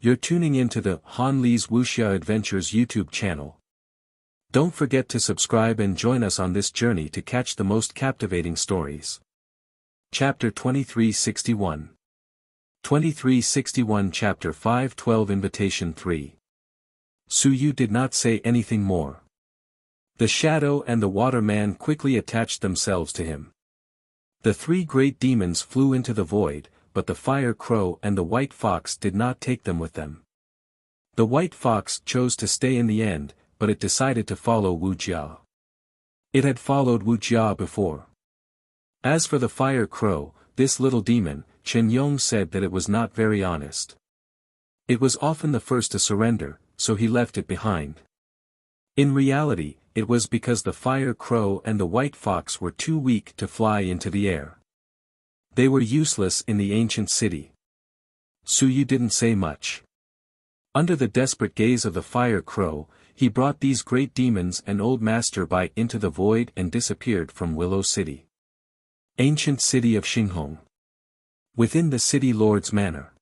You're tuning into the Han Li's Wuxia Adventures YouTube channel. Don't forget to subscribe and join us on this journey to catch the most captivating stories. Chapter 2361. 2361 Chapter 512 Invitation 3. Su Yu did not say anything more. The shadow and the water man quickly attached themselves to him. The three great demons flew into the void, but the fire crow and the white fox did not take them with them. The white fox chose to stay in the end, but it decided to follow Wuxia. It had followed Wuxia before. As for the fire crow, this little demon, Chen Yong said that it was not very honest. It was often the first to surrender, so he left it behind. In reality, it was because the fire crow and the white fox were too weak to fly into the air. They were useless in the ancient city. Su Yu didn't say much. Under the desperate gaze of the fire crow, he brought these great demons and old Master Bai into the void and disappeared from Willow City. Ancient city of Xinghong. Within the city lord's manor.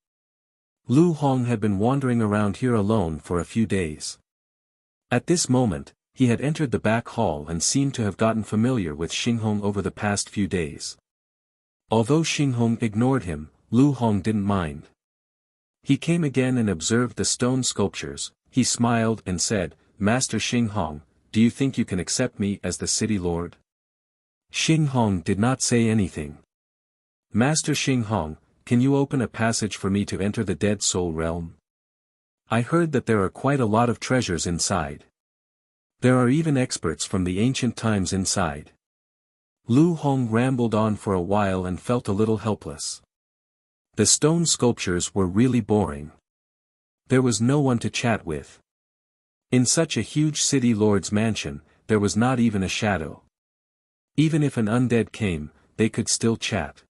Lu Hong had been wandering around here alone for a few days. At this moment, he had entered the back hall and seemed to have gotten familiar with Xinghong over the past few days. Although Xinghong ignored him, Lu Hong didn't mind. He came again and observed the stone sculptures. He smiled and said, "Master Xinghong, do you think you can accept me as the city lord?" Xinghong did not say anything. "Master Xinghong, can you open a passage for me to enter the dead soul realm? I heard that there are quite a lot of treasures inside. There are even experts from the ancient times inside." Lu Hong rambled on for a while and felt a little helpless. The stone sculptures were really boring. There was no one to chat with. In such a huge city lord's mansion, there was not even a shadow. Even if an undead came, they could still chat.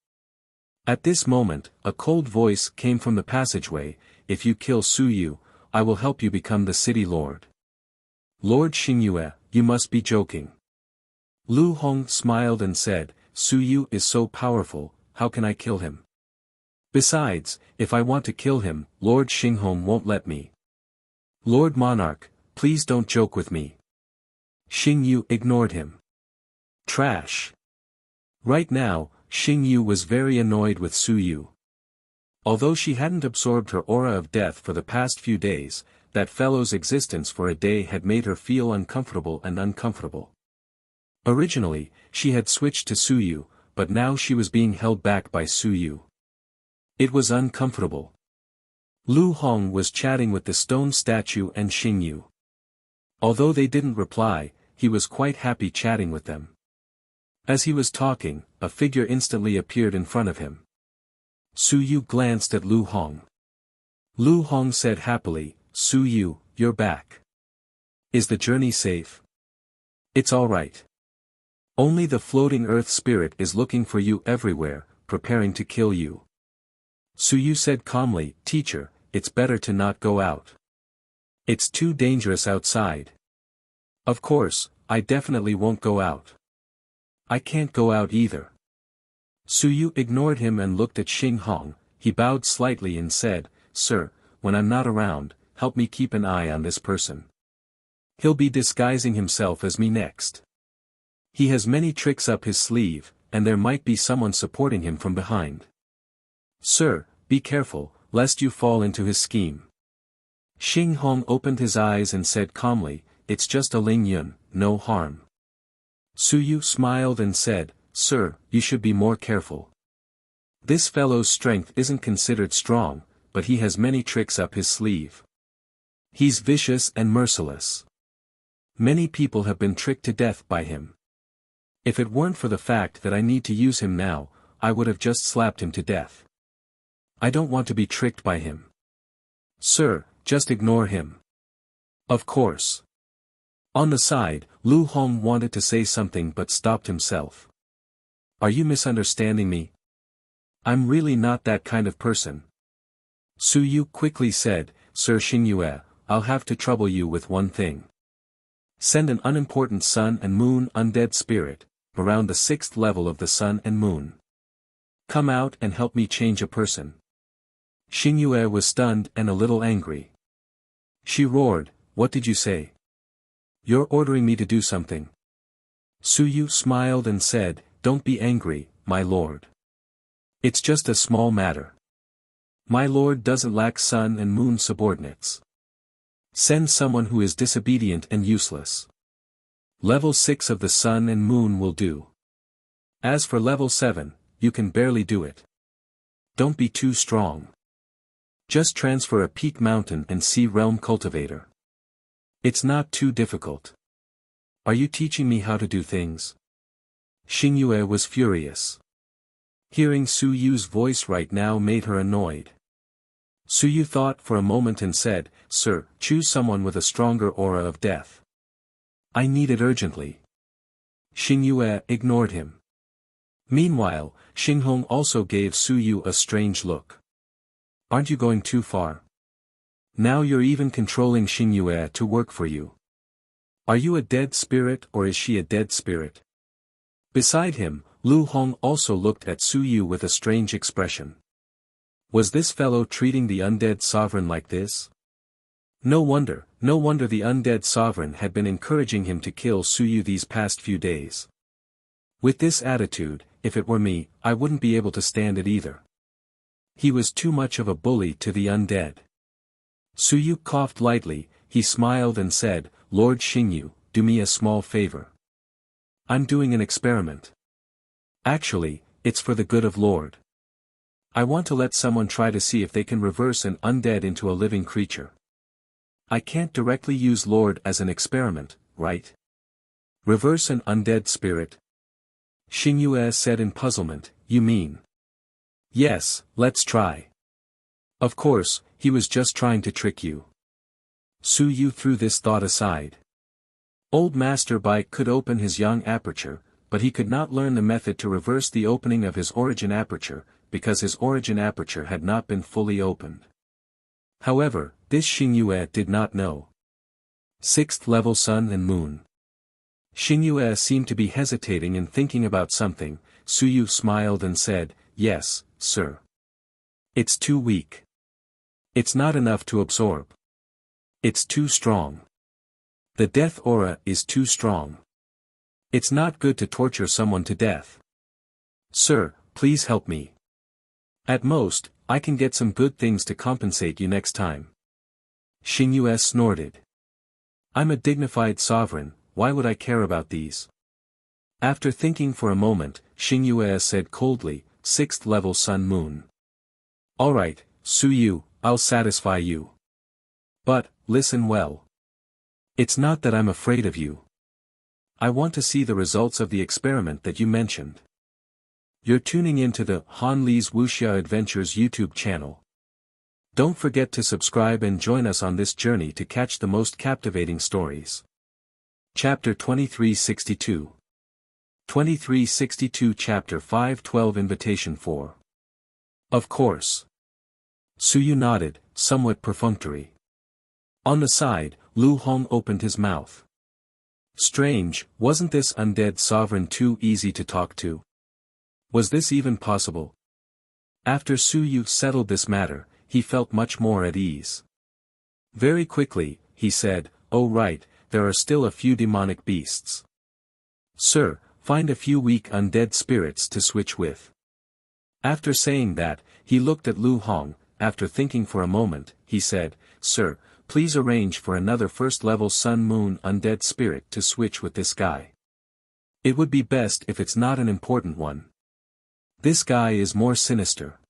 At this moment, a cold voice came from the passageway, "If you kill Su Yu, I will help you become the city lord." "Lord Xingyue, you must be joking." Lu Hong smiled and said, "Su Yu is so powerful, how can I kill him? Besides, if I want to kill him, Lord Xinghong won't let me." "Lord Monarch, please don't joke with me." Xing Yu ignored him. Trash. Right now, Xing Yu was very annoyed with Su Yu. Although she hadn't absorbed her aura of death for the past few days, that fellow's existence for a day had made her feel uncomfortable and uncomfortable. Originally, she had switched to Su Yu, but now she was being held back by Su Yu. It was uncomfortable. Lu Hong was chatting with the stone statue and Xing Yu. Although they didn't reply, he was quite happy chatting with them. As he was talking, a figure instantly appeared in front of him. Su Yu glanced at Lu Hong. Lu Hong said happily, "Su Yu, you're back. Is the journey safe?" "It's all right. Only the floating earth spirit is looking for you everywhere, preparing to kill you." Su Yu said calmly, "Teacher, it's better to not go out. It's too dangerous outside." "Of course, I definitely won't go out. I can't go out either." Su Yu ignored him and looked at Xinghong. He bowed slightly and said, "Sir, when I'm not around, help me keep an eye on this person. He'll be disguising himself as me next. He has many tricks up his sleeve, and there might be someone supporting him from behind. Sir, be careful, lest you fall into his scheme." Xinghong opened his eyes and said calmly, "It's just a Ling Yun, no harm." Su Yu smiled and said, "Sir, you should be more careful. This fellow's strength isn't considered strong, but he has many tricks up his sleeve. He's vicious and merciless. Many people have been tricked to death by him. If it weren't for the fact that I need to use him now, I would have just slapped him to death. I don't want to be tricked by him. Sir, just ignore him." "Of course." On the side, Lu Hong wanted to say something but stopped himself. "Are you misunderstanding me? I'm really not that kind of person." Su Yu quickly said, "Sir Xingyue, I'll have to trouble you with one thing. Send an unimportant sun and moon undead spirit, around the 6th level of the sun and moon. Come out and help me change a person." Xingyue was stunned and a little angry. She roared, "What did you say? You're ordering me to do something." Suyu smiled and said, "Don't be angry, my lord. It's just a small matter. My lord doesn't lack sun and moon subordinates. Send someone who is disobedient and useless. Level 6 of the sun and moon will do. As for level 7, you can barely do it. Don't be too strong. Just transfer a peak mountain and sea realm cultivator. It's not too difficult. Are you teaching me how to do things?" Xingyue was furious. Hearing Suyu's voice right now made her annoyed. Suyu thought for a moment and said, "Sir, choose someone with a stronger aura of death. I need it urgently." Xingyue ignored him. Meanwhile, Xinghong also gave Suyu a strange look. "Aren't you going too far? Now you're even controlling Xingyue to work for you. Are you a dead spirit or is she a dead spirit?" Beside him, Lu Hong also looked at Suyu with a strange expression. Was this fellow treating the undead sovereign like this? No wonder the undead sovereign had been encouraging him to kill Suyu these past few days. With this attitude, if it were me, I wouldn't be able to stand it either. He was too much of a bully to the undead. Suyu coughed lightly, he smiled and said, "Lord Xingyu, do me a small favor. I'm doing an experiment. Actually, it's for the good of Lord. I want to let someone try to see if they can reverse an undead into a living creature. I can't directly use Lord as an experiment, right? Reverse an undead spirit?" Xingyue said in puzzlement, "You mean?" "Yes, let's try." "Of course, he was just trying to trick you." Suyu threw this thought aside. Old Master Bai could open his yang aperture, but he could not learn the method to reverse the opening of his origin aperture, because his origin aperture had not been fully opened. However, this Xingyue did not know. 6th level sun and moon. Xingyue seemed to be hesitating and thinking about something. Suyu smiled and said, "Yes, sir. It's too weak. It's not enough to absorb. It's too strong. The death aura is too strong. It's not good to torture someone to death. Sir, please help me. At most, I can get some good things to compensate you next time." Xingyue snorted. "I'm a dignified sovereign, why would I care about these?" After thinking for a moment, Xingyue said coldly, 6th level sun moon. "Alright, Suyu, I'll satisfy you. But, listen well. It's not that I'm afraid of you. I want to see the results of the experiment that you mentioned. You're tuning into the Han Li's Wuxia Adventures YouTube channel. Don't forget to subscribe and join us on this journey to catch the most captivating stories." Chapter 2362. 2362 Chapter 512 Invitation 4. "Of course." Suyu nodded, somewhat perfunctory. On the side, Lu Hong opened his mouth. Strange, wasn't this undead sovereign too easy to talk to? Was this even possible? After Suyu settled this matter, he felt much more at ease. Very quickly, he said, "Oh right, there are still a few demonic beasts. Sir, find a few weak undead spirits to switch with." After saying that, he looked at Lu Hong. After thinking for a moment, he said, "Sir, please arrange for another first-level sun-moon undead spirit to switch with this guy. It would be best if it's not an important one. This guy is more sinister.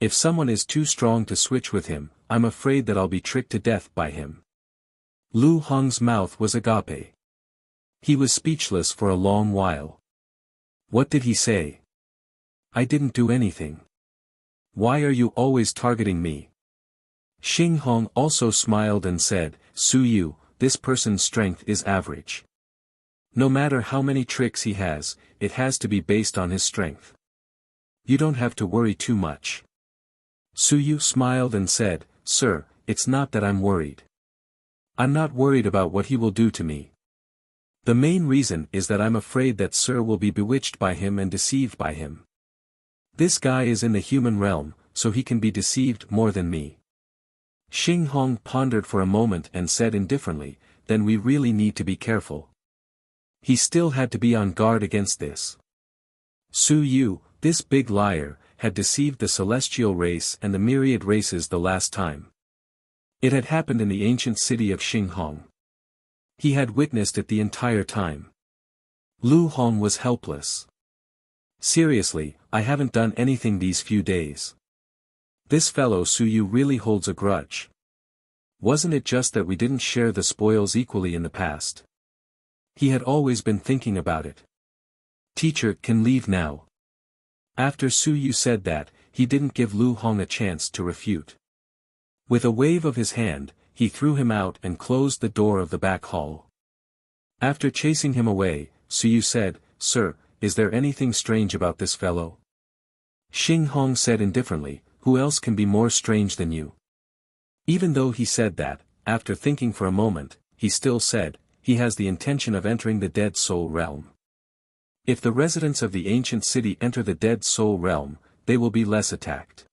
If someone is too strong to switch with him, I'm afraid that I'll be tricked to death by him." Lu Hong's mouth was agape. He was speechless for a long while. What did he say? I didn't do anything. Why are you always targeting me? Xing Hong also smiled and said, "Suyu, this person's strength is average. No matter how many tricks he has, it has to be based on his strength. You don't have to worry too much." Suyu smiled and said, "Sir, it's not that I'm worried. I'm not worried about what he will do to me. The main reason is that I'm afraid that Sir will be bewitched by him and deceived by him. This guy is in the human realm, so he can be deceived more than me. Xing Hong pondered for a moment and said indifferently, then we really need to be careful. He still had to be on guard against this. Su Yu, this big liar, had deceived the celestial race and the myriad races the last time. It had happened in the ancient city of Xinghong. He had witnessed it the entire time. Lu Hong was helpless. Seriously, I haven't done anything these few days. This fellow Su Yu really holds a grudge. Wasn't it just that we didn't share the spoils equally in the past? He had always been thinking about it. Teacher can leave now. After Su Yu said that, he didn't give Lu Hong a chance to refute. With a wave of his hand, he threw him out and closed the door of the back hall. After chasing him away, Su Yu said, Sir, is there anything strange about this fellow? Xing Hong said indifferently, who else can be more strange than you? Even though he said that, after thinking for a moment, he still said, he has the intention of entering the dead soul realm. If the residents of the ancient city enter the dead soul realm, they will be less attacked.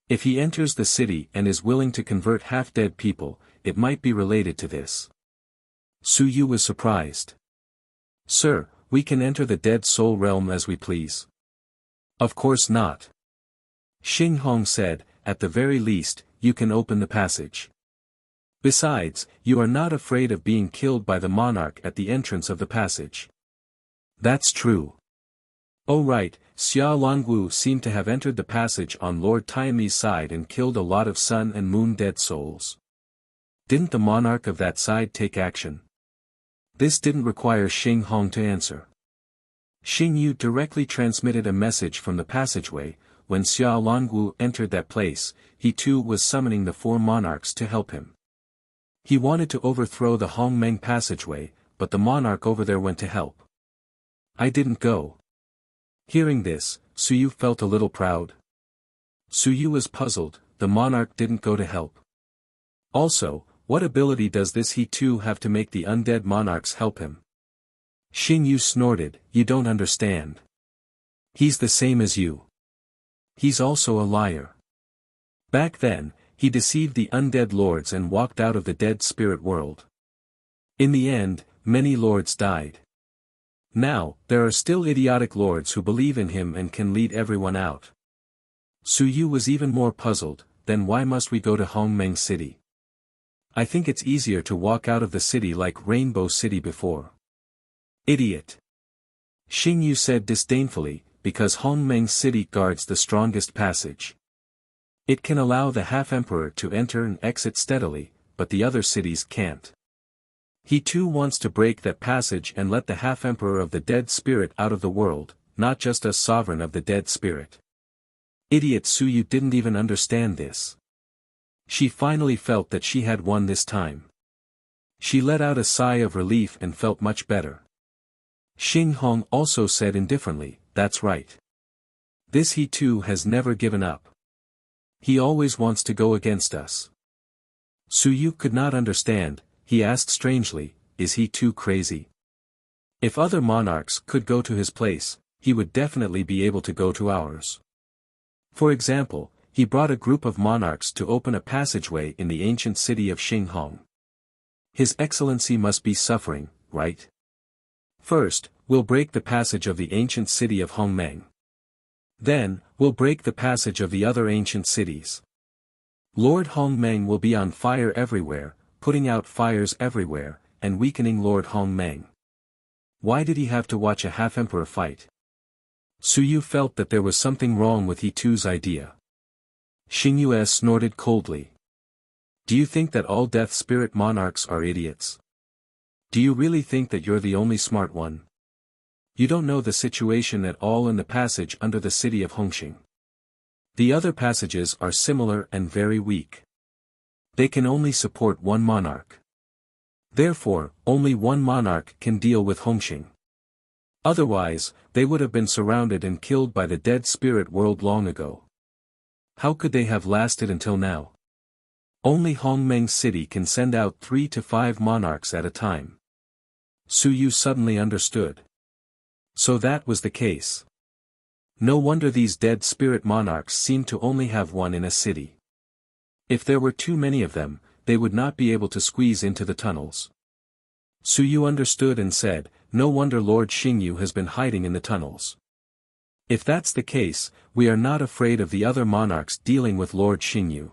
If he enters the city and is willing to convert half-dead people, it might be related to this. Su Yu was surprised. Sir, we can enter the dead soul realm as we please. Of course not. Xing Hong said, at the very least, you can open the passage. Besides, you are not afraid of being killed by the monarch at the entrance of the passage. That's true. Oh right, Xia Longwu seemed to have entered the passage on Lord Taiami's side and killed a lot of sun and moon dead souls. Didn't the monarch of that side take action? This didn't require Xing Hong to answer. Xing Yu directly transmitted a message from the passageway. When Xia Longwu entered that place, he too was summoning the four monarchs to help him. He wanted to overthrow the Hongmeng passageway, but the monarch over there went to help. I didn't go. Hearing this, Su Yu felt a little proud. Su Yu was puzzled, the monarch didn't go to help. Also, what ability does this he too have to make the undead monarchs help him? Xing Yu snorted, you don't understand. He's the same as you. He's also a liar. Back then, he deceived the undead lords and walked out of the dead spirit world. In the end, many lords died. Now, there are still idiotic lords who believe in him and can lead everyone out. Su Yu was even more puzzled, then why must we go to Hongmeng City? I think it's easier to walk out of the city like Rainbow City before. Idiot. Xing Yu said disdainfully, because Hongmeng City guards the strongest passage. It can allow the half-emperor to enter and exit steadily, but the other cities can't. He too wants to break that passage and let the half-emperor of the dead spirit out of the world, not just a sovereign of the dead spirit. Idiot Su Yu didn't even understand this. She finally felt that she had won this time. She let out a sigh of relief and felt much better. Xing Hong also said indifferently, that's right. This he too has never given up. He always wants to go against us. Su Yu could not understand. He asked strangely, is he too crazy? If other monarchs could go to his place, he would definitely be able to go to ours. For example, he brought a group of monarchs to open a passageway in the ancient city of Xinghong. His Excellency must be suffering, right? First, we'll break the passage of the ancient city of Hongmeng. Then, we'll break the passage of the other ancient cities. Lord Hongmeng will be on fire everywhere, putting out fires everywhere, and weakening Lord Hongmeng. Why did he have to watch a half-emperor fight? Su Yu felt that there was something wrong with he too's idea. Xing Yu snorted coldly. Do you think that all death spirit monarchs are idiots? Do you really think that you're the only smart one? You don't know the situation at all in the passage under the city of Hongxing. The other passages are similar and very weak. They can only support one monarch. Therefore, only one monarch can deal with Hongxing. Otherwise, they would have been surrounded and killed by the dead spirit world long ago. How could they have lasted until now? Only Hongmeng City can send out 3 to 5 monarchs at a time. Su Yu suddenly understood. So that was the case. No wonder these dead spirit monarchs seem to only have one in a city. If there were too many of them, they would not be able to squeeze into the tunnels. Su Yu understood and said, no wonder Lord Xingyu has been hiding in the tunnels. If that's the case, we are not afraid of the other monarchs dealing with Lord Xingyu.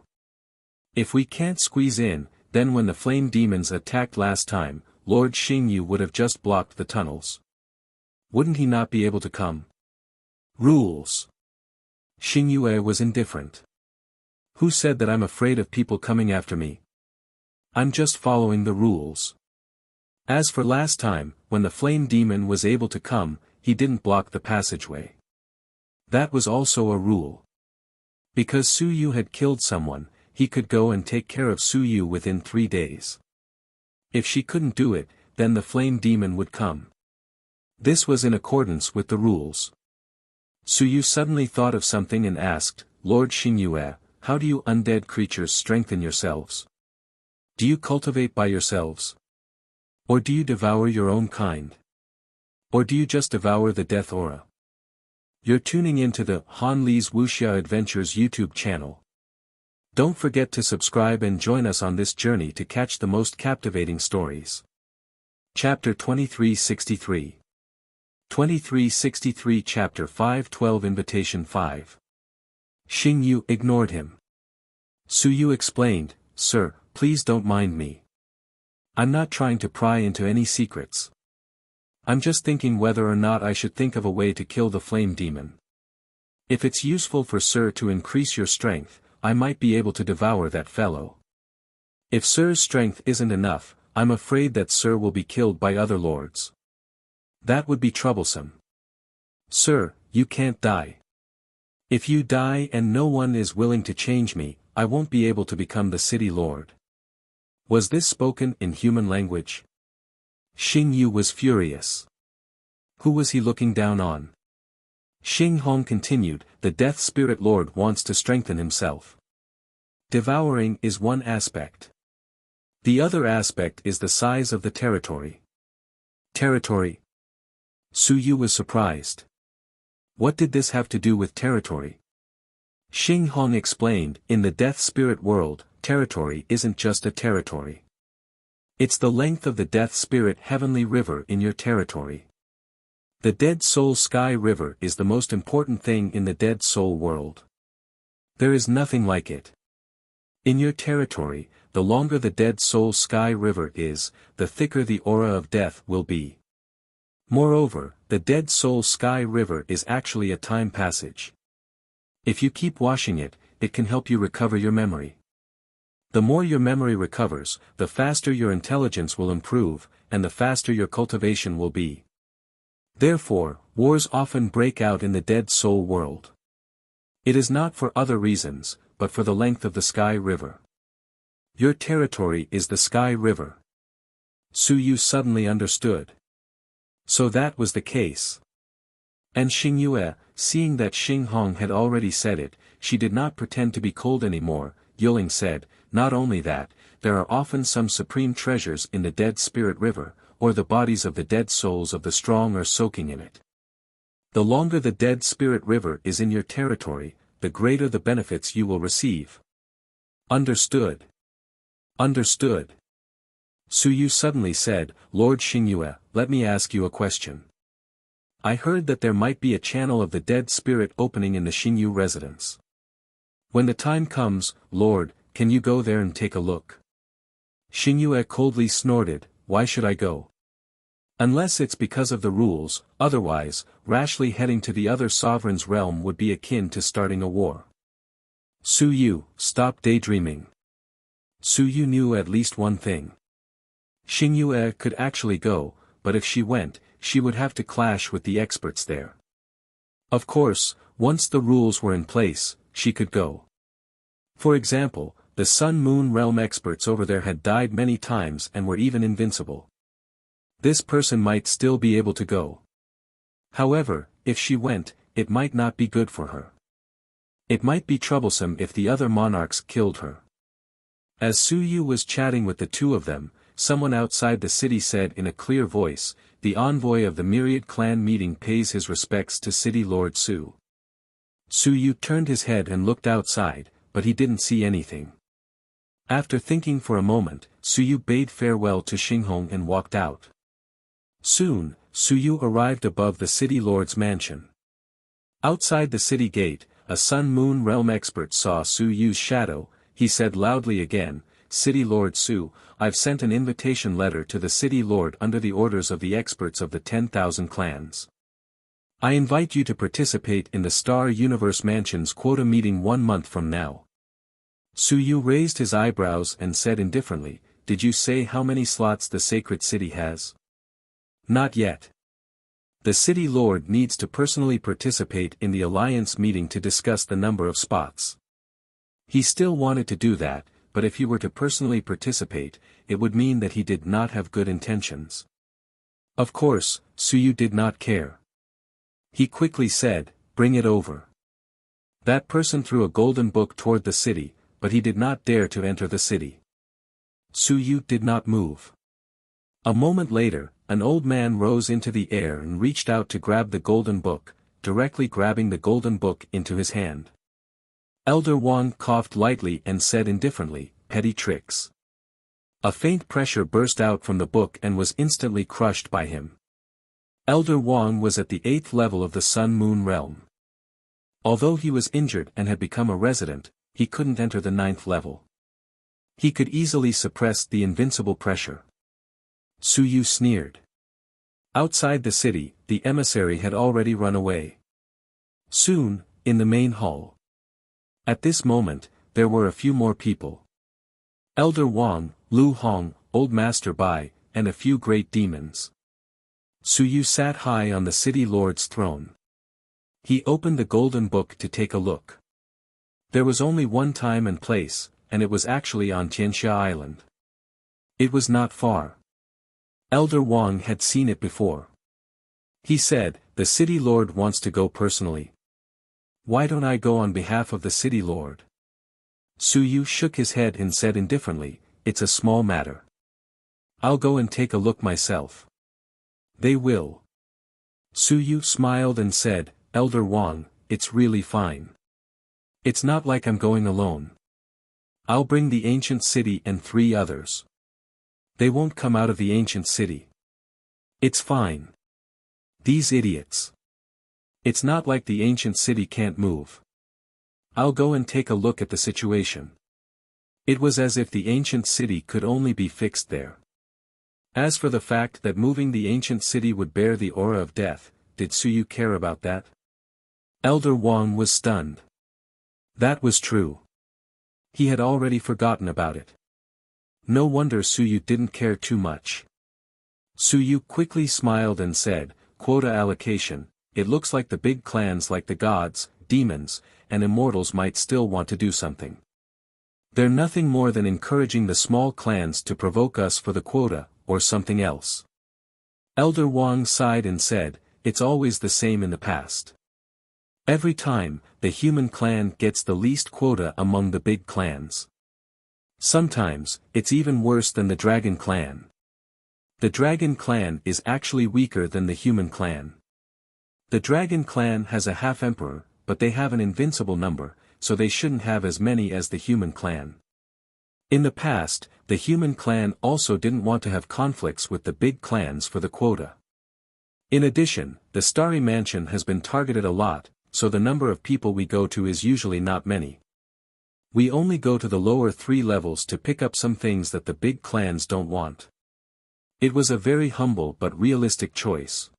If we can't squeeze in, then when the flame demons attacked last time, Lord Xingyu would have just blocked the tunnels. Wouldn't he not be able to come? Rules. Xingyue was indifferent. Who said that I'm afraid of people coming after me? I'm just following the rules. As for last time, when the flame demon was able to come, he didn't block the passageway. That was also a rule. Because Su Yu had killed someone, he could go and take care of Su Yu within 3 days. If she couldn't do it, then the flame demon would come. This was in accordance with the rules. Su Yu suddenly thought of something and asked, Lord Xingyue, how do you undead creatures strengthen yourselves? Do you cultivate by yourselves? Or do you devour your own kind? Or do you just devour the death aura? You're tuning into the Han Li's Wuxia Adventures YouTube channel. Don't forget to subscribe and join us on this journey to catch the most captivating stories. Chapter 2363. 2363 Chapter 512 Invitation 5. Xingyu ignored him. Su Yu explained, Sir, please don't mind me. I'm not trying to pry into any secrets. I'm just thinking whether or not I should think of a way to kill the flame demon. If it's useful for Sir to increase your strength, I might be able to devour that fellow. If Sir's strength isn't enough, I'm afraid that Sir will be killed by other lords. That would be troublesome. Sir, you can't die. If you die and no one is willing to change me, I won't be able to become the city lord. Was this spoken in human language? Xingyu was furious. Who was he looking down on? Xing Hong continued, the Death Spirit Lord wants to strengthen himself. Devouring is one aspect. The other aspect is the size of the territory. Territory? Su Yu was surprised. What did this have to do with territory? Xing Hong explained, in the Death Spirit world, territory isn't just a territory. It's the length of the Death Spirit Heavenly River in your territory. The Dead Soul Sky River is the most important thing in the Dead Soul world. There is nothing like it. In your territory, the longer the Dead Soul Sky River is, the thicker the aura of death will be. Moreover, the Dead Soul Sky River is actually a time passage. If you keep washing it, it can help you recover your memory. The more your memory recovers, the faster your intelligence will improve, and the faster your cultivation will be. Therefore, wars often break out in the Dead Soul world. It is not for other reasons, but for the length of the Sky River. Your territory is the Sky River. Su Yu suddenly understood. So that was the case. And Xingyue, seeing that Xing Hong had already said it, she did not pretend to be cold anymore. Yiling said, not only that, there are often some supreme treasures in the Dead Spirit River, or the bodies of the dead souls of the strong are soaking in it. The longer the Dead Spirit River is in your territory, the greater the benefits you will receive. Understood. Understood. Su Yu suddenly said, Lord Xingyue, let me ask you a question. I heard that there might be a channel of the Dead Spirit opening in the Xinyu residence. When the time comes, Lord, can you go there and take a look? Xingyue coldly snorted, why should I go? Unless it's because of the rules, otherwise, rashly heading to the other sovereign's realm would be akin to starting a war. Su Yu, stop daydreaming. Su Yu knew at least one thing. Xingyue could actually go, but if she went, she would have to clash with the experts there. Of course, once the rules were in place, she could go. For example, the Sun-Moon realm experts over there had died many times and were even invincible. This person might still be able to go. However, if she went, it might not be good for her. It might be troublesome if the other monarchs killed her. As Su Yu was chatting with the two of them, someone outside the city said in a clear voice, the envoy of the Myriad clan meeting pays his respects to City Lord Su. Su Yu turned his head and looked outside, but he didn't see anything. After thinking for a moment, Su Yu bade farewell to Xinghong and walked out. Soon, Su Yu arrived above the city lord's mansion. Outside the city gate, a Sun-Moon realm expert saw Su Yu's shadow. He said loudly again, "City Lord Su, I've sent an invitation letter to the City Lord under the orders of the experts of the 10,000 clans. I invite you to participate in the Star Universe Mansion's quota meeting 1 month from now." Su Yu raised his eyebrows and said indifferently, "Did you say how many slots the Sacred City has?" "Not yet. The City Lord needs to personally participate in the Alliance meeting to discuss the number of spots." He still wanted to do that, but if he were to personally participate, it would mean that he did not have good intentions. Of course, Su Yu did not care. He quickly said, "Bring it over." That person threw a golden book toward the city, but he did not dare to enter the city. Su Yu did not move. A moment later, an old man rose into the air and reached out to grab the golden book, directly grabbing the golden book into his hand. Elder Wang coughed lightly and said indifferently, "Petty tricks." A faint pressure burst out from the book and was instantly crushed by him. Elder Wang was at the 8th level of the Sun-Moon realm. Although he was injured and had become a resident, he couldn't enter the 9th level. He could easily suppress the invincible pressure. Su Yu sneered. Outside the city, the emissary had already run away. Soon, in the main hall. At this moment, there were a few more people. Elder Wang, Lu Hong, Old Master Bai, and a few great demons. Su Yu sat high on the city lord's throne. He opened the golden book to take a look. There was only one time and place, and it was actually on Tianxia Island. It was not far. Elder Wang had seen it before. He said, "The city lord wants to go personally. Why don't I go on behalf of the city lord?" Su Yu shook his head and said indifferently, "It's a small matter. I'll go and take a look myself." "They will." Su Yu smiled and said, "Elder Wang, it's really fine. It's not like I'm going alone. I'll bring the ancient city and 3 others. They won't come out of the ancient city. It's fine. These idiots. It's not like the ancient city can't move. I'll go and take a look at the situation." It was as if the ancient city could only be fixed there. As for the fact that moving the ancient city would bear the aura of death, did Su Yu care about that? Elder Wang was stunned. That was true. He had already forgotten about it. No wonder Su Yu didn't care too much. Su Yu quickly smiled and said, "Quota allocation, it looks like the big clans like the gods, demons, and immortals might still want to do something. They're nothing more than encouraging the small clans to provoke us for the quota, or something else." Elder Wang sighed and said, "It's always the same in the past. Every time, the human clan gets the least quota among the big clans. Sometimes, it's even worse than the dragon clan. The dragon clan is actually weaker than the human clan. The dragon clan has a half-emperor, but they have an invincible number, so they shouldn't have as many as the human clan. In the past, the human clan also didn't want to have conflicts with the big clans for the quota. In addition, the Starry Mansion has been targeted a lot, so the number of people we go to is usually not many. We only go to the lower 3 levels to pick up some things that the big clans don't want." It was a very humble but realistic choice.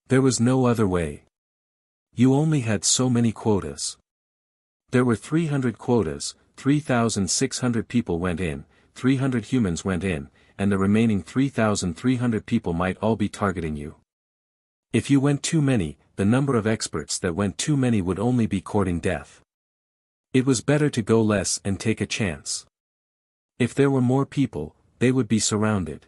There was no other way. You only had so many quotas. There were 300 quotas, 3,600 people went in, 300 humans went in, and the remaining 3,300 people might all be targeting you. If you went too many, the number of experts that went too many would only be courting death. It was better to go less and take a chance. If there were more people, they would be surrounded.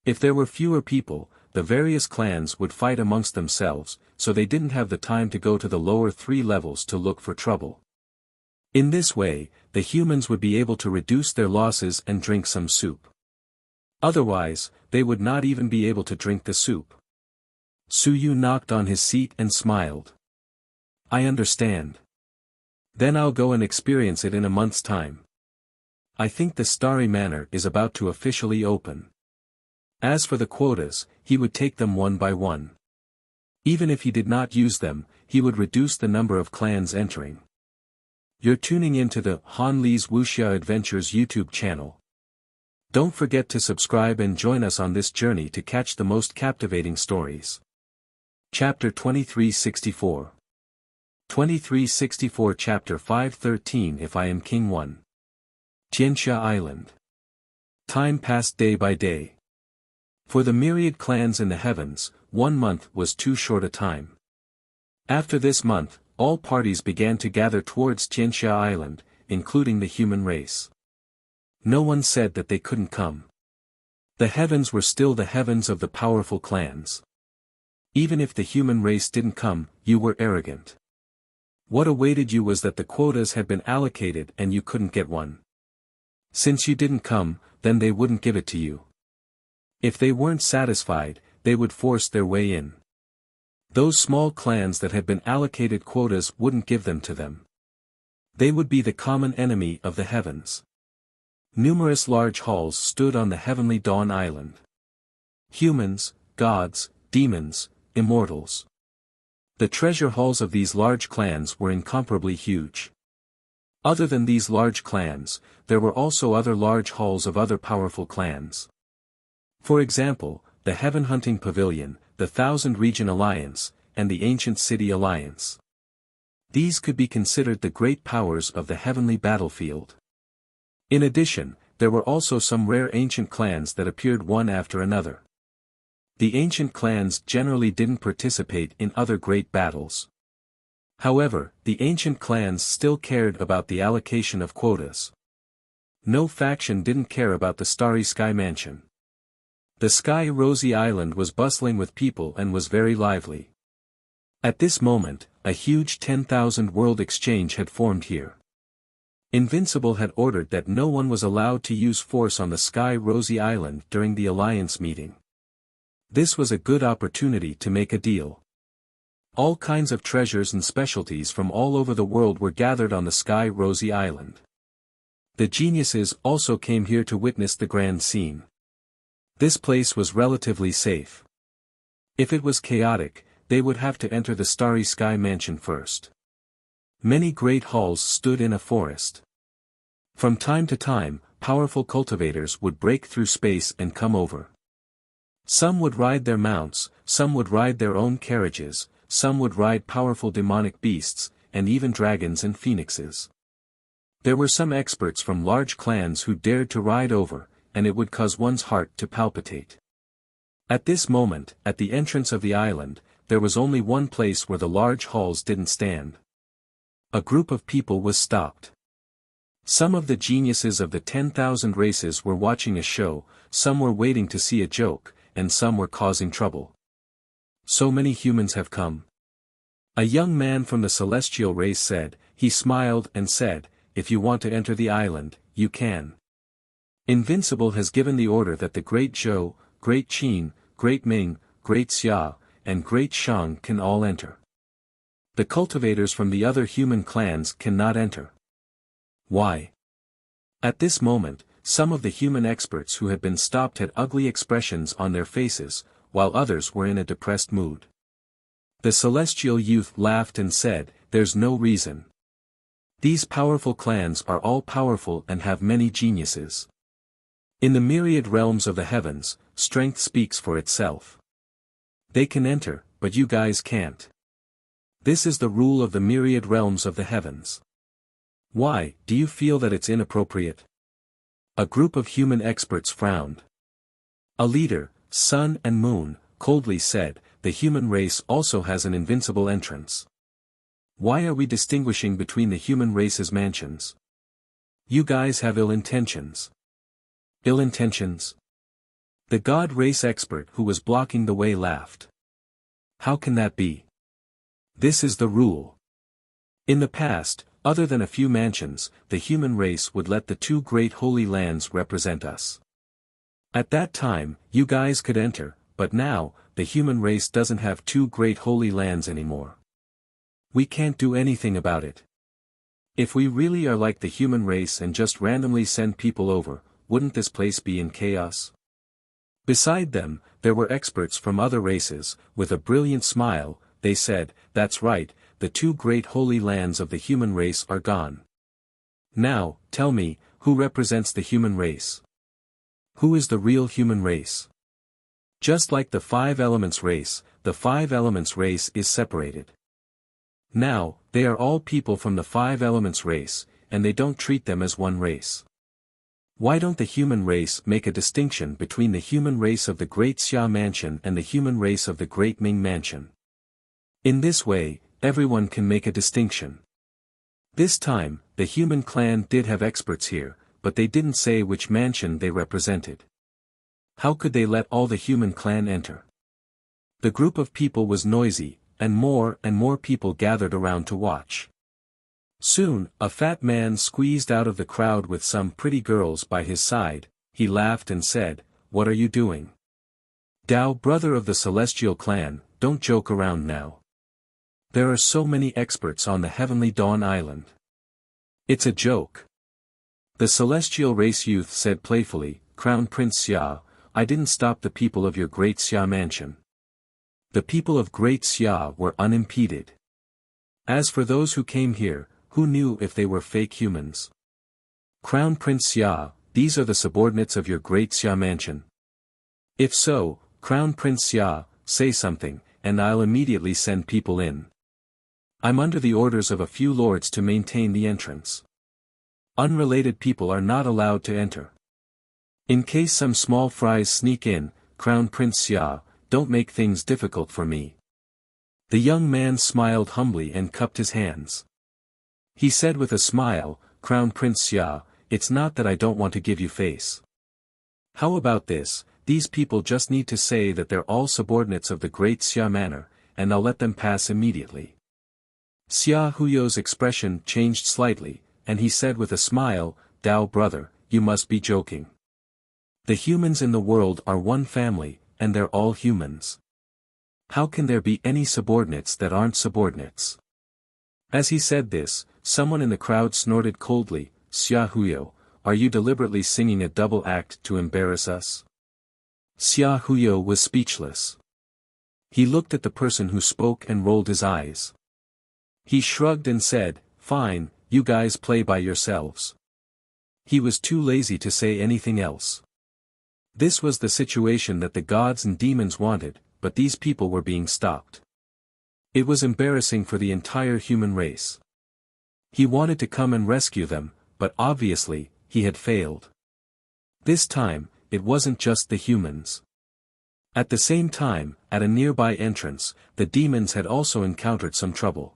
If there were fewer people, the various clans would fight amongst themselves, so they didn't have the time to go to the lower 3 levels to look for trouble. In this way, the humans would be able to reduce their losses and drink some soup. Otherwise, they would not even be able to drink the soup. Su Yu knocked on his seat and smiled. I understand. Then I'll go and experience it in a month's time. I think the Starry Manor is about to officially open. As for the quotas, he would take them one by one. Even if he did not use them, he would reduce the number of clans entering. You're tuning into the Han Lee's Wuxia Adventures YouTube channel. Don't forget to subscribe and join us on this journey to catch the most captivating stories. Chapter 2364. 2364 Chapter 513 If I Am King 1. Tianxia Island. Time passed day by day. For the myriad clans in the heavens, 1 month was too short a time. After this month, all parties began to gather towards Tianxia Island, including the human race. No one said that they couldn't come. The heavens were still the heavens of the powerful clans. Even if the human race didn't come, you were arrogant. What awaited you was that the quotas had been allocated and you couldn't get one. Since you didn't come, then they wouldn't give it to you. If they weren't satisfied, they would force their way in. Those small clans that had been allocated quotas wouldn't give them to them. They would be the common enemy of the heavens. Numerous large halls stood on the heavenly Dawn Island. Humans, gods, demons, immortals. The treasure halls of these large clans were incomparably huge. Other than these large clans, there were also other large halls of other powerful clans. For example, the Heaven Hunting Pavilion, the Thousand Region Alliance, and the Ancient City Alliance. These could be considered the great powers of the heavenly battlefield. In addition, there were also some rare ancient clans that appeared one after another. The ancient clans generally didn't participate in other great battles. However, the ancient clans still cared about the allocation of quotas. No faction didn't care about the Starry Sky Mansion. The Sky Rosy Island was bustling with people and was very lively. At this moment, a huge 10,000 world exchange had formed here. Invincible had ordered that no one was allowed to use force on the Sky Rosy Island during the Alliance meeting. This was a good opportunity to make a deal. All kinds of treasures and specialties from all over the world were gathered on the Sky Rosy Island. The geniuses also came here to witness the grand scene. This place was relatively safe. If it was chaotic, they would have to enter the Starry Sky Mansion first. Many great halls stood in a forest. From time to time, powerful cultivators would break through space and come over. Some would ride their mounts, some would ride their own carriages, some would ride powerful demonic beasts, and even dragons and phoenixes. There were some experts from large clans who dared to ride over, and it would cause one's heart to palpitate. At this moment, at the entrance of the island, there was only one place where the large halls didn't stand. A group of people was stopped. Some of the geniuses of the 10,000 races were watching a show, some were waiting to see a joke, and some were causing trouble. So many humans have come. A young man from the celestial race said. He smiled and said, if you want to enter the island, you can. Invincible has given the order that the Great Zhou, Great Qin, Great Ming, Great Xia, and Great Shang can all enter. The cultivators from the other human clans cannot enter. Why? At this moment, some of the human experts who had been stopped had ugly expressions on their faces, while others were in a depressed mood. The celestial youth laughed and said, there's no reason. These powerful clans are all powerful and have many geniuses. In the myriad realms of the heavens, strength speaks for itself. They can enter, but you guys can't. This is the rule of the myriad realms of the heavens. Why, do you feel that it's inappropriate? A group of human experts frowned. A leader, Sun and Moon, coldly said, the human race also has an invincible entrance. Why are we distinguishing between the human race's mansions? You guys have ill intentions. Ill intentions? The god race expert who was blocking the way laughed. How can that be? This is the rule. In the past, other than a few mansions, the human race would let the two great holy lands represent us. At that time, you guys could enter, but now, the human race doesn't have two great holy lands anymore. We can't do anything about it. If we really are like the human race and just randomly send people over, wouldn't this place be in chaos? Beside them, there were experts from other races. With a brilliant smile, they said, "That's right, the two great holy lands of the human race are gone. Now, tell me, who represents the human race? Who is the real human race?" Just like the Five Elements race, the Five Elements race is separated. Now, they are all people from the Five Elements race, and they don't treat them as one race. Why don't the human race make a distinction between the human race of the Great Xia Mansion and the human race of the Great Ming Mansion? In this way, everyone can make a distinction. This time, the human clan did have experts here, but they didn't say which mansion they represented. How could they let all the human clan enter? The group of people was noisy, and more people gathered around to watch. Soon, a fat man squeezed out of the crowd with some pretty girls by his side. He laughed and said, "What are you doing? Dao, brother of the Celestial Clan, don't joke around now. There are so many experts on the Heavenly Dawn Island. It's a joke." The Celestial Race youth said playfully, "Crown Prince Xia, I didn't stop the people of your Great Xia Mansion. The people of Great Xia were unimpeded. As for those who came here, who knew if they were fake humans? Crown Prince Xia, these are the subordinates of your Great Xia Mansion. If so, Crown Prince Xia, say something, and I'll immediately send people in. I'm under the orders of a few lords to maintain the entrance. Unrelated people are not allowed to enter. In case some small fries sneak in, Crown Prince Xia, don't make things difficult for me." The young man smiled humbly and cupped his hands. He said with a smile, "Crown Prince Xia, it's not that I don't want to give you face. How about this, these people just need to say that they're all subordinates of the Great Xia Manor, and I'll let them pass immediately." Xia Huyo's expression changed slightly, and he said with a smile, "Dao brother, you must be joking. The humans in the world are one family, and they're all humans. How can there be any subordinates that aren't subordinates?" As he said this, someone in the crowd snorted coldly, "Xia Huyo, are you deliberately singing a double act to embarrass us?" Xia Huyo was speechless. He looked at the person who spoke and rolled his eyes. He shrugged and said, "Fine, you guys play by yourselves." He was too lazy to say anything else. This was the situation that the gods and demons wanted, but these people were being stopped. It was embarrassing for the entire human race. He wanted to come and rescue them, but obviously, he had failed. This time, it wasn't just the humans. At the same time, at a nearby entrance, the demons had also encountered some trouble.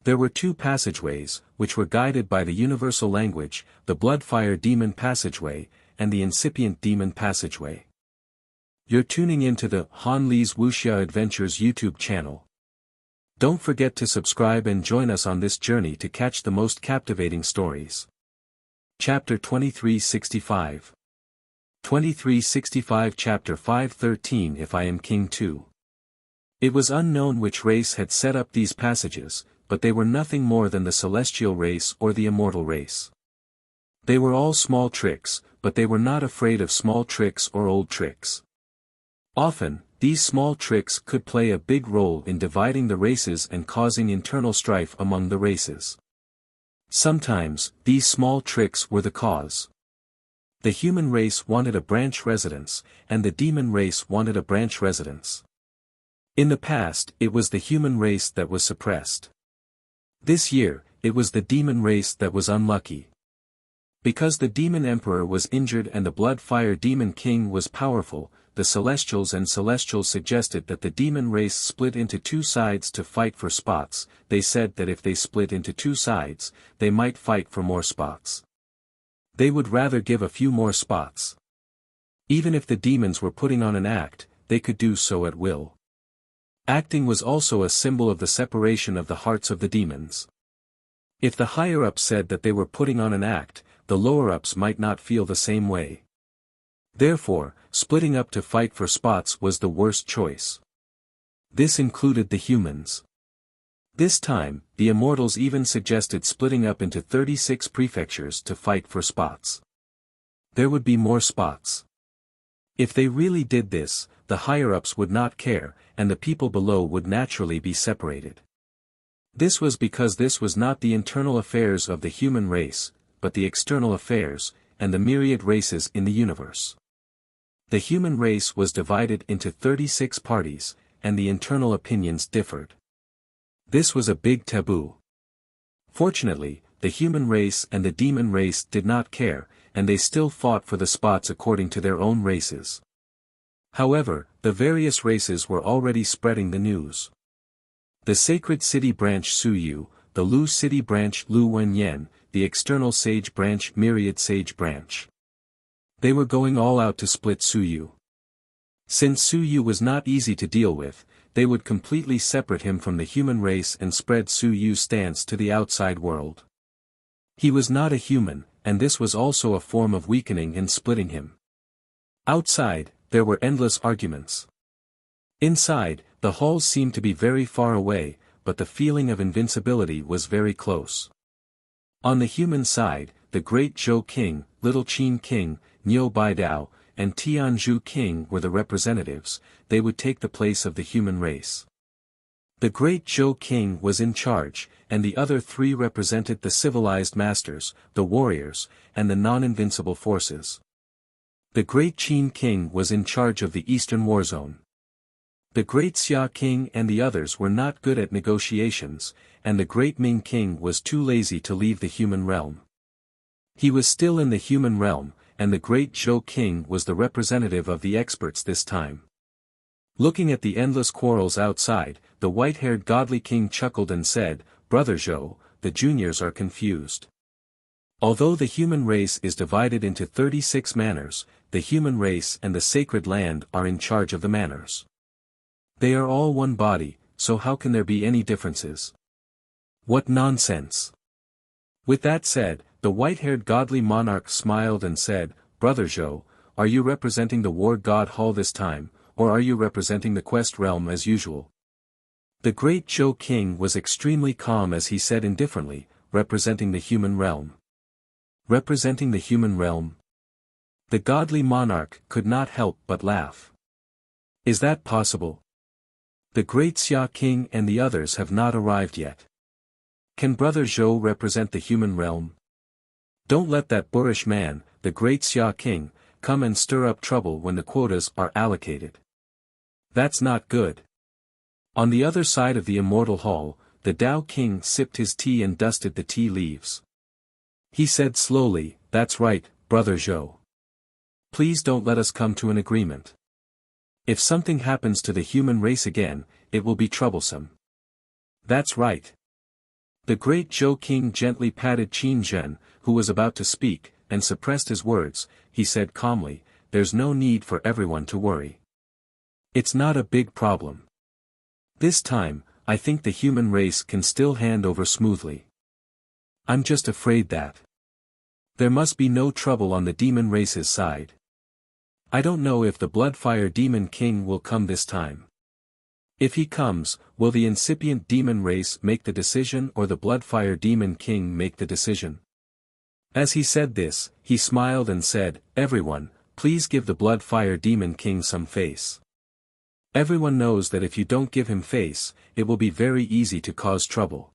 There were two passageways, which were guided by the universal language, the Bloodfire Demon Passageway, and the Incipient Demon Passageway. You're tuning into the Han Li's Wuxia Adventures YouTube channel. Don't forget to subscribe and join us on this journey to catch the most captivating stories. Chapter 2365. 2365 Chapter 513 If I Am King Too. It was unknown which race had set up these passages, but they were nothing more than the celestial race or the immortal race. They were all small tricks, but they were not afraid of small tricks or old tricks. Often, these small tricks could play a big role in dividing the races and causing internal strife among the races. Sometimes, these small tricks were the cause. The human race wanted a branch residence, and the demon race wanted a branch residence. In the past, it was the human race that was suppressed. This year, it was the demon race that was unlucky. Because the demon emperor was injured and the Bloodfire Demon King was powerful, the Celestials and Celestials suggested that the demon race split into two sides to fight for spots. They said that if they split into two sides, they might fight for more spots. They would rather give a few more spots. Even if the demons were putting on an act, they could do so at will. Acting was also a symbol of the separation of the hearts of the demons. If the higher-ups said that they were putting on an act, the lower-ups might not feel the same way. Therefore, splitting up to fight for spots was the worst choice. This included the humans. This time, the immortals even suggested splitting up into 36 prefectures to fight for spots. There would be more spots. If they really did this, the higher-ups would not care, and the people below would naturally be separated. This was because this was not the internal affairs of the human race, but the external affairs, and the myriad races in the universe. The human race was divided into 36 parties, and the internal opinions differed. This was a big taboo. Fortunately, the human race and the demon race did not care, and they still fought for the spots according to their own races. However, the various races were already spreading the news. The Sacred City Branch Suyu, the Lu City Branch Lu Wenyan, the External Sage Branch Myriad Sage Branch. They were going all out to split Suyu. Since Suyu was not easy to deal with, they would completely separate him from the human race and spread Suyu's stance to the outside world. He was not a human, and this was also a form of weakening and splitting him. Outside, there were endless arguments. Inside, the halls seemed to be very far away, but the feeling of invincibility was very close. On the human side, the Great Zhou King, Little Qin King, Niu Baidao, and Tianzhu King were the representatives. They would take the place of the human race. The Great Zhou King was in charge, and the other three represented the civilized masters, the warriors, and the non-invincible forces. The Great Qin King was in charge of the Eastern War Zone. The Great Xia King and the others were not good at negotiations, and the Great Ming King was too lazy to leave the human realm. He was still in the human realm, and the Great Zhou King was the representative of the experts this time. Looking at the endless quarrels outside, the white-haired godly king chuckled and said, "Brother Zhou, the juniors are confused. Although the human race is divided into 36 manors, the human race and the sacred land are in charge of the manors. They are all one body, so how can there be any differences? What nonsense!" With that said, the white-haired godly monarch smiled and said, "Brother Zhou, are you representing the War God Hall this time, or are you representing the Quest Realm as usual?" The Great Zhou King was extremely calm as he said indifferently, "Representing the human realm." Representing the human realm? The godly monarch could not help but laugh. Is that possible? The Great Xia King and the others have not arrived yet. Can Brother Zhou represent the human realm? Don't let that boorish man, the Great Xia King, come and stir up trouble when the quotas are allocated. That's not good. On the other side of the immortal hall, the Dao King sipped his tea and dusted the tea leaves. He said slowly, "That's right, Brother Zhou. Please don't let us come to an agreement. If something happens to the human race again, it will be troublesome." "That's right." The Great Zhou King gently patted Qin Zhen, who was about to speak, and suppressed his words. He said calmly, "There's no need for everyone to worry. It's not a big problem. This time, I think the human race can still hand over smoothly. I'm just afraid that there must be no trouble on the demon race's side. I don't know if the Bloodfire Demon King will come this time. If he comes, will the incipient demon race make the decision or the Bloodfire Demon King make the decision?" As he said this, he smiled and said, "Everyone, please give the Bloodfire Demon King some face. Everyone knows that if you don't give him face, it will be very easy to cause trouble."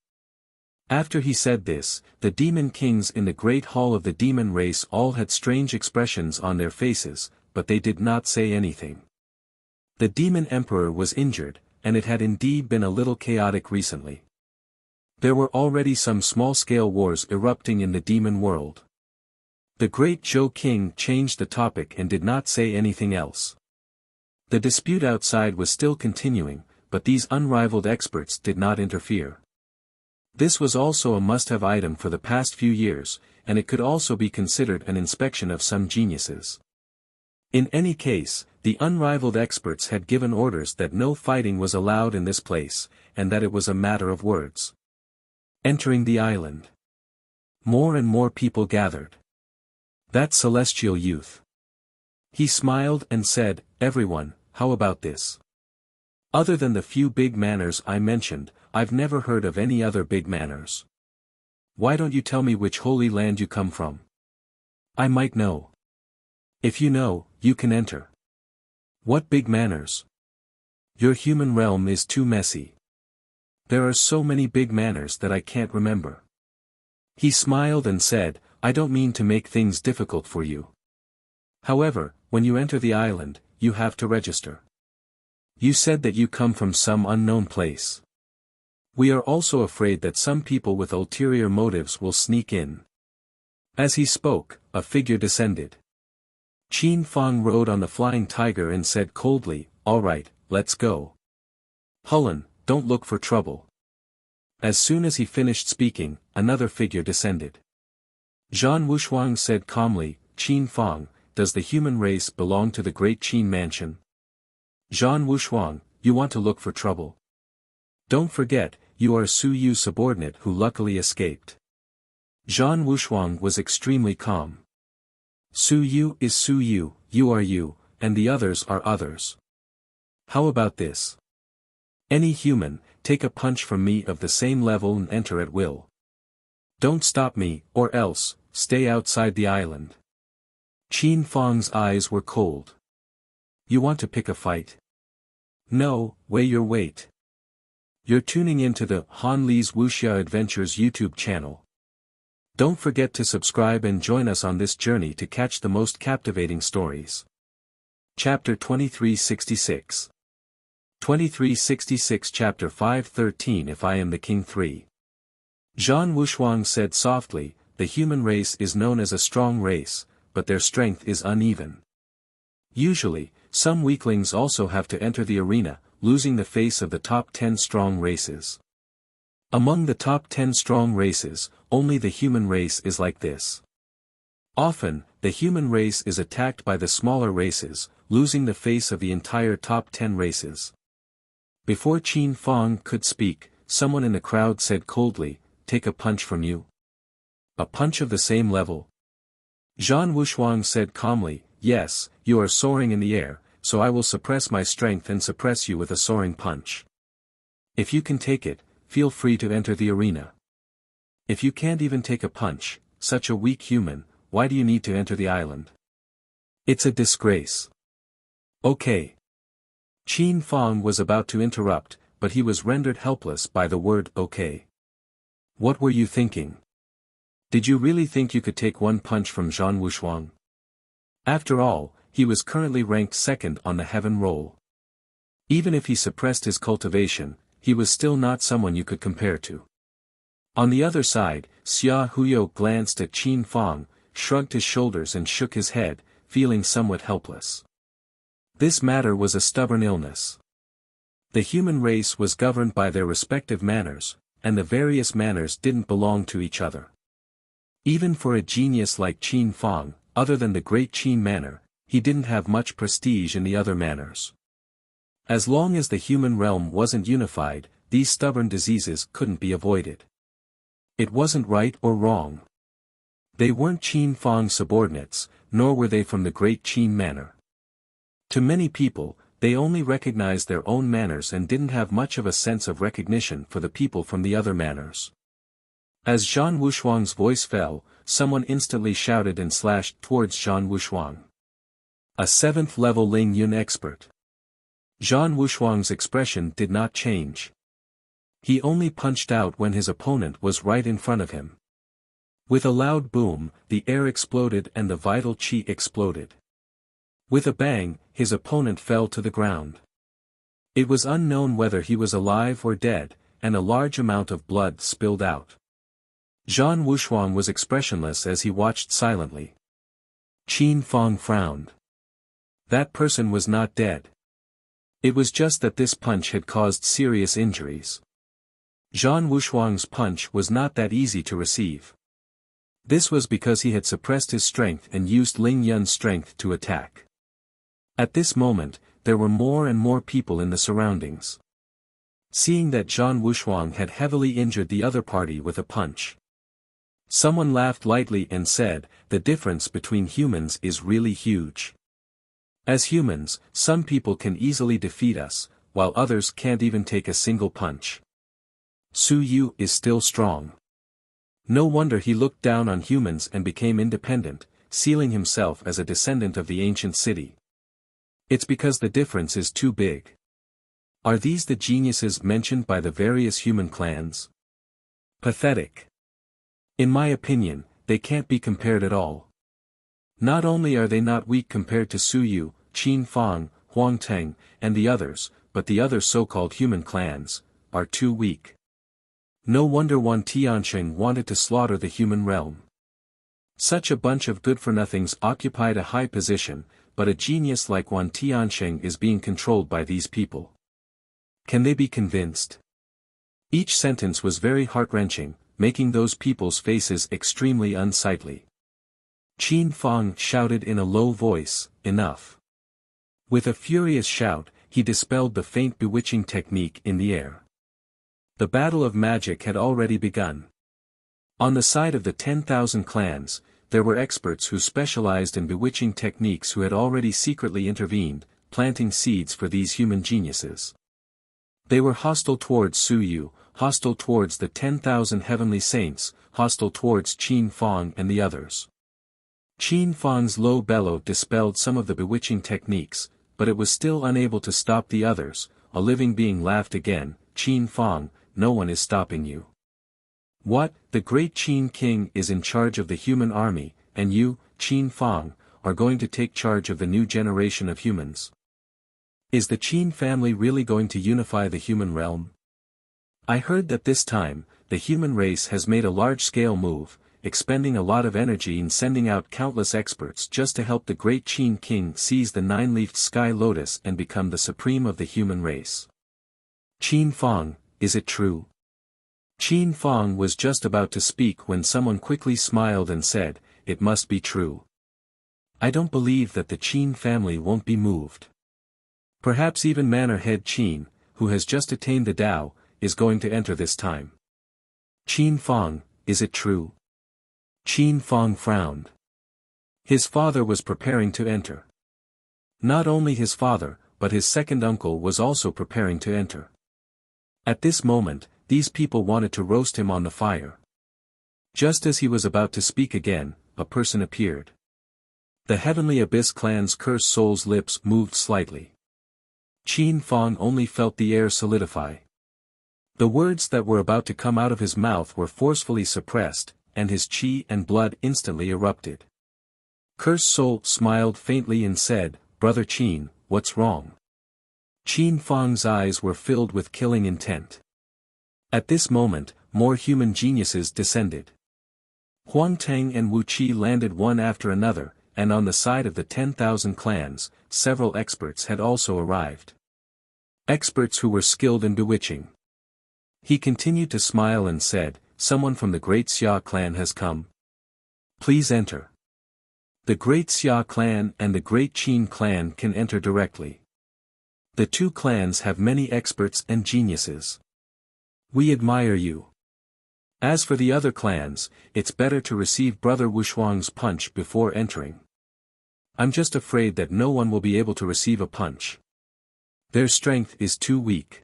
After he said this, the demon kings in the great hall of the demon race all had strange expressions on their faces, but they did not say anything. The demon emperor was injured, and it had indeed been a little chaotic recently. There were already some small-scale wars erupting in the demon world. The Great Zhou King changed the topic and did not say anything else. The dispute outside was still continuing, but these unrivaled experts did not interfere. This was also a must-have item for the past few years, and it could also be considered an inspection of some geniuses. In any case, the unrivaled experts had given orders that no fighting was allowed in this place, and that it was a matter of words. Entering the island. More and more people gathered. That celestial youth. He smiled and said, "Everyone, how about this? Other than the few big manors I mentioned, I've never heard of any other big manners. Why don't you tell me which holy land you come from? I might know. If you know, you can enter. What big manners? Your human realm is too messy. There are so many big manners that I can't remember. He smiled and said, I don't mean to make things difficult for you. However, when you enter the island, you have to register. You said that you come from some unknown place. We are also afraid that some people with ulterior motives will sneak in. As he spoke, a figure descended. Qin Fang rode on the flying tiger and said coldly, all right, let's go. Hulun, don't look for trouble. As soon as he finished speaking, another figure descended. Zhan Wushuang said calmly, Qin Fang, does the human race belong to the great Qin mansion? Zhan Wushuang, you want to look for trouble? Don't forget, you are Su Yu's subordinate who luckily escaped. Zhan Wushuang was extremely calm. Su Yu is Su Yu, you are you, and the others are others. How about this? Any human, take a punch from me of the same level and enter at will. Don't stop me, or else, stay outside the island. Qin Fang's eyes were cold. You want to pick a fight? No, weigh your weight. You're tuning into the Han Li's Wuxia Adventures YouTube channel. Don't forget to subscribe and join us on this journey to catch the most captivating stories. Chapter 2366. 2366 Chapter 513 If I am the King 3. Zhan Wushuang said softly, the human race is known as a strong race, but their strength is uneven. Usually, some weaklings also have to enter the arena, losing the face of the top 10 strong races. Among the top 10 strong races, only the human race is like this. Often, the human race is attacked by the smaller races, losing the face of the entire top 10 races. Before Qin Fang could speak, someone in the crowd said coldly, take a punch from you. A punch of the same level? Zhan Wushuang said calmly, yes, you are soaring in the air, so I will suppress my strength and suppress you with a soaring punch. If you can take it, feel free to enter the arena. If you can't even take a punch, such a weak human, why do you need to enter the island? It's a disgrace. Okay. Qin Fang was about to interrupt, but he was rendered helpless by the word okay. What were you thinking? Did you really think you could take one punch from Zhan Wushuang? After all, he was currently ranked second on the heaven roll. Even if he suppressed his cultivation, he was still not someone you could compare to. On the other side, Xia Huyo glanced at Qin Fang, shrugged his shoulders and shook his head, feeling somewhat helpless. This matter was a stubborn illness. The human race was governed by their respective manners, and the various manners didn't belong to each other. Even for a genius like Qin Fang, other than the great Qin manner, he didn't have much prestige in the other manners. As long as the human realm wasn't unified, these stubborn diseases couldn't be avoided. It wasn't right or wrong. They weren't Qin Fang's subordinates, nor were they from the great Qin manner. To many people, they only recognized their own manners and didn't have much of a sense of recognition for the people from the other manners. As Zhan Wushuang's voice fell, someone instantly shouted and slashed towards Zhan Wushuang. A 7th level Ling Yun expert. Zhan Wushuang's expression did not change. He only punched out when his opponent was right in front of him. With a loud boom, the air exploded and the vital qi exploded. With a bang, his opponent fell to the ground. It was unknown whether he was alive or dead, and a large amount of blood spilled out. Zhan Wushuang was expressionless as he watched silently. Qin Fang frowned. That person was not dead. It was just that this punch had caused serious injuries. Zhan Wushuang's punch was not that easy to receive. This was because he had suppressed his strength and used Ling Yun's strength to attack. At this moment, there were more and more people in the surroundings. Seeing that Zhan Wushuang had heavily injured the other party with a punch, someone laughed lightly and said, the difference between humans is really huge. As humans, some people can easily defeat us, while others can't even take a single punch. Su Yu is still strong. No wonder he looked down on humans and became independent, sealing himself as a descendant of the ancient city. It's because the difference is too big. Are these the geniuses mentioned by the various human clans? Pathetic. In my opinion, they can't be compared at all. Not only are they not weak compared to Su Yu, Qin Fang, Huang Teng, and the others, but the other so-called human clans are too weak. No wonder Wan Tiansheng wanted to slaughter the human realm. Such a bunch of good-for-nothings occupied a high position, but a genius like Wan Tiansheng is being controlled by these people. Can they be convinced? Each sentence was very heart-wrenching, making those people's faces extremely unsightly. Qin Fang shouted in a low voice, "Enough." With a furious shout, he dispelled the faint bewitching technique in the air. The battle of magic had already begun. On the side of the 10,000 clans, there were experts who specialized in bewitching techniques who had already secretly intervened, planting seeds for these human geniuses. They were hostile towards Su Yu, hostile towards the 10,000 heavenly saints, hostile towards Qin Fang and the others. Qin Fang's low bellow dispelled some of the bewitching techniques, but it was still unable to stop the others. A living being laughed again. "Qin Fang, no one is stopping you. What, the great Qin King is in charge of the human army, and you, Qin Fang, are going to take charge of the new generation of humans? Is the Qin family really going to unify the human realm? I heard that this time, the human race has made a large-scale move, expending a lot of energy in sending out countless experts just to help the great Qin King seize the nine-leafed sky lotus and become the supreme of the human race. Qin Fang, is it true?" Qin Fang was just about to speak when someone quickly smiled and said, "It must be true. I don't believe that the Qin family won't be moved. Perhaps even Manor Head Qin, who has just attained the Tao, is going to enter this time." "Qin Fang, is it true?" Qin Fang frowned. His father was preparing to enter. Not only his father, but his second uncle was also preparing to enter. At this moment, these people wanted to roast him on the fire. Just as he was about to speak again, a person appeared. The Heavenly Abyss clan's cursed soul's lips moved slightly. Qin Fang only felt the air solidify. The words that were about to come out of his mouth were forcefully suppressed, and his qi and blood instantly erupted. Cursed Soul smiled faintly and said, "Brother Qin, what's wrong?" Qin Fang's eyes were filled with killing intent. At this moment, more human geniuses descended. Huang Teng and Wuxia landed one after another, and on the side of the 10,000 clans, several experts had also arrived. Experts who were skilled in bewitching. He continued to smile and said, "Someone from the Great Xia clan has come. Please enter." The Great Xia clan and the Great Qin clan can enter directly. The two clans have many experts and geniuses. We admire you. As for the other clans, it's better to receive Brother Wushuang's punch before entering. I'm just afraid that no one will be able to receive a punch. Their strength is too weak.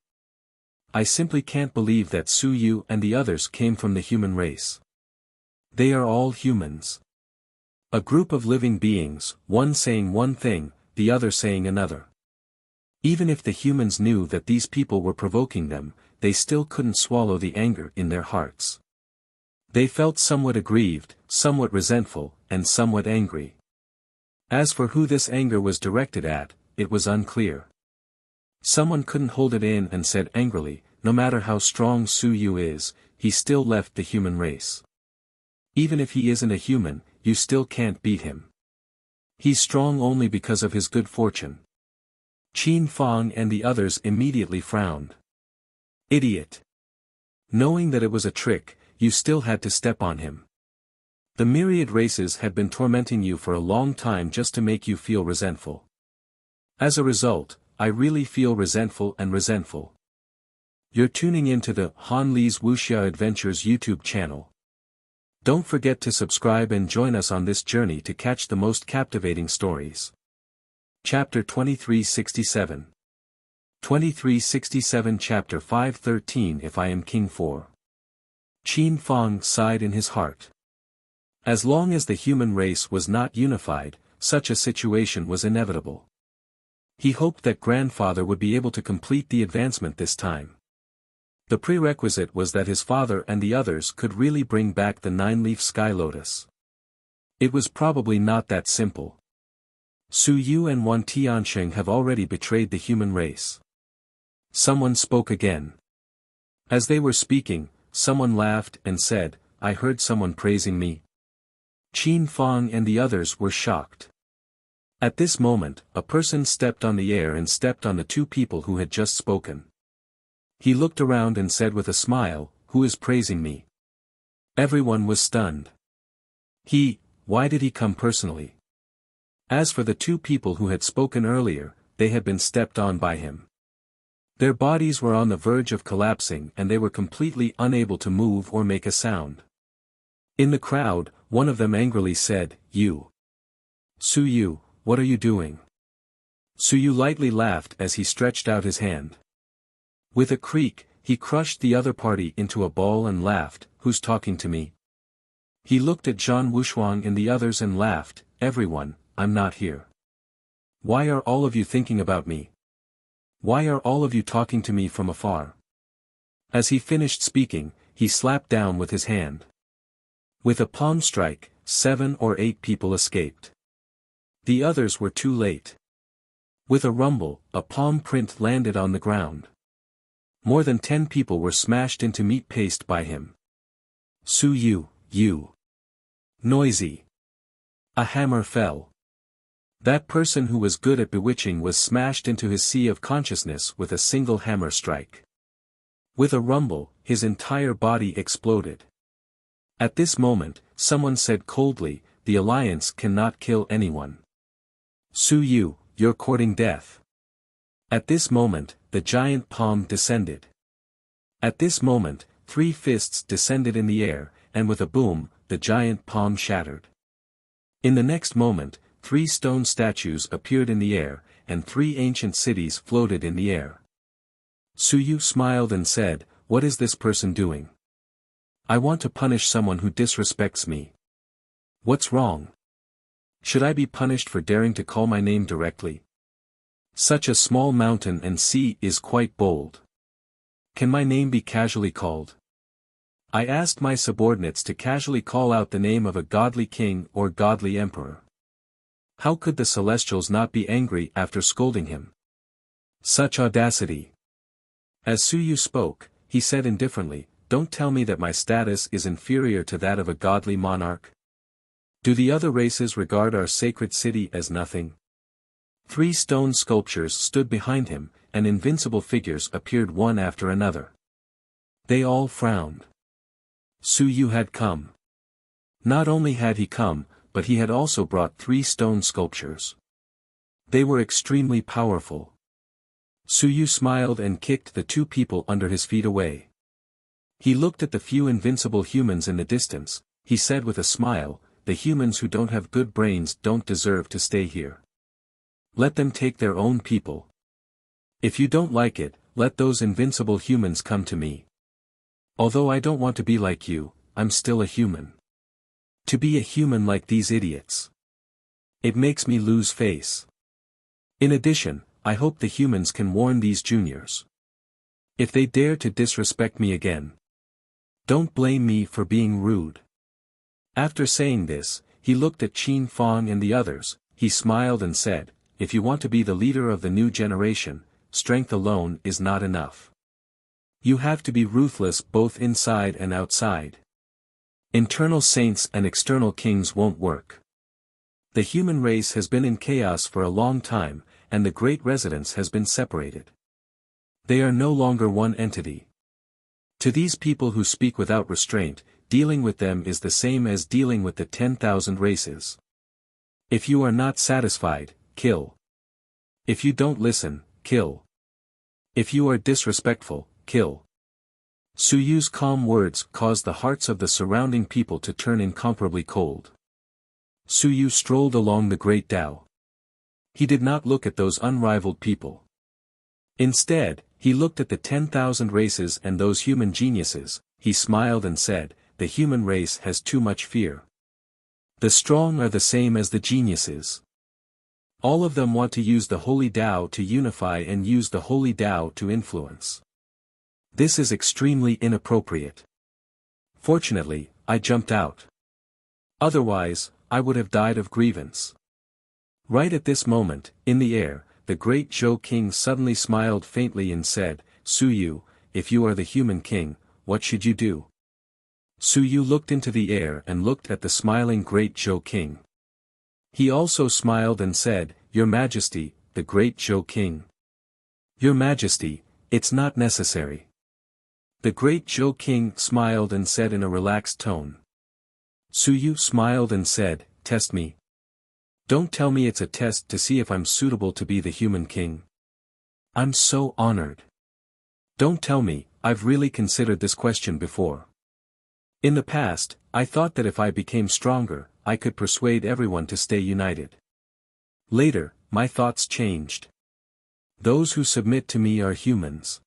I simply can't believe that Su Yu and the others came from the human race. They are all humans. A group of living beings, one saying one thing, the other saying another. Even if the humans knew that these people were provoking them, they still couldn't swallow the anger in their hearts. They felt somewhat aggrieved, somewhat resentful, and somewhat angry. As for who this anger was directed at, it was unclear. Someone couldn't hold it in and said angrily, "No matter how strong Su Yu is, he still left the human race. Even if he isn't a human, you still can't beat him. He's strong only because of his good fortune." Qin Fang and the others immediately frowned. "Idiot. Knowing that it was a trick, you still had to step on him. The myriad races had been tormenting you for a long time just to make you feel resentful. As a result, I really feel resentful and resentful." You're tuning into the Han Li's Wuxia Adventures YouTube channel. Don't forget to subscribe and join us on this journey to catch the most captivating stories. Chapter 2367. 2367 Chapter 5:13 If I am king 4. Qin Fang sighed in his heart. As long as the human race was not unified, such a situation was inevitable. He hoped that grandfather would be able to complete the advancement this time. The prerequisite was that his father and the others could really bring back the 9-leaf sky lotus. It was probably not that simple. Su Yu and Wan Tiansheng have already betrayed the human race. Someone spoke again. As they were speaking, someone laughed and said, "I heard someone praising me." Qin Fang and the others were shocked. At this moment, a person stepped on the air and stepped on the two people who had just spoken. He looked around and said with a smile, "Who is praising me?" Everyone was stunned. Why did he come personally? As for the two people who had spoken earlier, they had been stepped on by him. Their bodies were on the verge of collapsing and they were completely unable to move or make a sound. In the crowd, one of them angrily said, "You. Su Yu, what are you doing?" Su Yu lightly laughed as he stretched out his hand. With a creak, he crushed the other party into a ball and laughed, "Who's talking to me?" He looked at Zhang Wushuang and the others and laughed, "Everyone, I'm not here. Why are all of you thinking about me? Why are all of you talking to me from afar?" As he finished speaking, he slapped down with his hand. With a palm strike, 7 or 8 people escaped. The others were too late. With a rumble, a palm print landed on the ground. More than 10 people were smashed into meat paste by him. "Su Yu, you. Noisy." A hammer fell. That person who was good at bewitching was smashed into his sea of consciousness with a single hammer strike. With a rumble, his entire body exploded. At this moment, someone said coldly, "The alliance cannot kill anyone. Su Yu, you're courting death." At this moment, the giant palm descended. At this moment, 3 fists descended in the air, and with a boom, the giant palm shattered. In the next moment, 3 stone statues appeared in the air, and 3 ancient cities floated in the air. Su Yu smiled and said, "What is this person doing? I want to punish someone who disrespects me. What's wrong? Should I be punished for daring to call my name directly? Such a small mountain and sea is quite bold. Can my name be casually called? I asked my subordinates to casually call out the name of a godly king or godly emperor. How could the Celestials not be angry after scolding him? Such audacity!" As Su Yu spoke, he said indifferently, "Don't tell me that my status is inferior to that of a godly monarch. Do the other races regard our sacred city as nothing?" 3 stone sculptures stood behind him, and invincible figures appeared one after another. They all frowned. Su Yu had come. Not only had he come, but he had also brought 3 stone sculptures. They were extremely powerful. Su Yu smiled and kicked the 2 people under his feet away. He looked at the few invincible humans in the distance. He said with a smile, "The humans who don't have good brains don't deserve to stay here. Let them take their own people. If you don't like it, let those invincible humans come to me. Although I don't want to be like you, I'm still a human. To be a human like these idiots. It makes me lose face. In addition, I hope the humans can warn these juniors. If they dare to disrespect me again, don't blame me for being rude." After saying this, he looked at Qin Fang and the others. He smiled and said, "If you want to be the leader of the new generation, strength alone is not enough. You have to be ruthless both inside and outside. Internal saints and external kings won't work. The human race has been in chaos for a long time, and the great residence has been separated. They are no longer one entity. To these people who speak without restraint, dealing with them is the same as dealing with the 10,000 races. If you are not satisfied, kill. If you don't listen, kill. If you are disrespectful, kill." Su Yu's calm words caused the hearts of the surrounding people to turn incomparably cold. Su Yu strolled along the great Tao. He did not look at those unrivaled people. Instead, he looked at the 10,000 races and those human geniuses, he smiled and said, the human race has too much fear. The strong are the same as the geniuses. All of them want to use the Holy Tao to unify and use the Holy Tao to influence. This is extremely inappropriate. Fortunately, I jumped out. Otherwise, I would have died of grievance. Right at this moment, in the air, the great Zhou King suddenly smiled faintly and said, Su Yu, if you are the human king, what should you do? Su Yu looked into the air and looked at the smiling great Zhou King. He also smiled and said, Your Majesty, the great Zhou King. Your Majesty, it's not necessary. The great Zhou King smiled and said in a relaxed tone. Su Yu smiled and said, Test me. Don't tell me it's a test to see if I'm suitable to be the human king. I'm so honored. Don't tell me, I've really considered this question before. In the past, I thought that if I became stronger, I could persuade everyone to stay united. Later, my thoughts changed. Those who submit to me are humans.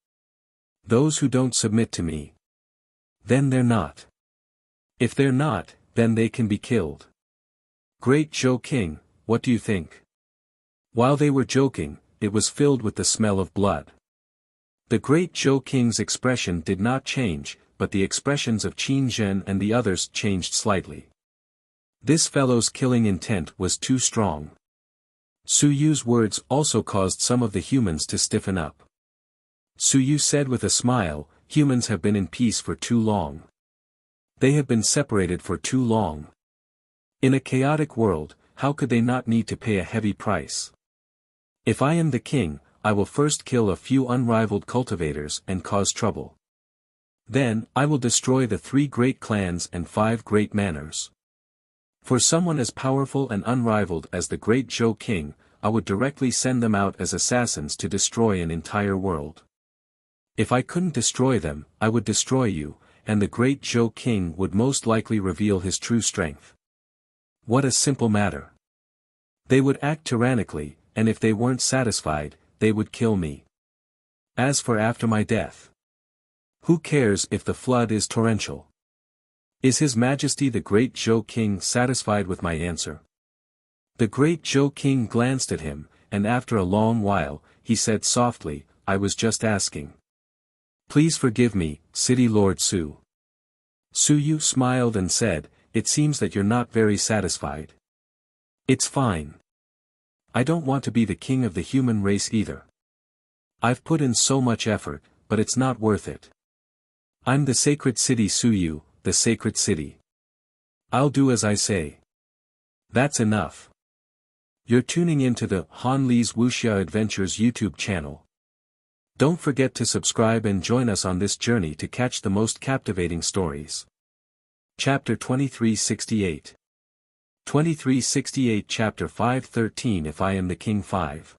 Those who don't submit to me, then they're not. If they're not, then they can be killed. Great Zhou King, what do you think? While they were joking, it was filled with the smell of blood. The great Zhou King's expression did not change, but the expressions of Qin Zhen and the others changed slightly. This fellow's killing intent was too strong. Su Yu's words also caused some of the humans to stiffen up. Su Yu said with a smile, humans have been in peace for too long. They have been separated for too long. In a chaotic world, how could they not need to pay a heavy price? If I am the king, I will first kill a few unrivaled cultivators and cause trouble. Then, I will destroy the 3 great clans and 5 great manors. For someone as powerful and unrivaled as the great Zhou King, I would directly send them out as assassins to destroy an entire world. If I couldn't destroy them, I would destroy you, and the great Zhou King would most likely reveal his true strength. What a simple matter. They would act tyrannically, and if they weren't satisfied, they would kill me. As for after my death, who cares if the flood is torrential? Is His Majesty the great Zhou King satisfied with my answer? The great Zhou King glanced at him, and after a long while, he said softly, I was just asking. Please forgive me, City Lord Su. Su Yu smiled and said, it seems that you're not very satisfied. It's fine. I don't want to be the king of the human race either. I've put in so much effort, but it's not worth it. I'm the sacred city Su Yu, the sacred city. I'll do as I say. That's enough. You're tuning into the Han Li's Wuxia Adventures YouTube channel. Don't forget to subscribe and join us on this journey to catch the most captivating stories. Chapter 2368. 2368 Chapter 513 If I am the King 5.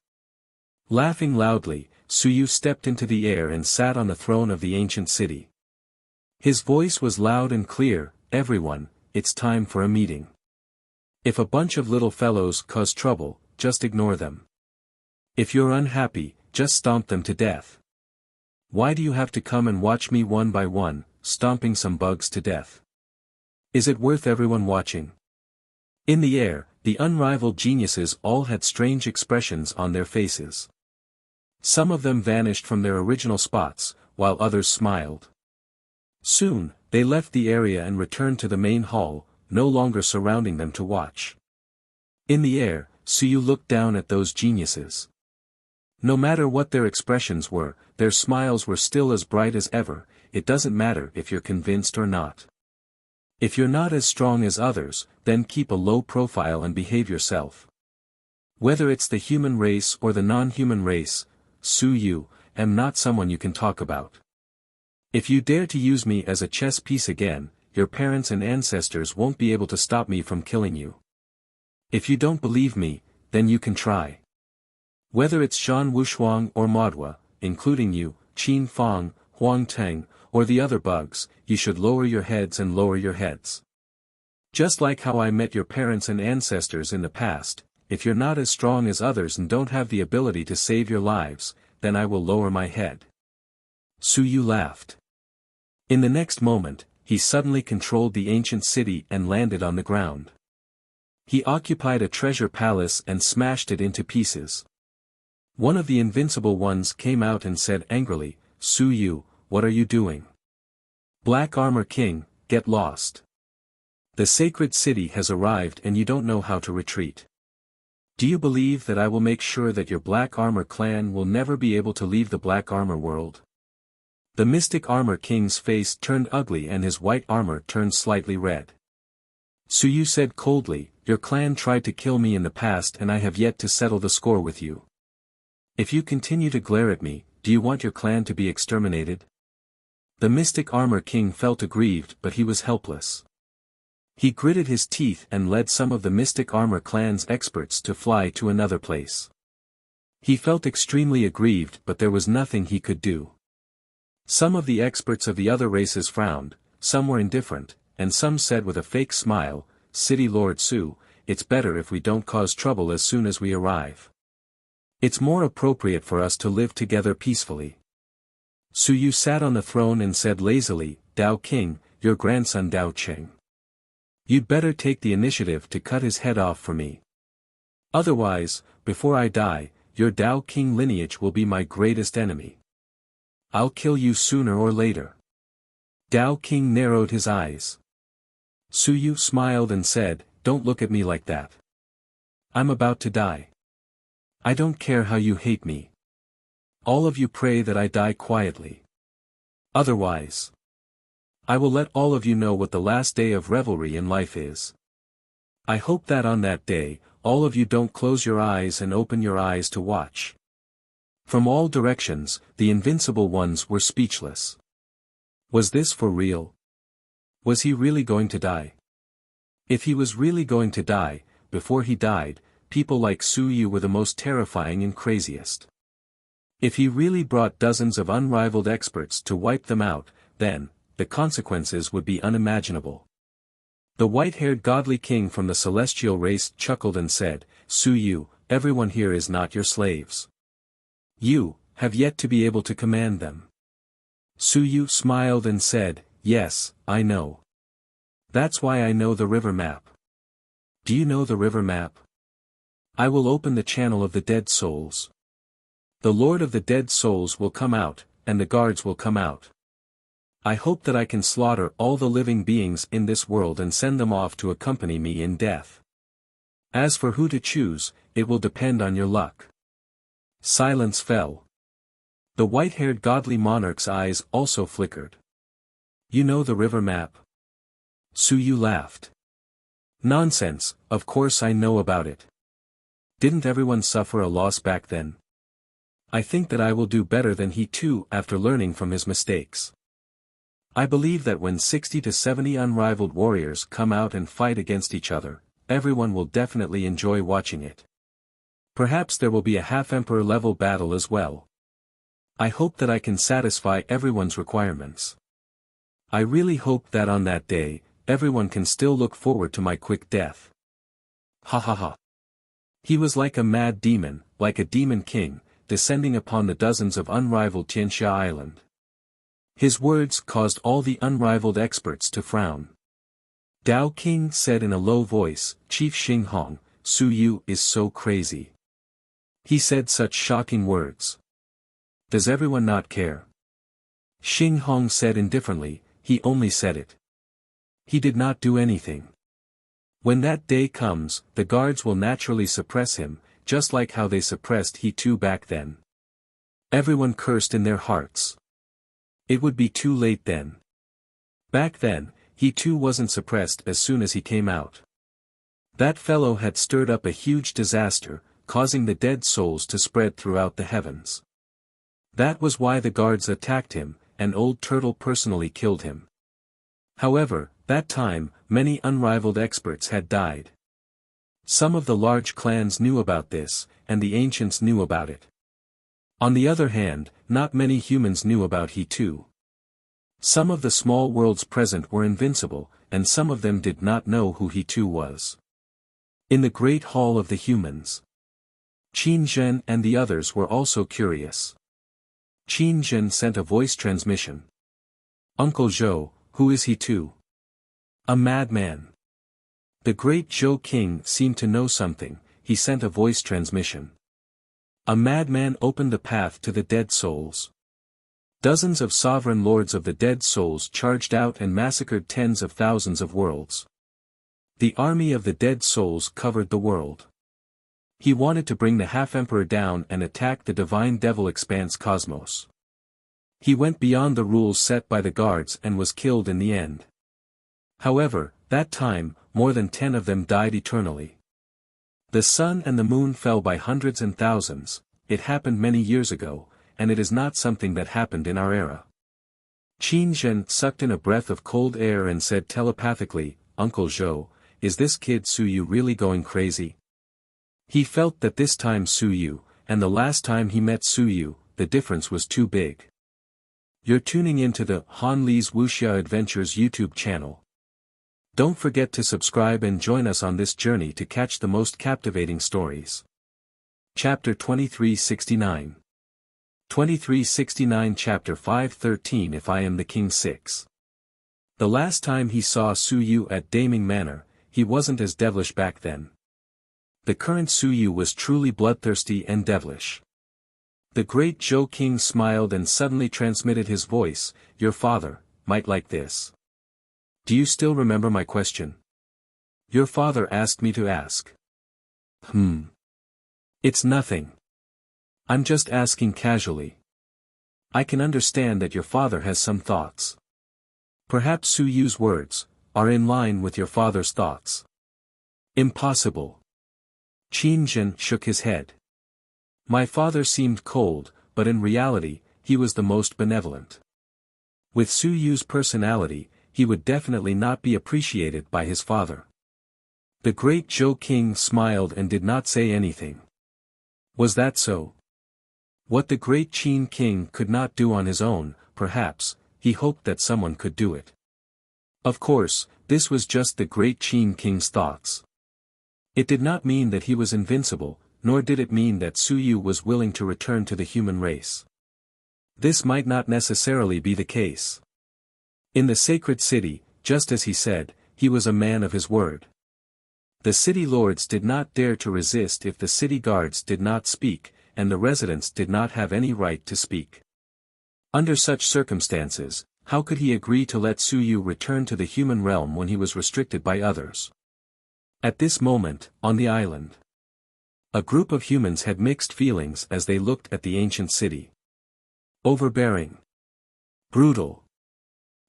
Laughing loudly, Su Yu stepped into the air and sat on the throne of the ancient city. His voice was loud and clear, everyone, it's time for a meeting. If a bunch of little fellows cause trouble, just ignore them. If you're unhappy, just stomp them to death. Why do you have to come and watch me one by one, stomping some bugs to death? Is it worth everyone watching? In the air, the unrivaled geniuses all had strange expressions on their faces. Some of them vanished from their original spots, while others smiled. Soon, they left the area and returned to the main hall, no longer surrounding them to watch. In the air, Su Yu looked down at those geniuses. No matter what their expressions were, their smiles were still as bright as ever. It doesn't matter if you're convinced or not. If you're not as strong as others, then keep a low profile and behave yourself. Whether it's the human race or the non-human race, Su Yu, am not someone you can talk about. If you dare to use me as a chess piece again, your parents and ancestors won't be able to stop me from killing you. If you don't believe me, then you can try. Whether it's Shan Wushuang or Modwa, including you, Qin Fang, Huang Teng, or the other bugs, you should lower your heads and lower your heads. Just like how I met your parents and ancestors in the past, if you're not as strong as others and don't have the ability to save your lives, then I will lower my head. Su Yu laughed. In the next moment, he suddenly controlled the ancient city and landed on the ground. He occupied a treasure palace and smashed it into pieces. One of the invincible ones came out and said angrily, "Su Yu, what are you doing? Black Armor King, get lost. The sacred city has arrived and you don't know how to retreat. Do you believe that I will make sure that your Black Armor clan will never be able to leave the Black Armor world?" The Mystic Armor King's face turned ugly and his white armor turned slightly red. Su Yu said coldly, "Your clan tried to kill me in the past and I have yet to settle the score with you. If you continue to glare at me, do you want your clan to be exterminated?" The Mystic Armor King felt aggrieved but he was helpless. He gritted his teeth and led some of the Mystic Armor clan's experts to fly to another place. He felt extremely aggrieved but there was nothing he could do. Some of the experts of the other races frowned, some were indifferent, and some said with a fake smile, "City Lord Su, it's better if we don't cause trouble as soon as we arrive. It's more appropriate for us to live together peacefully." Su Yu sat on the throne and said lazily, "Dao King, your grandson Dao Cheng. You'd better take the initiative to cut his head off for me. Otherwise, before I die, your Dao King lineage will be my greatest enemy. I'll kill you sooner or later." Dao King narrowed his eyes. Su Yu smiled and said, "Don't look at me like that. I'm about to die. I don't care how you hate me. All of you pray that I die quietly. Otherwise, I will let all of you know what the last day of revelry in life is. I hope that on that day, all of you don't close your eyes and open your eyes to watch." From all directions, the invincible ones were speechless. Was this for real? Was he really going to die? If he was really going to die, before he died, people like Su Yu were the most terrifying and craziest. If he really brought dozens of unrivaled experts to wipe them out, then, the consequences would be unimaginable. The white-haired godly king from the celestial race chuckled and said, "Su Yu, everyone here is not your slaves. You have yet to be able to command them." Su Yu smiled and said, "Yes, I know. That's why I know the river map." "Do you know the river map? I will open the channel of the dead souls. The Lord of the dead souls will come out, and the guards will come out. I hope that I can slaughter all the living beings in this world and send them off to accompany me in death. As for who to choose, it will depend on your luck." Silence fell. The white-haired godly monarch's eyes also flickered. "You know the river map?" Su Yu laughed. "Nonsense, of course I know about it. Didn't everyone suffer a loss back then? I think that I will do better than he too after learning from his mistakes. I believe that when 60 to 70 unrivaled warriors come out and fight against each other, everyone will definitely enjoy watching it. Perhaps there will be a half-emperor level battle as well. I hope that I can satisfy everyone's requirements. I really hope that on that day, everyone can still look forward to my quick death." Ha ha ha. He was like a mad demon, like a demon king, descending upon the dozens of unrivaled Tianxia Island. His words caused all the unrivaled experts to frown. Dao King said in a low voice, "Chief Xing Hong, Su Yu is so crazy. He said such shocking words. Does everyone not care?" Xing Hong said indifferently, "He only said it. He did not do anything. When that day comes, the guards will naturally suppress him, just like how they suppressed he too back then." Everyone cursed in their hearts. It would be too late then. Back then, he too wasn't suppressed as soon as he came out. That fellow had stirred up a huge disaster, causing the dead souls to spread throughout the heavens. That was why the guards attacked him, and Old Turtle personally killed him. However, that time, many unrivaled experts had died. Some of the large clans knew about this, and the ancients knew about it. On the other hand, not many humans knew about he too. Some of the small worlds present were invincible, and some of them did not know who he too was. In the Great Hall of the Humans, Qin Zhen and the others were also curious. Qin Zhen sent a voice transmission. Uncle Zhou, who is he too? A madman. The great Zhou king seemed to know something, he sent a voice transmission. A madman opened the path to the dead souls. Dozens of sovereign lords of the dead souls charged out and massacred tens of thousands of worlds. The army of the dead souls covered the world. He wanted to bring the half-emperor down and attack the divine devil expanse cosmos. He went beyond the rules set by the guards and was killed in the end. However, that time, more than 10 of them died eternally. The sun and the moon fell by hundreds and thousands. It happened many years ago, and it is not something that happened in our era. Qin Zhen sucked in a breath of cold air and said telepathically, Uncle Zhou, is this kid Suyu really going crazy? He felt that this time Suyu, and the last time he met Suyu, the difference was too big. You're tuning into the Han Li's Wuxia Adventures YouTube channel. Don't forget to subscribe and join us on this journey to catch the most captivating stories. Chapter 2369. 2369 Chapter 513 If I Am the King 6. The last time he saw Suyu at Daming Manor, he wasn't as devilish back then. The current Suyu was truly bloodthirsty and devilish. The great Zhou king smiled and suddenly transmitted his voice, your father, might like this. Do you still remember my question? Your father asked me to ask. It's nothing. I'm just asking casually. I can understand that your father has some thoughts. Perhaps Suyu's words are in line with your father's thoughts. Impossible. Qin Zhen shook his head. My father seemed cold, but in reality, he was the most benevolent. With Suyu's personality, he would definitely not be appreciated by his father. The great Zhou king smiled and did not say anything. Was that so? What the great Qin king could not do on his own, perhaps, he hoped that someone could do it. Of course, this was just the great Qin king's thoughts. It did not mean that he was invincible, nor did it mean that Suyu was willing to return to the human race. This might not necessarily be the case. In the sacred city, just as he said, he was a man of his word. The city lords did not dare to resist if the city guards did not speak, and the residents did not have any right to speak. Under such circumstances, how could he agree to let Suyu return to the human realm when he was restricted by others? At this moment, on the island, a group of humans had mixed feelings as they looked at the ancient city. Overbearing. Brutal.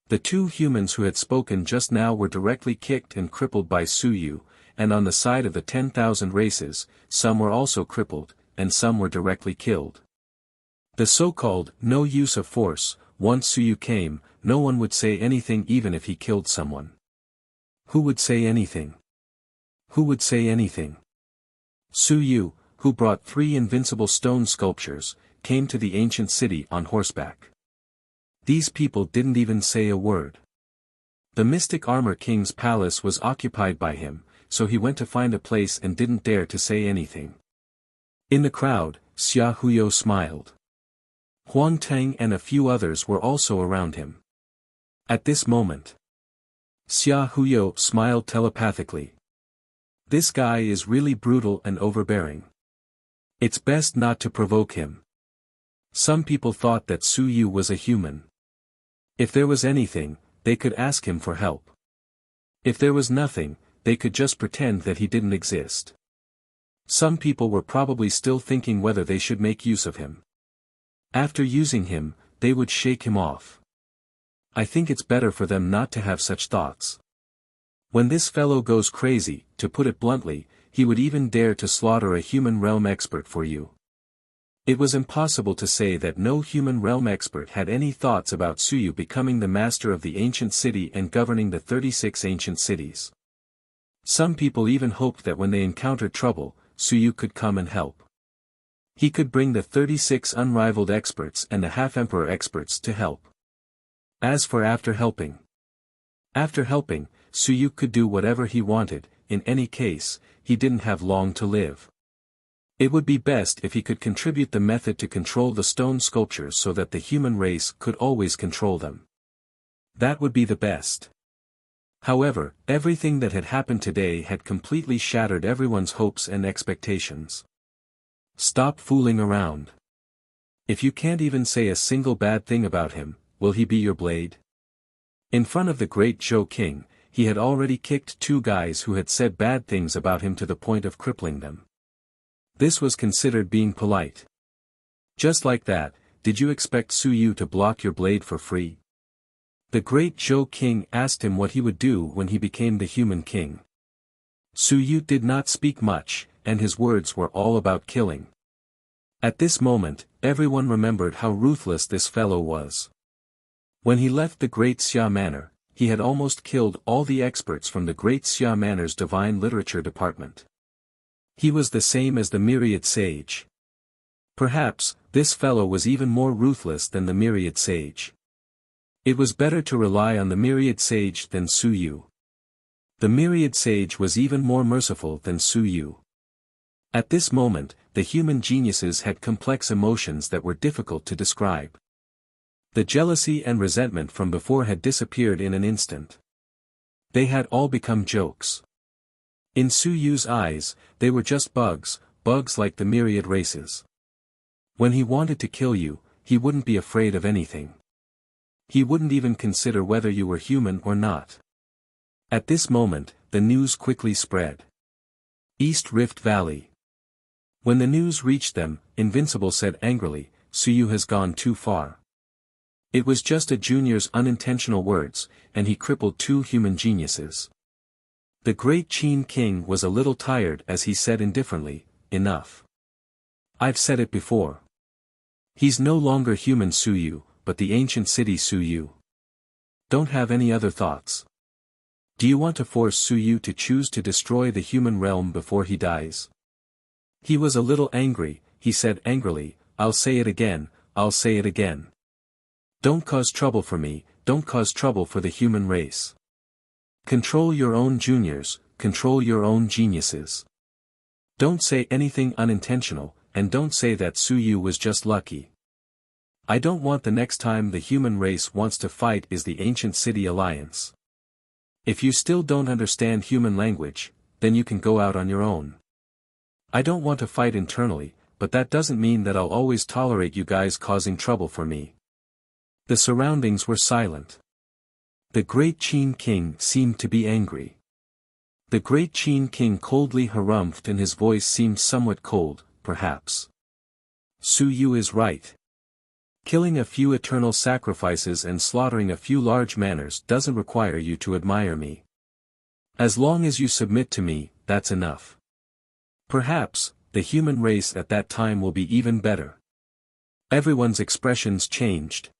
The two humans who had spoken just now were directly kicked and crippled by Suyu, and on the side of the 10,000 races, some were also crippled, and some were directly killed. The so-called no use of force, once Suyu came, no one would say anything even if he killed someone. Who would say anything? Who would say anything? Suyu, who brought 3 invincible stone sculptures, came to the ancient city on horseback. These people didn't even say a word. The mystic armor king's palace was occupied by him, so he went to find a place and didn't dare to say anything. In the crowd, Xia Huyo smiled. Huang Teng and a few others were also around him. At this moment, Xia Huyo smiled telepathically. This guy is really brutal and overbearing. It's best not to provoke him. Some people thought that Suyu was a human. If there was anything, they could ask him for help. If there was nothing, they could just pretend that he didn't exist. Some people were probably still thinking whether they should make use of him. After using him, they would shake him off. I think it's better for them not to have such thoughts. When this fellow goes crazy, to put it bluntly, he would even dare to slaughter a human realm expert for you. It was impossible to say that no human realm expert had any thoughts about Suyu becoming the master of the ancient city and governing the 36 ancient cities. Some people even hoped that when they encountered trouble, Suyu could come and help. He could bring the 36 unrivaled experts and the half-emperor experts to help. As for after helping, Suyu could do whatever he wanted. In any case, he didn't have long to live. It would be best if he could contribute the method to control the stone sculptures so that the human race could always control them. That would be the best. However, everything that had happened today had completely shattered everyone's hopes and expectations. Stop fooling around. If you can't even say a single bad thing about him, will he be your blade? In front of the great Zhou King, he had already kicked 2 guys who had said bad things about him to the point of crippling them. This was considered being polite. Just like that, did you expect Su Yu to block your blade for free? The great Zhou King asked him what he would do when he became the human king. Su Yu did not speak much, and his words were all about killing. At this moment, everyone remembered how ruthless this fellow was. When he left the Great Xia Manor, he had almost killed all the experts from the Great Xia Manor's Divine Literature Department. He was the same as the Myriad Sage. Perhaps, this fellow was even more ruthless than the Myriad Sage. It was better to rely on the Myriad Sage than Su Yu. The Myriad Sage was even more merciful than Su Yu. At this moment, the human geniuses had complex emotions that were difficult to describe. The jealousy and resentment from before had disappeared in an instant. They had all become jokes. In Su Yu's eyes, they were just bugs like the myriad races. When he wanted to kill you, he wouldn't be afraid of anything. He wouldn't even consider whether you were human or not. At this moment, the news quickly spread. East Rift Valley. When the news reached them, Invincible said angrily, Su Yu has gone too far. It was just a junior's unintentional words, and he crippled 2 human geniuses. The great Qin King was a little tired as he said indifferently, enough. I've said it before. He's no longer human Su Yu, but the ancient city Su Yu. Don't have any other thoughts. Do you want to force Su Yu to choose to destroy the human realm before he dies? He was a little angry, he said angrily, I'll say it again, I'll say it again. Don't cause trouble for me, don't cause trouble for the human race. Control your own juniors, control your own geniuses. Don't say anything unintentional, and don't say that Su Yu was just lucky. I don't want the next time the human race wants to fight is the Ancient City Alliance. If you still don't understand human language, then you can go out on your own. I don't want to fight internally, but that doesn't mean that I'll always tolerate you guys causing trouble for me. The surroundings were silent. The great Qin King seemed to be angry. The great Qin King coldly harumphed and his voice seemed somewhat cold, perhaps. Su Yu is right. Killing a few eternal sacrifices and slaughtering a few large manors doesn't require you to admire me. As long as you submit to me, that's enough. Perhaps, the human race at that time will be even better. Everyone's expressions changed.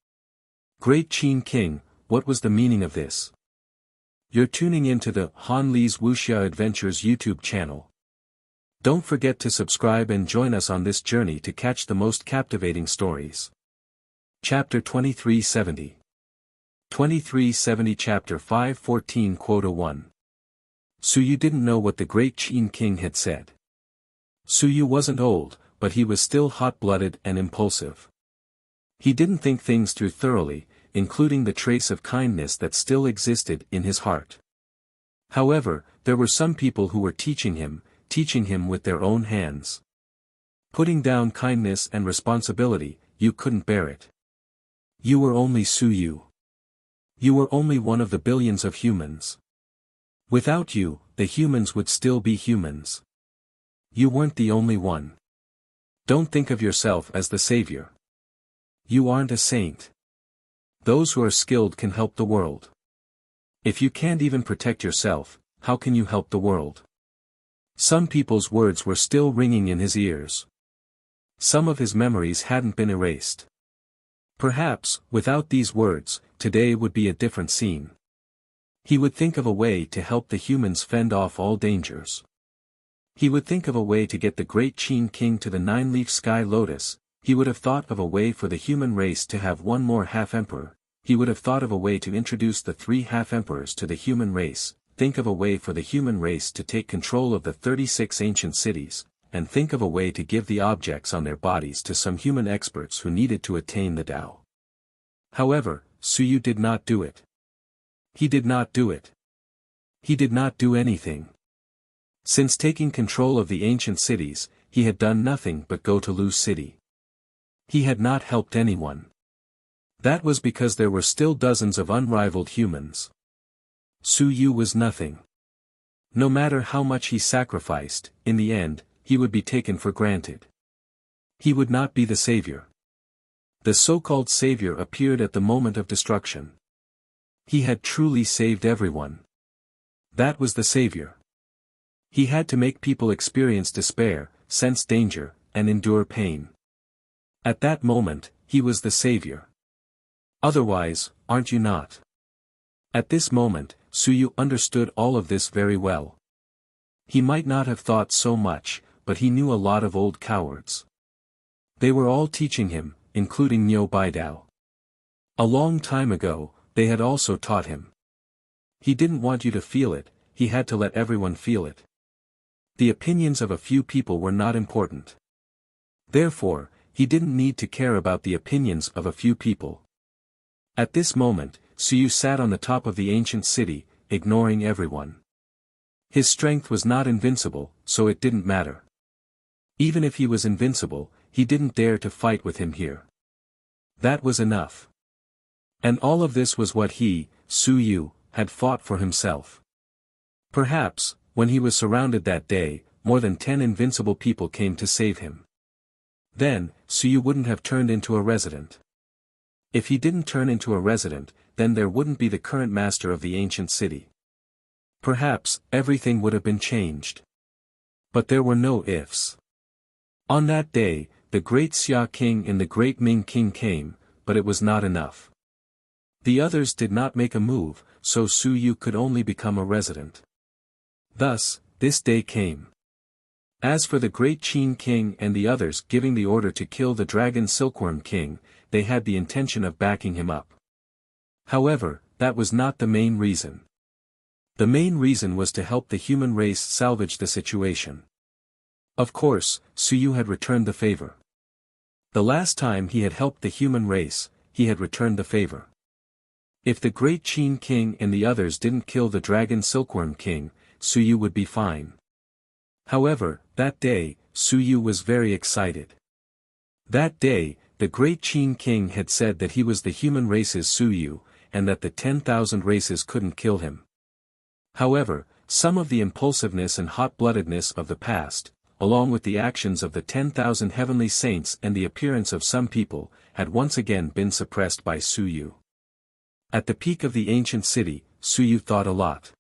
Great Qin King, what was the meaning of this? You're tuning into the Han Li's Wuxia Adventures YouTube channel. Don't forget to subscribe and join us on this journey to catch the most captivating stories. Chapter 2370. 2370 Chapter 514 Quota 1. Su Yu didn't know what the great Qin King had said. Su Yu wasn't old, but he was still hot-blooded and impulsive. He didn't think things through thoroughly, including the trace of kindness that still existed in his heart. However, there were some people who were teaching him with their own hands. Putting down kindness and responsibility, you couldn't bear it. You were only Su Yu. You were only one of the billions of humans. Without you, the humans would still be humans. You weren't the only one. Don't think of yourself as the savior. You aren't a saint. Those who are skilled can help the world. If you can't even protect yourself, how can you help the world? Some people's words were still ringing in his ears. Some of his memories hadn't been erased. Perhaps, without these words, today would be a different scene. He would think of a way to help the humans fend off all dangers. He would think of a way to get the great Qin King to the 9-leaf sky lotus. He would have thought of a way for the human race to have one more half-emperor. He would have thought of a way to introduce the 3 half-emperors to the human race, think of a way for the human race to take control of the 36 ancient cities, and think of a way to give the objects on their bodies to some human experts who needed to attain the Tao. However, Suyu did not do it. He did not do it. He did not do anything. Since taking control of the ancient cities, he had done nothing but go to Lu's city. He had not helped anyone. That was because there were still dozens of unrivaled humans. Suyu was nothing. No matter how much he sacrificed, in the end, he would be taken for granted. He would not be the savior. The so-called savior appeared at the moment of destruction. He had truly saved everyone. That was the savior. He had to make people experience despair, sense danger, and endure pain. At that moment, he was the savior. Otherwise, aren't you not? At this moment, Suyu understood all of this very well. He might not have thought so much, but he knew a lot of old cowards. They were all teaching him, including Niu Baidao. A long time ago, they had also taught him. He didn't want you to feel it, he had to let everyone feel it. The opinions of a few people were not important. Therefore, he didn't need to care about the opinions of a few people. At this moment, Suyu sat on the top of the ancient city, ignoring everyone. His strength was not invincible, so it didn't matter. Even if he was invincible, he didn't dare to fight with him here. That was enough. And all of this was what he, Suyu, had fought for himself. Perhaps, when he was surrounded that day, more than 10 invincible people came to save him. Then, Suyu wouldn't have turned into a resident. If he didn't turn into a resident, then there wouldn't be the current master of the ancient city. Perhaps, everything would have been changed. But there were no ifs. On that day, the great Xia king and the great Ming king came, but it was not enough. The others did not make a move, so Suyu could only become a resident. Thus, this day came. As for the great Qin king and the others giving the order to kill the dragon silkworm king, they had the intention of backing him up. However, that was not the main reason. The main reason was to help the human race salvage the situation. Of course, Suyu had returned the favor. The last time he had helped the human race, he had returned the favor. If the great Qin king and the others didn't kill the dragon silkworm king, Suyu would be fine. However, that day, Suyu was very excited. That day, the great Qin king had said that he was the human race's Suyu, and that the 10,000 races couldn't kill him. However, some of the impulsiveness and hot-bloodedness of the past, along with the actions of the 10,000 heavenly saints and the appearance of some people, had once again been suppressed by Suyu. At the peak of the ancient city, Suyu thought a lot.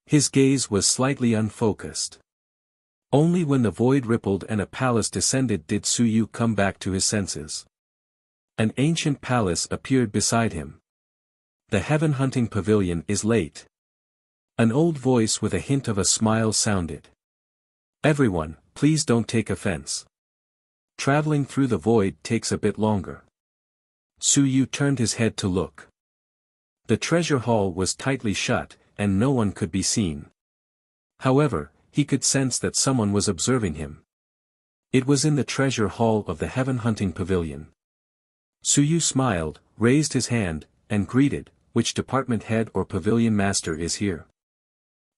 His gaze was slightly unfocused. Only when the void rippled and a palace descended did Suyu come back to his senses. An ancient palace appeared beside him. The heaven-hunting pavilion is late. An old voice with a hint of a smile sounded. Everyone, please don't take offense. Traveling through the void takes a bit longer. Suyu turned his head to look. The treasure hall was tightly shut, and no one could be seen. However, he could sense that someone was observing him. It was in the treasure hall of the heaven-hunting pavilion. Suyu smiled, raised his hand, and greeted, "Which department head or pavilion master is here?"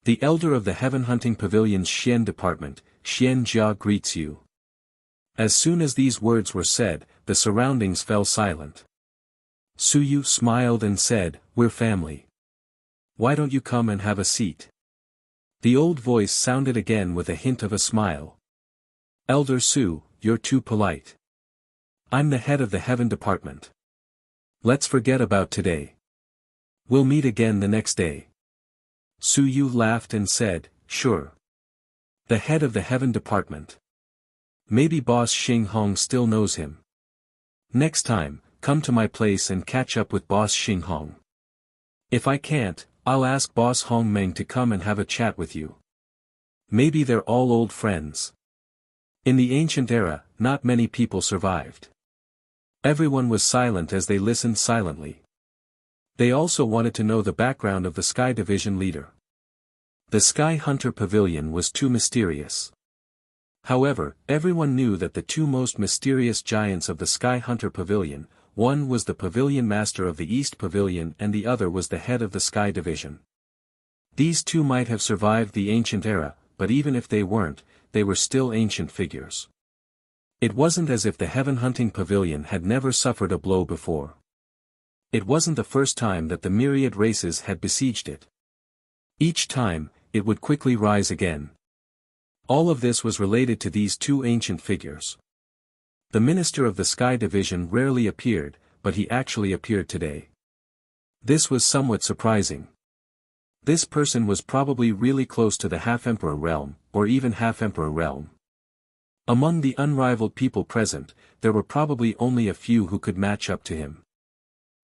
"The elder of the heaven-hunting pavilion's Xian department, Xian Jia greets you." As soon as these words were said, the surroundings fell silent. Suyu smiled and said, "We're family. Why don't you come and have a seat?" The old voice sounded again with a hint of a smile. "Elder Su, you're too polite. I'm the head of the heaven department. Let's forget about today. We'll meet again the next day." Suyu laughed and said, "Sure. The head of the heaven department. Maybe Boss Xing Hong still knows him. Next time, come to my place and catch up with Boss Xing Hong. If I can't, I'll ask Boss Hong Meng to come and have a chat with you. Maybe they're all old friends." In the ancient era, not many people survived. Everyone was silent as they listened silently. They also wanted to know the background of the Sky Division leader. The Sky Hunter Pavilion was too mysterious. However, everyone knew that the two most mysterious giants of the Sky Hunter Pavilion, one was the pavilion master of the East Pavilion and the other was the head of the Sky Division. These two might have survived the ancient era, but even if they weren't, they were still ancient figures. It wasn't as if the Heaven Hunting Pavilion had never suffered a blow before. It wasn't the first time that the myriad races had besieged it. Each time, it would quickly rise again. All of this was related to these two ancient figures. The minister of the Sky Division rarely appeared, but he actually appeared today. This was somewhat surprising. This person was probably really close to the Half-Emperor realm, or even Half-Emperor realm. Among the unrivaled people present, there were probably only a few who could match up to him.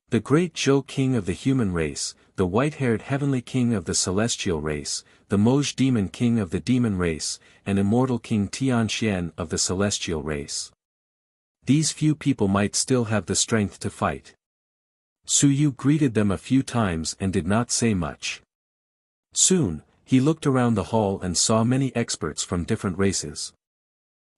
The great Zhou king of the human race, the white-haired heavenly king of the celestial race, the Moj demon king of the demon race, and immortal king Tianxian of the celestial race. These few people might still have the strength to fight. Su Yu greeted them a few times and did not say much. Soon, he looked around the hall and saw many experts from different races.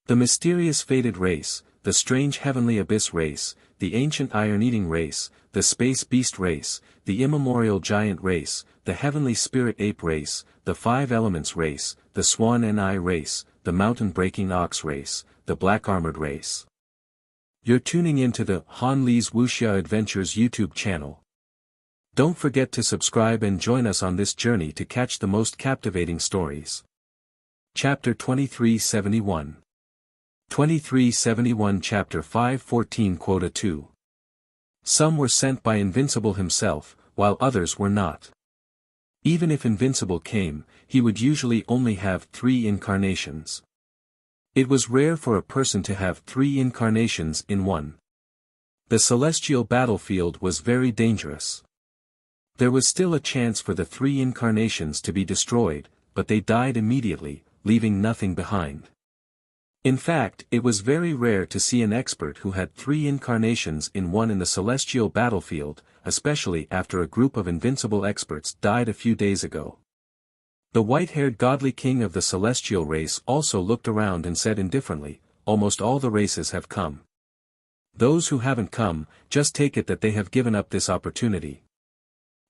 The mysterious fated race, the strange heavenly abyss race, the ancient iron-eating race, the space beast race, the immemorial giant race, the heavenly spirit ape race, the five elements race, the swan and eye race, the mountain-breaking ox race, the black-armored race. You're tuning into the Han Li's Wuxia Adventures YouTube channel. Don't forget to subscribe and join us on this journey to catch the most captivating stories. Chapter 2371. 2371 Chapter 514 Quota 2. Some were sent by Invincible himself, while others were not. Even if Invincible came, he would usually only have 3 incarnations. It was rare for a person to have 3 incarnations in one. The celestial battlefield was very dangerous. There was still a chance for the 3 incarnations to be destroyed, but they died immediately, leaving nothing behind. In fact, it was very rare to see an expert who had 3 incarnations in one in the celestial battlefield, especially after a group of invincible experts died a few days ago. The white-haired godly king of the celestial race also looked around and said indifferently, almost all the races have come. Those who haven't come, just take it that they have given up this opportunity.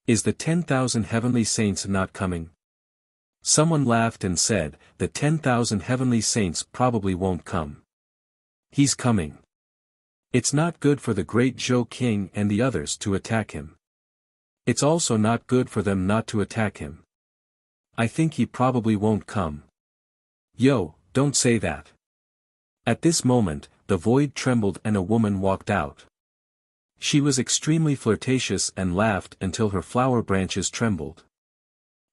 Is the 10,000 heavenly saints not coming? Someone laughed and said, the 10,000 heavenly saints probably won't come. He's coming. It's not good for the great Zhou king and the others to attack him. It's also not good for them not to attack him. I think he probably won't come. Yo, don't say that. At this moment, the void trembled and a woman walked out. She was extremely flirtatious and laughed until her flower branches trembled.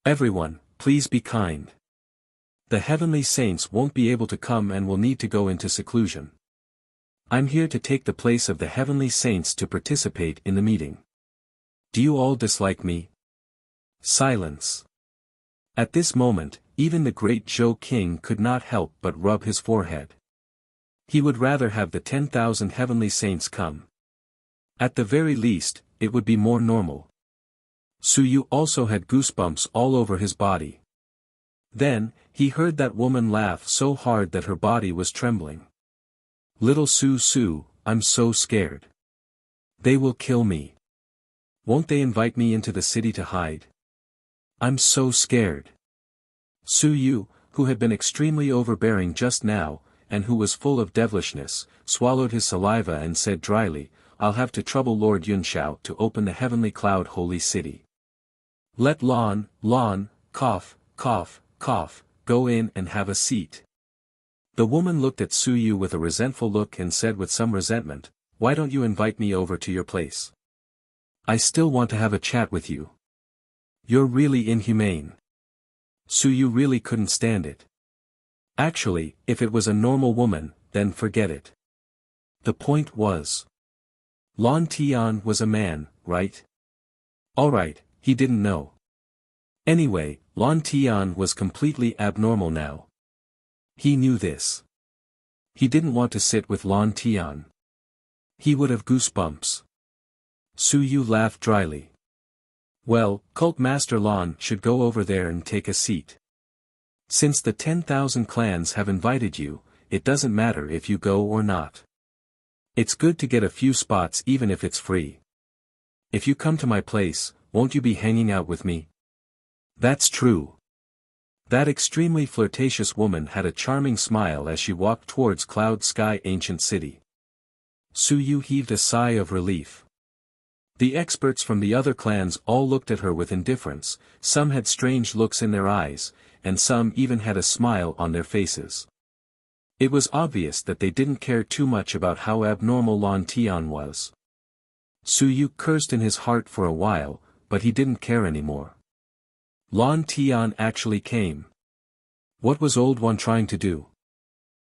Everyone, please be kind. The heavenly saints won't be able to come and will need to go into seclusion. I'm here to take the place of the heavenly saints to participate in the meeting. Do you all dislike me? Silence. At this moment, even the great Zhou king could not help but rub his forehead. He would rather have the 10,000 heavenly saints come. At the very least, it would be more normal. Su Yu also had goosebumps all over his body. Then, he heard that woman laugh so hard that her body was trembling. Little Su, I'm so scared. They will kill me. Won't they invite me into the city to hide? I'm so scared. Su Yu, who had been extremely overbearing just now, and who was full of devilishness, swallowed his saliva and said dryly, I'll have to trouble Lord Yunxiao to open the heavenly cloud holy city. Let Lon, cough, go in and have a seat. The woman looked at Su Yu with a resentful look and said with some resentment, why don't you invite me over to your place? I still want to have a chat with you. You're really inhumane. Su Yu really couldn't stand it. Actually, if it was a normal woman, then forget it. The point was, Lon Tian was a man, right? Alright, he didn't know. Anyway, Lon Tian was completely abnormal now. He knew this. He didn't want to sit with Lon Tian. He would have goosebumps. Su Yu laughed dryly. Well, Cult Master Lon should go over there and take a seat. Since the 10,000 clans have invited you, it doesn't matter if you go or not. It's good to get a few spots even if it's free. If you come to my place, won't you be hanging out with me? That's true. That extremely flirtatious woman had a charming smile as she walked towards Cloud Sky Ancient City. Su Yu heaved a sigh of relief. The experts from the other clans all looked at her with indifference, some had strange looks in their eyes, and some even had a smile on their faces. It was obvious that they didn't care too much about how abnormal Lan Tian was. Su Yu cursed in his heart for a while, but he didn't care anymore. Lan Tian actually came. What was Old One trying to do?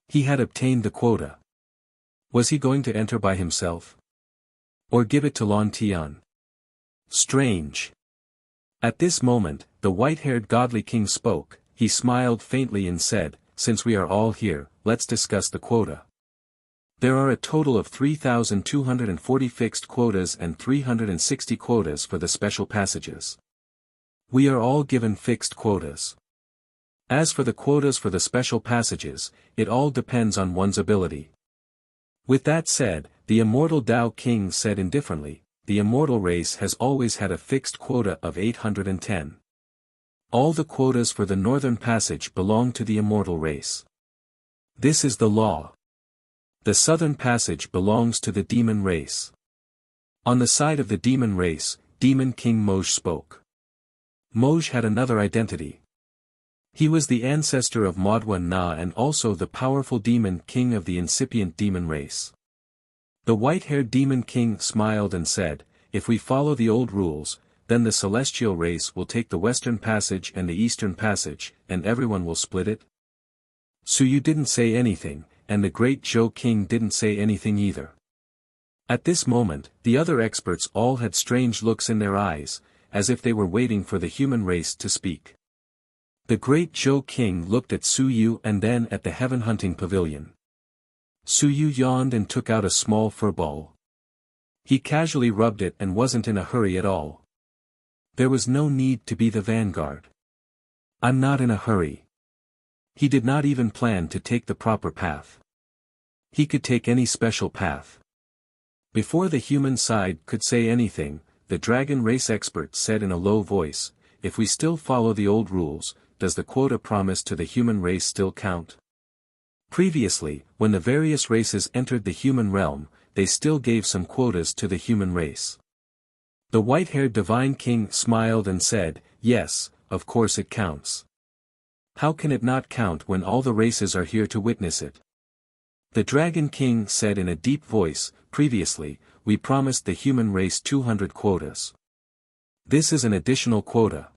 He had obtained the quota. Was he going to enter by himself? Or give it to Lan Tian? Strange. At this moment, the white-haired godly king spoke. He smiled faintly and said, "Since we are all here, let's discuss the quota. There are a total of 3,240 fixed quotas and 360 quotas for the special passages. We are all given fixed quotas. As for the quotas for the special passages, it all depends on one's ability." With that said, the immortal Tao King said indifferently, "The immortal race has always had a fixed quota of 810. All the quotas for the northern passage belong to the immortal race. This is the law. The southern passage belongs to the demon race." On the side of the demon race, Demon King Moj spoke. Moj had another identity. He was the ancestor of Modwa Na and also the powerful demon king of the incipient demon race. The white-haired demon king smiled and said, "If we follow the old rules, then the celestial race will take the western passage and the eastern passage, and everyone will split it?" Su Yu didn't say anything, and the great Zhou King didn't say anything either. At this moment, the other experts all had strange looks in their eyes, as if they were waiting for the human race to speak. The great Zhou King looked at Su Yu and then at the heaven hunting pavilion. Su Yu yawned and took out a small fur ball. He casually rubbed it and wasn't in a hurry at all. There was no need to be the vanguard. "I'm not in a hurry." He did not even plan to take the proper path. He could take any special path. Before the human side could say anything, the dragon race expert said in a low voice, "If we still follow the old rules, does the quota promised to the human race still count?" Previously, when the various races entered the human realm, they still gave some quotas to the human race. The white-haired divine king smiled and said, "Yes, of course it counts. How can it not count when all the races are here to witness it?" The dragon king said in a deep voice, "Previously, we promised the human race 200 quotas. This is an additional quota.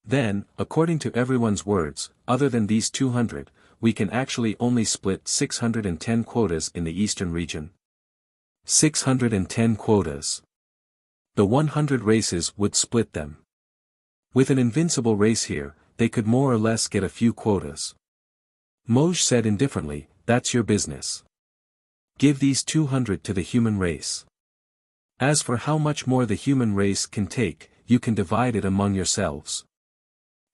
Then, according to everyone's words, other than these 200, we can actually only split 610 quotas in the eastern region. 610 quotas. The 100 races would split them. With an invincible race here, they could more or less get a few quotas." Moj said indifferently, "That's your business. Give these 200 to the human race. As for how much more the human race can take, you can divide it among yourselves."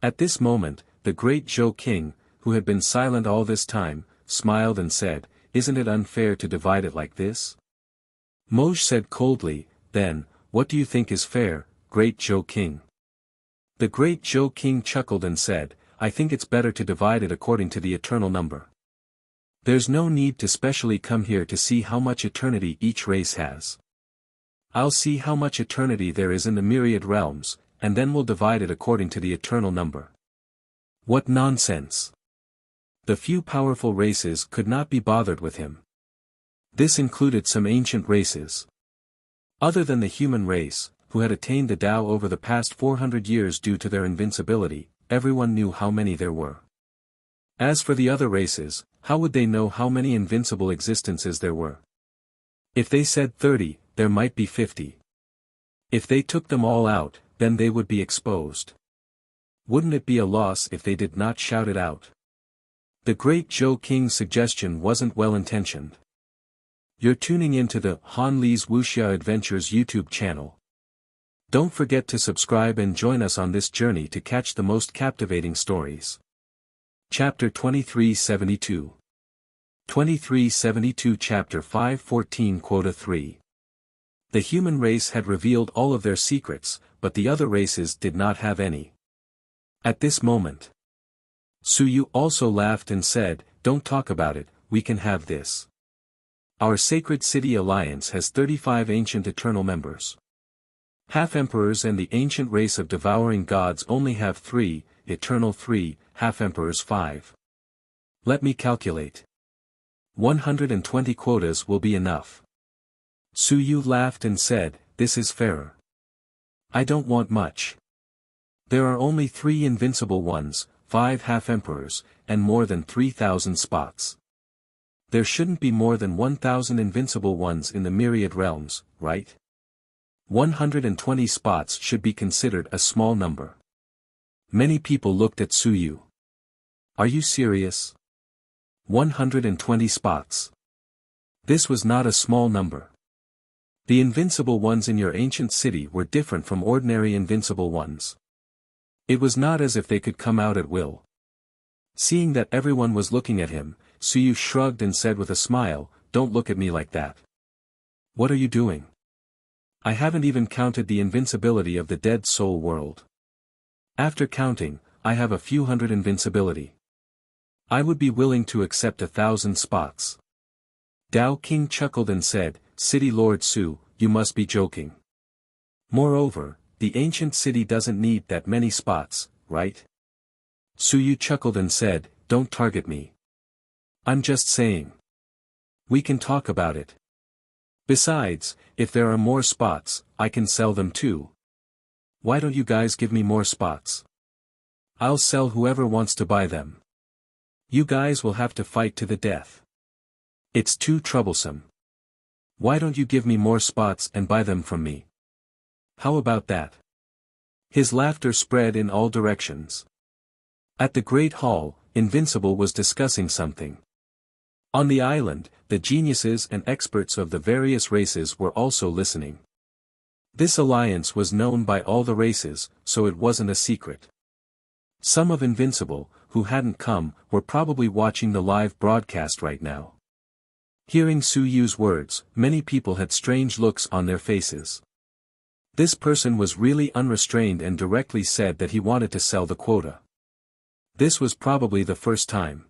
At this moment, the great Zhou King, who had been silent all this time, smiled and said, "Isn't it unfair to divide it like this?" Moj said coldly, "Then, what do you think is fair, great Zhou King?" The great Zhou King chuckled and said, "I think it's better to divide it according to the eternal number. There's no need to specially come here to see how much eternity each race has. I'll see how much eternity there is in the myriad realms, and then we'll divide it according to the eternal number." What nonsense! The few powerful races could not be bothered with him. This included some ancient races. Other than the human race, who had attained the Tao over the past 400 years due to their invincibility, everyone knew how many there were. As for the other races, how would they know how many invincible existences there were? If they said 30, there might be 50. If they took them all out, then they would be exposed. Wouldn't it be a loss if they did not shout it out? The great Zhou King's suggestion wasn't well-intentioned. You're tuning into the Han Li's Wuxia Adventures YouTube channel. Don't forget to subscribe and join us on this journey to catch the most captivating stories. Chapter 2372. 2372 Chapter 514 Quota 3. The human race had revealed all of their secrets, but the other races did not have any. At this moment, Suyu also laughed and said, "Don't talk about it, we can have this. Our Sacred City Alliance has 35 ancient eternal members. Half-emperors and the ancient race of devouring gods only have 3, eternal 3, half-emperors 5. Let me calculate. 120 quotas will be enough." Suyu laughed and said, "This is fairer. I don't want much. There are only 3 invincible ones, 5 half-emperors, and more than 3,000 spots. There shouldn't be more than 1,000 invincible ones in the myriad realms, right? 120 spots should be considered a small number." Many people looked at Suyu. "Are you serious? 120 spots. This was not a small number. The invincible ones in your ancient city were different from ordinary invincible ones. It was not as if they could come out at will." Seeing that everyone was looking at him, Suyu shrugged and said with a smile, "Don't look at me like that. What are you doing? I haven't even counted the invincibility of the dead soul world. After counting, I have a few hundred invincibility. I would be willing to accept 1,000 spots." Dao King chuckled and said, "City Lord Su, you must be joking. Moreover, the ancient city doesn't need that many spots, right?" Suyu chuckled and said, "Don't target me. I'm just saying. We can talk about it. Besides, if there are more spots, I can sell them too. Why don't you guys give me more spots? I'll sell whoever wants to buy them. You guys will have to fight to the death. It's too troublesome. Why don't you give me more spots and buy them from me? How about that?" His laughter spread in all directions. At the Great Hall, Invincible was discussing something. On the island, the geniuses and experts of the various races were also listening. This alliance was known by all the races, so it wasn't a secret. Some of Invincible, who hadn't come, were probably watching the live broadcast right now. Hearing Suyu's words, many people had strange looks on their faces. This person was really unrestrained and directly said that he wanted to sell the quota. This was probably the first time.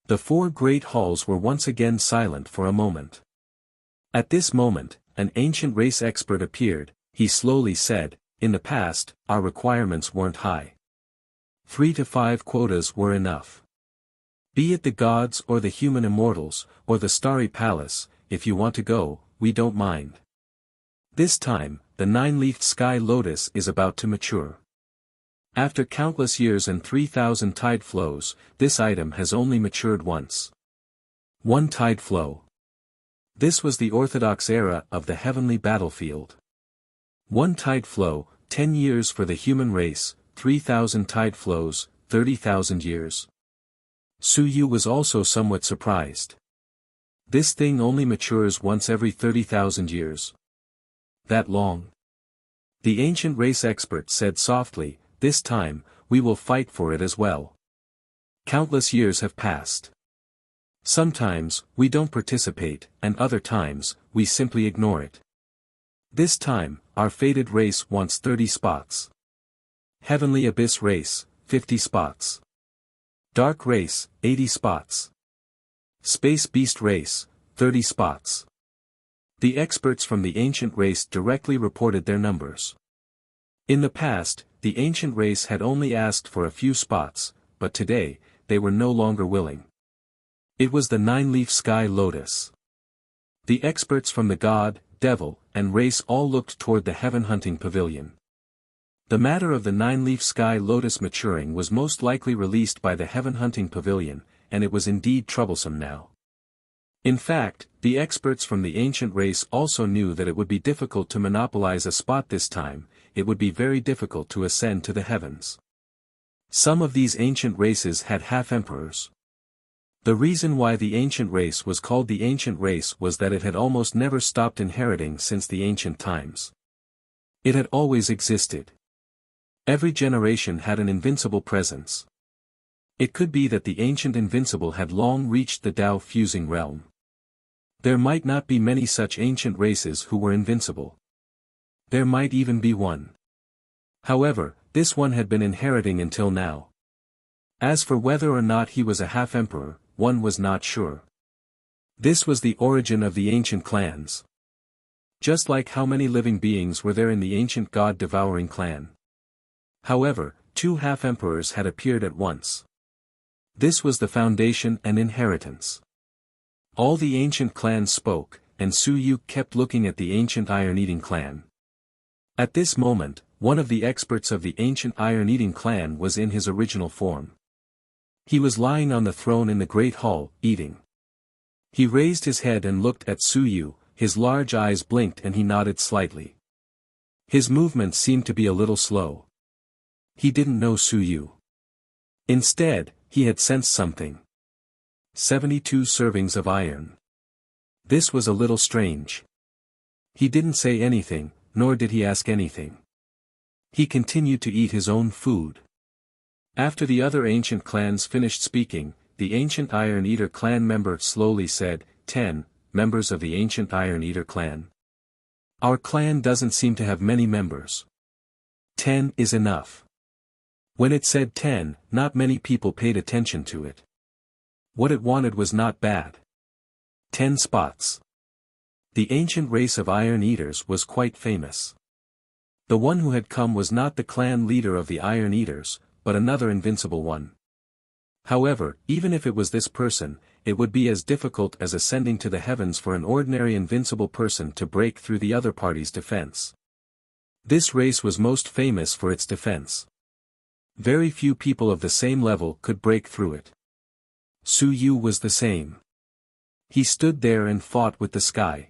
The 4 great halls were once again silent for a moment. At this moment, an ancient race expert appeared. He slowly said, "In the past, our requirements weren't high. 3 to 5 quotas were enough. Be it the gods or the human immortals, or the starry palace, if you want to go, we don't mind. This time, the 9-leafed sky lotus is about to mature. After countless years and 3,000 tide flows, this item has only matured once. 1 tide flow. This was the orthodox era of the heavenly battlefield. 1 tide flow, 10 years for the human race, 3,000 tide flows, 30,000 years. Suyu was also somewhat surprised. This thing only matures once every 30,000 years. That long? The ancient race expert said softly, "This time, we will fight for it as well. Countless years have passed. Sometimes, we don't participate, and other times, we simply ignore it. This time, our fated race wants 30 spots. Heavenly Abyss race, 50 spots. Dark race, 80 spots. Space Beast race, 30 spots." The experts from the ancient race directly reported their numbers. In the past, the ancient race had only asked for a few spots, but today, they were no longer willing. It was the 9-leaf sky lotus. The experts from the god, devil, and race all looked toward the heaven-hunting pavilion. The matter of the 9-leaf sky lotus maturing was most likely released by the heaven-hunting pavilion, and it was indeed troublesome now. In fact, the experts from the ancient race also knew that it would be difficult to monopolize a spot this time. It would be very difficult to ascend to the heavens. Some of these ancient races had half-emperors. The reason why the ancient race was called the ancient race was that it had almost never stopped inheriting since the ancient times. It had always existed. Every generation had an invincible presence. It could be that the ancient invincible had long reached the Tao fusing realm. There might not be many such ancient races who were invincible. There might even be one. However, this one had been inheriting until now. As for whether or not he was a half-emperor, one was not sure. This was the origin of the ancient clans. Just like how many living beings were there in the ancient god-devouring clan. However, two half-emperors had appeared at once. This was the foundation and inheritance. All the ancient clans spoke, and Su Yu kept looking at the ancient iron-eating clan. At this moment, one of the experts of the ancient iron-eating clan was in his original form. He was lying on the throne in the great hall, eating. He raised his head and looked at Su Yu, his large eyes blinked and he nodded slightly. His movements seemed to be a little slow. He didn't know Su Yu. Instead, he had sensed something. 72 servings of iron. This was a little strange. He didn't say anything, nor did he ask anything. He continued to eat his own food. After the other ancient clans finished speaking, the ancient Iron Eater clan member slowly said, 10, members of the ancient Iron Eater clan. Our clan doesn't seem to have many members. 10 is enough. When it said 10, not many people paid attention to it. What it wanted was not bad. 10 spots. The ancient race of Iron Eaters was quite famous. The one who had come was not the clan leader of the Iron Eaters, but another invincible one. However, even if it was this person, it would be as difficult as ascending to the heavens for an ordinary invincible person to break through the other party's defense. This race was most famous for its defense. Very few people of the same level could break through it. Su Yu was the same. He stood there and fought with the sky.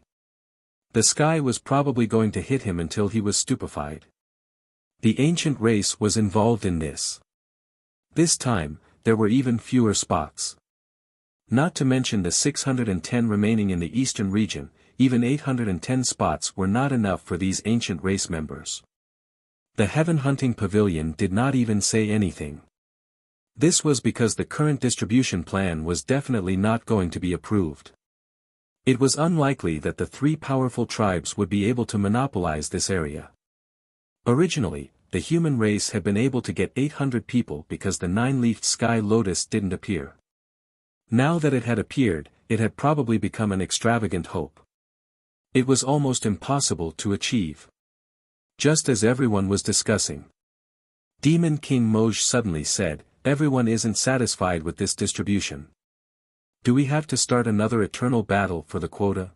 The sky was probably going to hit him until he was stupefied. The ancient race was involved in this. This time, there were even fewer spots. Not to mention the 610 remaining in the eastern region, even 810 spots were not enough for these ancient race members. The Heaven Hunting Pavilion did not even say anything. This was because the current distribution plan was definitely not going to be approved. It was unlikely that the three powerful tribes would be able to monopolize this area. Originally, the human race had been able to get 800 people because the nine-leafed sky lotus didn't appear. Now that it had appeared, it had probably become an extravagant hope. It was almost impossible to achieve. Just as everyone was discussing. Demon King Moj suddenly said, everyone isn't satisfied with this distribution. Do we have to start another eternal battle for the quota?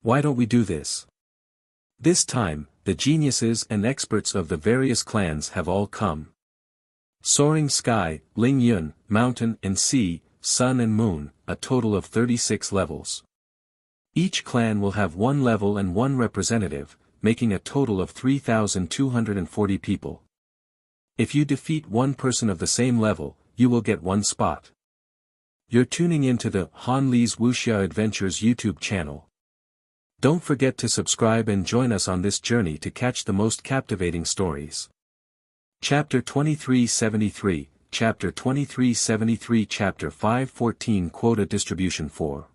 Why don't we do this? This time, the geniuses and experts of the various clans have all come. Soaring Sky, Ling Yun, Mountain and Sea, Sun and Moon, a total of 36 levels. Each clan will have one level and one representative, making a total of 3,240 people. If you defeat one person of the same level, you will get one spot. You're tuning into the Han Li's Wuxia Adventures YouTube channel. Don't forget to subscribe and join us on this journey to catch the most captivating stories. Chapter 2373, Chapter 2373, Chapter 514 Quota Distribution 4.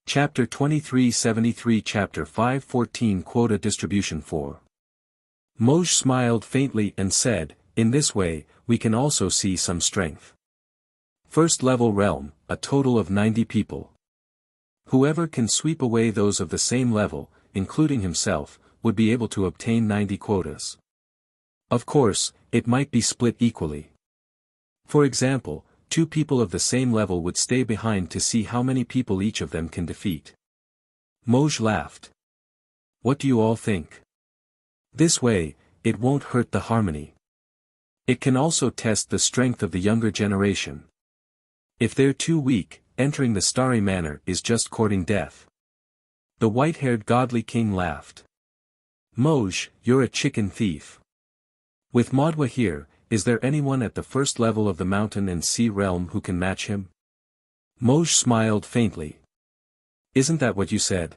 Chapter 2373, Chapter 514 Quota Distribution 4. Moj smiled faintly and said, in this way, we can also see some strength. First level realm, a total of 90 people. Whoever can sweep away those of the same level, including himself, would be able to obtain 90 quotas. Of course, it might be split equally. For example, two people of the same level would stay behind to see how many people each of them can defeat. Moj laughed. What do you all think? This way, it won't hurt the harmony. It can also test the strength of the younger generation. If they're too weak, entering the starry manor is just courting death. The white-haired godly king laughed. Moj, you're a chicken thief. With Madwa here, is there anyone at the first level of the mountain and sea realm who can match him? Moj smiled faintly. Isn't that what you said?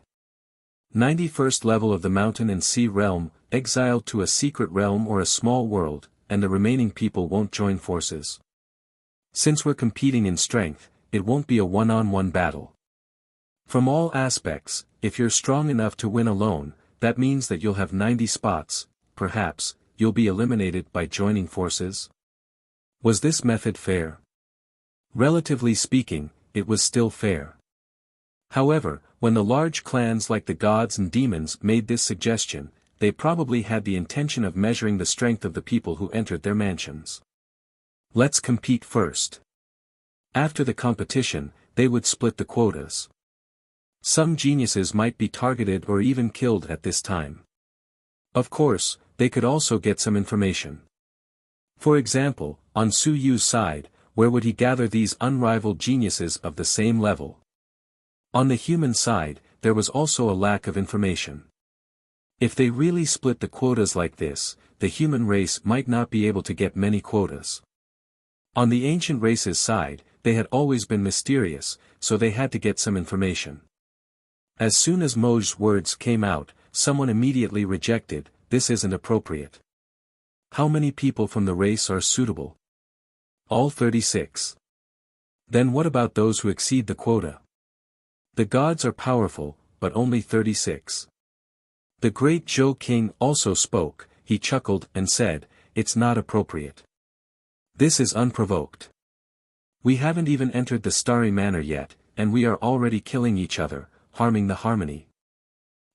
91st level of the mountain and sea realm, exiled to a secret realm or a small world, and the remaining people won't join forces. Since we're competing in strength, it won't be a one-on-one battle. From all aspects, if you're strong enough to win alone, that means that you'll have 90 spots, perhaps, you'll be eliminated by joining forces? Was this method fair? Relatively speaking, it was still fair. However, when the large clans like the gods and demons made this suggestion, they probably had the intention of measuring the strength of the people who entered their mansions. Let's compete first. After the competition, they would split the quotas. Some geniuses might be targeted or even killed at this time. Of course, they could also get some information. For example, on Su Yu's side, where would he gather these unrivaled geniuses of the same level? On the human side, there was also a lack of information. If they really split the quotas like this, the human race might not be able to get many quotas. On the ancient race's side, they had always been mysterious, so they had to get some information. As soon as Moj's words came out, someone immediately rejected, "This isn't appropriate. How many people from the race are suitable?" All 36. Then what about those who exceed the quota? The gods are powerful, but only 36. The great Zhou King also spoke. He chuckled and said, "It's not appropriate. This is unprovoked. We haven't even entered the Starry Manor yet, and we are already killing each other, harming the harmony.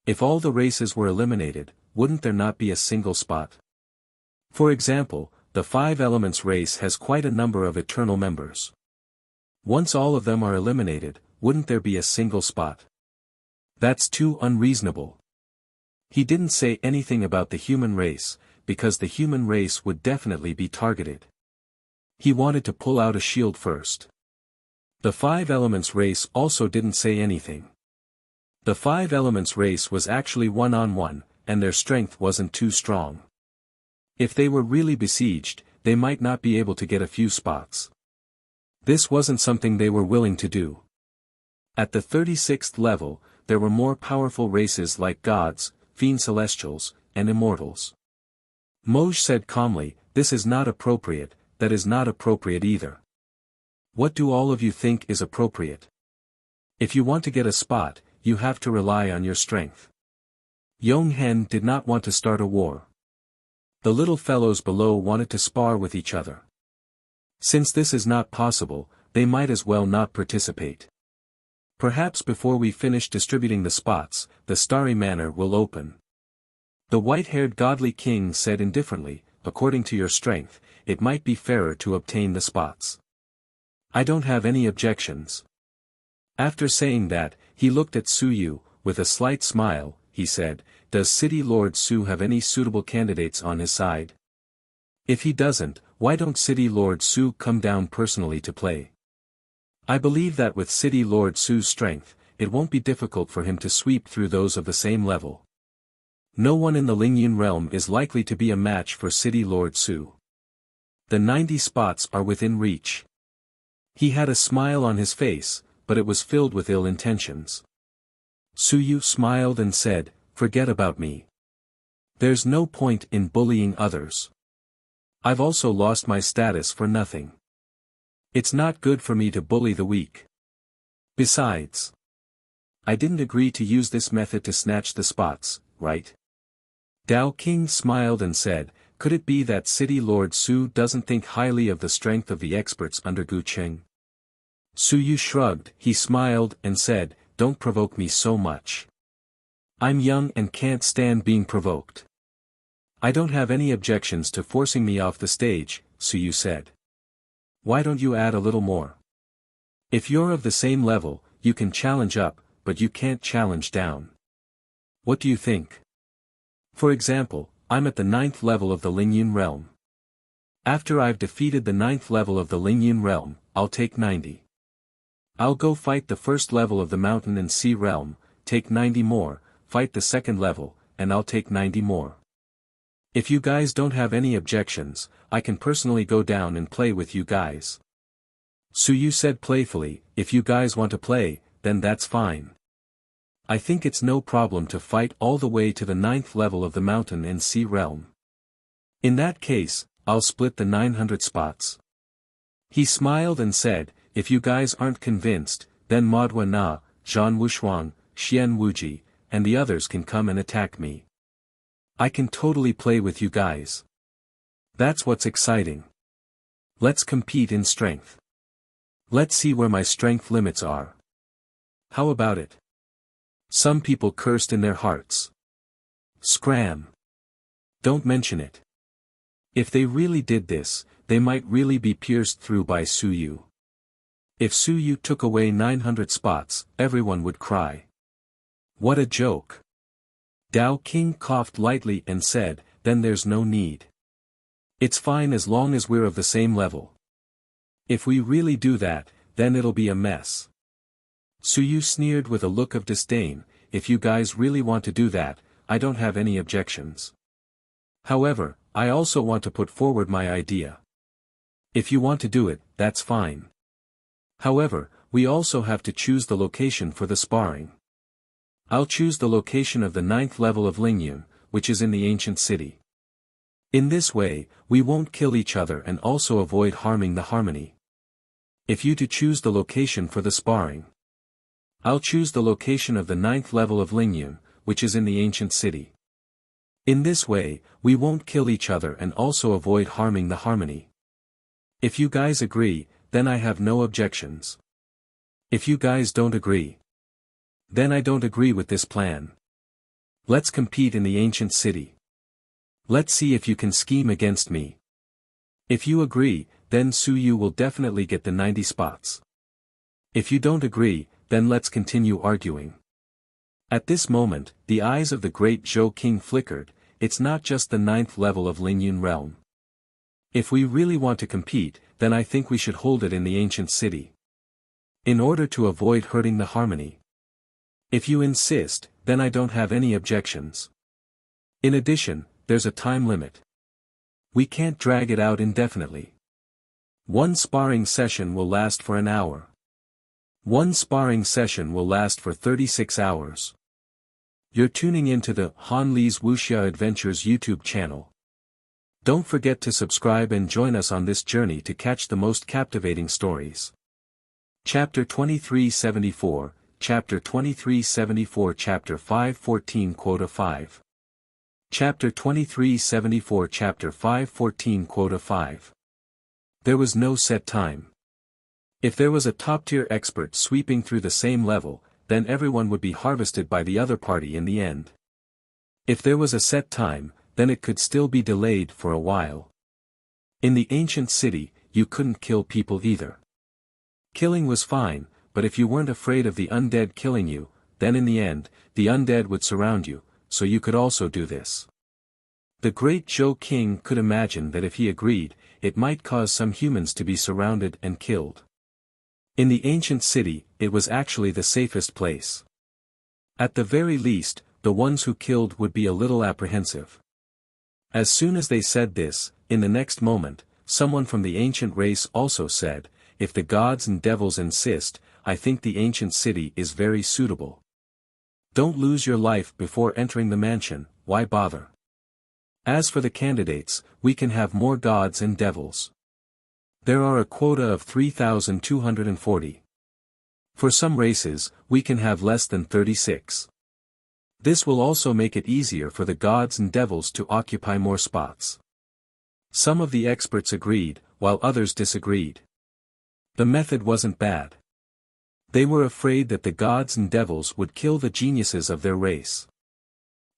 If all the races were eliminated, wouldn't there not be a single spot? For example, the Five Elements race has quite a number of eternal members. Once all of them are eliminated, wouldn't there be a single spot? That's too unreasonable." He didn't say anything about the human race, because the human race would definitely be targeted. He wanted to pull out a shield first. The Five Elements race also didn't say anything. The Five Elements race was actually one-on-one, and their strength wasn't too strong. If they were really besieged, they might not be able to get a few spots. This wasn't something they were willing to do. At the 36th level, there were more powerful races like gods, fiend celestials, and immortals. Moj said calmly, "This is not appropriate, that is not appropriate either. What do all of you think is appropriate? If you want to get a spot, you have to rely on your strength." Yonghen did not want to start a war. The little fellows below wanted to spar with each other. Since this is not possible, they might as well not participate. Perhaps before we finish distributing the spots, the Starry Manor will open. The white-haired godly king said indifferently, "According to your strength, it might be fairer to obtain the spots. I don't have any objections." After saying that, he looked at Su Yu. With a slight smile, he said, "Does City Lord Su have any suitable candidates on his side? If he doesn't, why don't City Lord Su come down personally to play? I believe that with City Lord Su's strength, it won't be difficult for him to sweep through those of the same level. No one in the Lingyun realm is likely to be a match for City Lord Su. The 90 spots are within reach." He had a smile on his face, but it was filled with ill intentions. Su Yu smiled and said, "Forget about me. There's no point in bullying others. I've also lost my status for nothing. It's not good for me to bully the weak. Besides, I didn't agree to use this method to snatch the spots, right?" Dao King smiled and said, "Could it be that City Lord Su doesn't think highly of the strength of the experts under Gu Cheng?" Su Yu shrugged. He smiled and said, "Don't provoke me so much. I'm young and can't stand being provoked." "I don't have any objections to forcing me off the stage," Su Yu said. "Why don't you add a little more? If you're of the same level, you can challenge up, but you can't challenge down. What do you think? For example, I'm at the 9th level of the Lingyun realm. After I've defeated the 9th level of the Lingyun realm, I'll take 90. I'll go fight the 1st level of the Mountain and Sea realm, take 90 more, fight the 2nd level, and I'll take 90 more. If you guys don't have any objections, I can personally go down and play with you guys." Su Yu said playfully, "If you guys want to play, then that's fine. I think it's no problem to fight all the way to the 9th level of the Mountain and Sea realm. In that case, I'll split the 900 spots." He smiled and said, if you guys aren't convinced, then Modwa Na, Zhan Wushuang, Xian Wuji, and the others can come and attack me. I can totally play with you guys. That's what's exciting. Let's compete in strength. Let's see where my strength limits are. How about it? Some people cursed in their hearts. Scram. Don't mention it. If they really did this, they might really be pierced through by Su Yu. If Su Yu took away 900 spots, everyone would cry. What a joke. Dao King coughed lightly and said, then there's no need. It's fine as long as we're of the same level. If we really do that, then it'll be a mess. Su Yu sneered with a look of disdain, if you guys really want to do that, I don't have any objections. However, I also want to put forward my idea. If you want to do it, that's fine. However, we also have to choose the location for the sparring. I'll choose the location of the 9th level of Lingyun, which is in the ancient city. In this way, we won't kill each other and also avoid harming the harmony. If you to choose the location for the sparring. I'll choose the location of the 9th level of Lingyun, which is in the ancient city. In this way, we won't kill each other and also avoid harming the harmony. If you guys agree, then I have no objections. If you guys don't agree, then I don't agree with this plan. Let's compete in the ancient city. Let's see if you can scheme against me. If you agree, then Su Yu will definitely get the 90 spots. If you don't agree, then let's continue arguing. At this moment, the eyes of the great Zhou King flickered, it's not just the 9th level of Lingyun realm. If we really want to compete, then I think we should hold it in the ancient city. In order to avoid hurting the harmony. If you insist, then I don't have any objections. In addition, there's a time limit. We can't drag it out indefinitely. One sparring session will last for an hour. One sparring session will last for 36 hours. You're tuning into the Han Li's Wuxia Adventures YouTube channel. Don't forget to subscribe and join us on this journey to catch the most captivating stories. Chapter 2374, Chapter 2374 Chapter 514 Quota 5. Chapter 2374 Chapter 514 Quota 5. There was no set time. If there was a top-tier expert sweeping through the same level, then everyone would be harvested by the other party in the end. If there was a set time, then it could still be delayed for a while. In the ancient city, you couldn't kill people either. Killing was fine, but if you weren't afraid of the undead killing you, then in the end, the undead would surround you, so you could also do this. The great Zhou King could imagine that if he agreed, it might cause some humans to be surrounded and killed. In the ancient city, it was actually the safest place. At the very least, the ones who killed would be a little apprehensive. As soon as they said this, in the next moment, someone from the ancient race also said, if the gods and devils insist, I think the ancient city is very suitable. Don't lose your life before entering the mansion, why bother? As for the candidates, we can have more gods and devils. There are a quota of 3,240. For some races, we can have less than 36. This will also make it easier for the gods and devils to occupy more spots. Some of the experts agreed, while others disagreed. The method wasn't bad. They were afraid that the gods and devils would kill the geniuses of their race.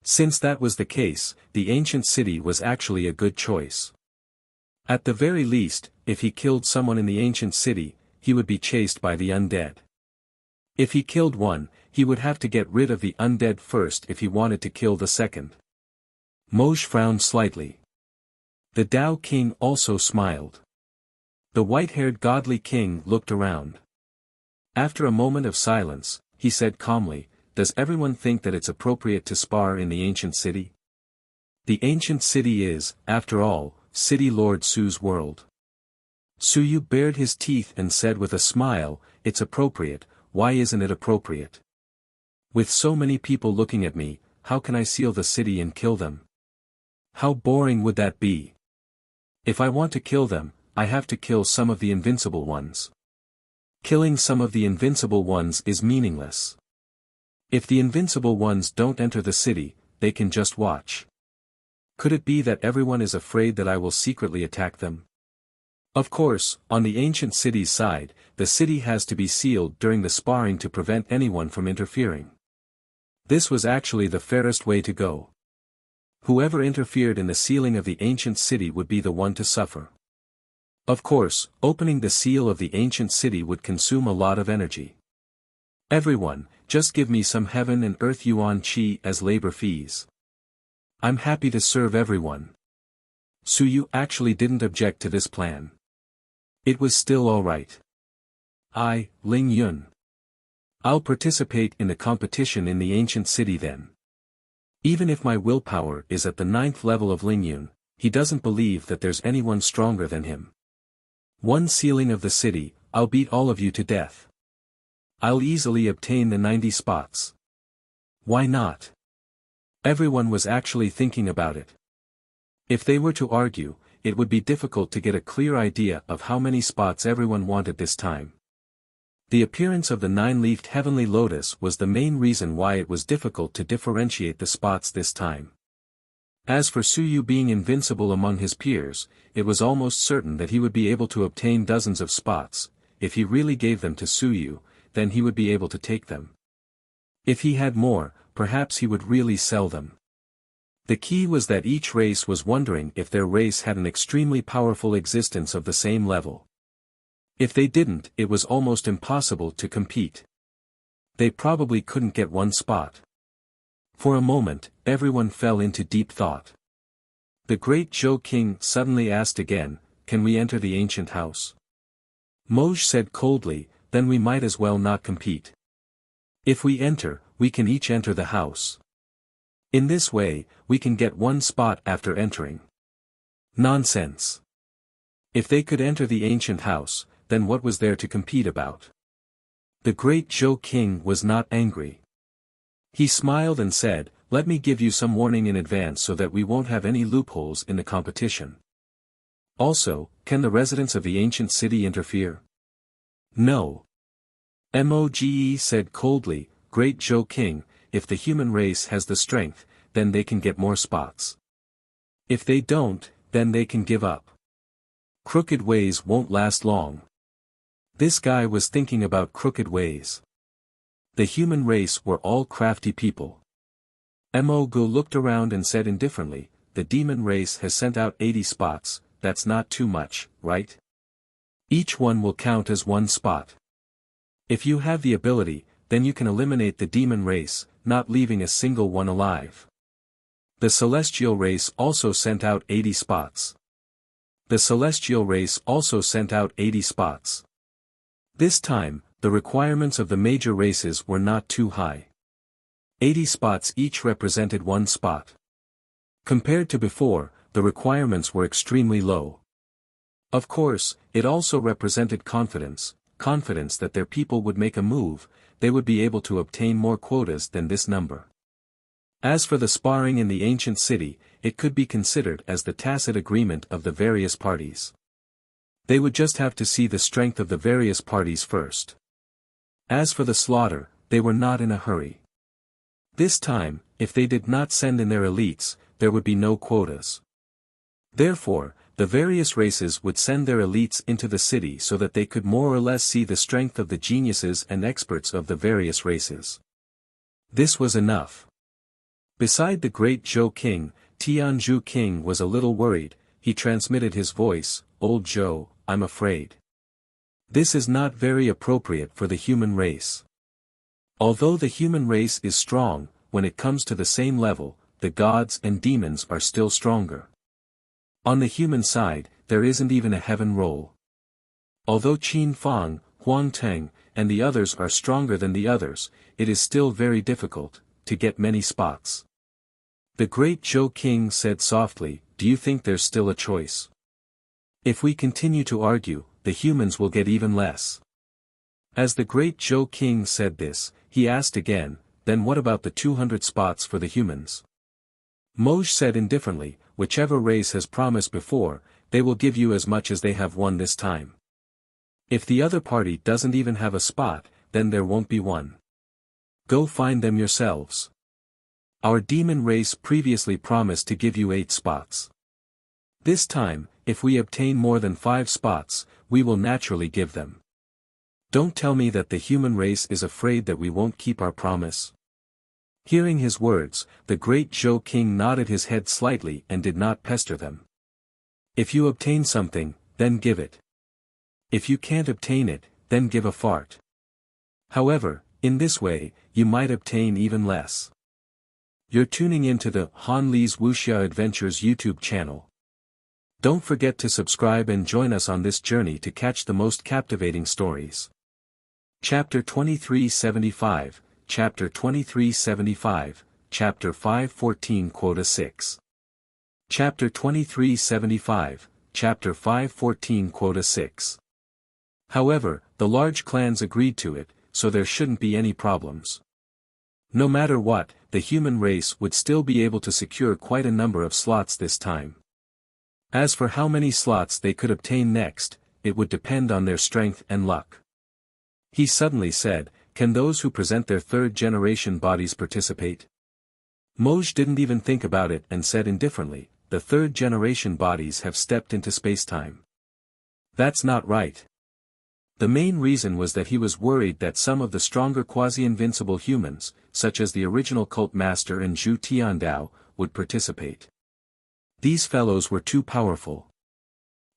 Since that was the case, the ancient city was actually a good choice. At the very least, if he killed someone in the ancient city, he would be chased by the undead. If he killed one, he would have to get rid of the undead first if he wanted to kill the second. Moj frowned slightly. The Dao King also smiled. The white-haired godly king looked around. After a moment of silence, he said calmly, does everyone think that it's appropriate to spar in the ancient city? The ancient city is, after all, City Lord Su's world. Su Yu bared his teeth and said with a smile, it's appropriate, why isn't it appropriate? With so many people looking at me, how can I seal the city and kill them? How boring would that be? If I want to kill them, I have to kill some of the invincible ones. Killing some of the invincible ones is meaningless. If the invincible ones don't enter the city, they can just watch. Could it be that everyone is afraid that I will secretly attack them? Of course, on the ancient city's side, the city has to be sealed during the sparring to prevent anyone from interfering. This was actually the fairest way to go. Whoever interfered in the sealing of the ancient city would be the one to suffer. Of course, opening the seal of the ancient city would consume a lot of energy. Everyone, just give me some heaven and earth yuan qi as labor fees. I'm happy to serve everyone. Suyu actually didn't object to this plan. It was still alright. Ling Yun. I'll participate in the competition in the ancient city then. Even if my willpower is at the 9th level of Ling Yun, he doesn't believe that there's anyone stronger than him. One sealing of the city, I'll beat all of you to death. I'll easily obtain the 90 spots. Why not? Everyone was actually thinking about it. If they were to argue, it would be difficult to get a clear idea of how many spots everyone wanted this time. The appearance of the 9-leafed heavenly lotus was the main reason why it was difficult to differentiate the spots this time. As for Suyu being invincible among his peers, it was almost certain that he would be able to obtain dozens of spots. If he really gave them to Suyu, then he would be able to take them. If he had more, perhaps he would really sell them. The key was that each race was wondering if their race had an extremely powerful existence of the same level. If they didn't, it was almost impossible to compete. They probably couldn't get one spot. For a moment, everyone fell into deep thought. The great Zhou King suddenly asked again, "Can we enter the ancient house?" Moj said coldly, "Then we might as well not compete. If we enter, we can each enter the house. In this way, we can get one spot after entering." Nonsense. If they could enter the ancient house, then what was there to compete about? The great Zhou King was not angry. He smiled and said, "Let me give you some warning in advance so that we won't have any loopholes in the competition. Also, can the residents of the ancient city interfere?" "No." Moge said coldly, "Great Zhou King, if the human race has the strength, then they can get more spots. If they don't, then they can give up. Crooked ways won't last long." This guy was thinking about crooked ways. The human race were all crafty people. Moge looked around and said indifferently, "The demon race has sent out 80 spots, that's not too much, right? Each one will count as one spot. If you have the ability, then you can eliminate the demon race, not leaving a single one alive. The celestial race also sent out 80 spots. The celestial race also sent out 80 spots. This time, the requirements of the major races were not too high. 80 spots each represented one spot. Compared to before, the requirements were extremely low. Of course, it also represented confidence that their people would make a move, they would be able to obtain more quotas than this number. As for the sparring in the ancient city, it could be considered as the tacit agreement of the various parties. They would just have to see the strength of the various parties first. As for the slaughter, they were not in a hurry. This time, if they did not send in their elites, there would be no quotas. Therefore, the various races would send their elites into the city so that they could more or less see the strength of the geniuses and experts of the various races. This was enough. Beside the great Zhou King, Tianzhu King was a little worried. He transmitted his voice, "Old Zhou, I'm afraid. This is not very appropriate for the human race. Although the human race is strong, when it comes to the same level, the gods and demons are still stronger. On the human side, there isn't even a heaven roll. Although Qin Fang, Huang Teng, and the others are stronger than the others, it is still very difficult to get many spots." The great Zhou King said softly, "Do you think there's still a choice? If we continue to argue, the humans will get even less." As the great Zhou King said this, he asked again, "Then what about the 200 spots for the humans?" Moj said indifferently, "Whichever race has promised before, they will give you as much as they have won this time. If the other party doesn't even have a spot, then there won't be one. Go find them yourselves. Our demon race previously promised to give you 8 spots. This time, if we obtain more than 5 spots, we will naturally give them. Don't tell me that the human race is afraid that we won't keep our promise. Hearing his words, the great Zhou king nodded his head slightly and did not pester them. If you obtain something, then give it. If you can't obtain it, then give a fart. However, in this way, you might obtain even less. You're tuning into the Han Li's Wuxia Adventures YouTube channel. Don't forget to subscribe and join us on this journey to catch the most captivating stories. Chapter 2375, Chapter 2375, Chapter 514 Quota 6. Chapter 2375, Chapter 514 Quota 6. However, the large clans agreed to it, so there shouldn't be any problems. No matter what, the human race would still be able to secure quite a number of slots this time. As for how many slots they could obtain next, it would depend on their strength and luck. He suddenly said, "Can those who present their third-generation bodies participate?" Moj didn't even think about it and said indifferently, "The third-generation bodies have stepped into spacetime." That's not right. The main reason was that he was worried that some of the stronger quasi-invincible humans, such as the original cult master and Zhu Tiandao, would participate. These fellows were too powerful.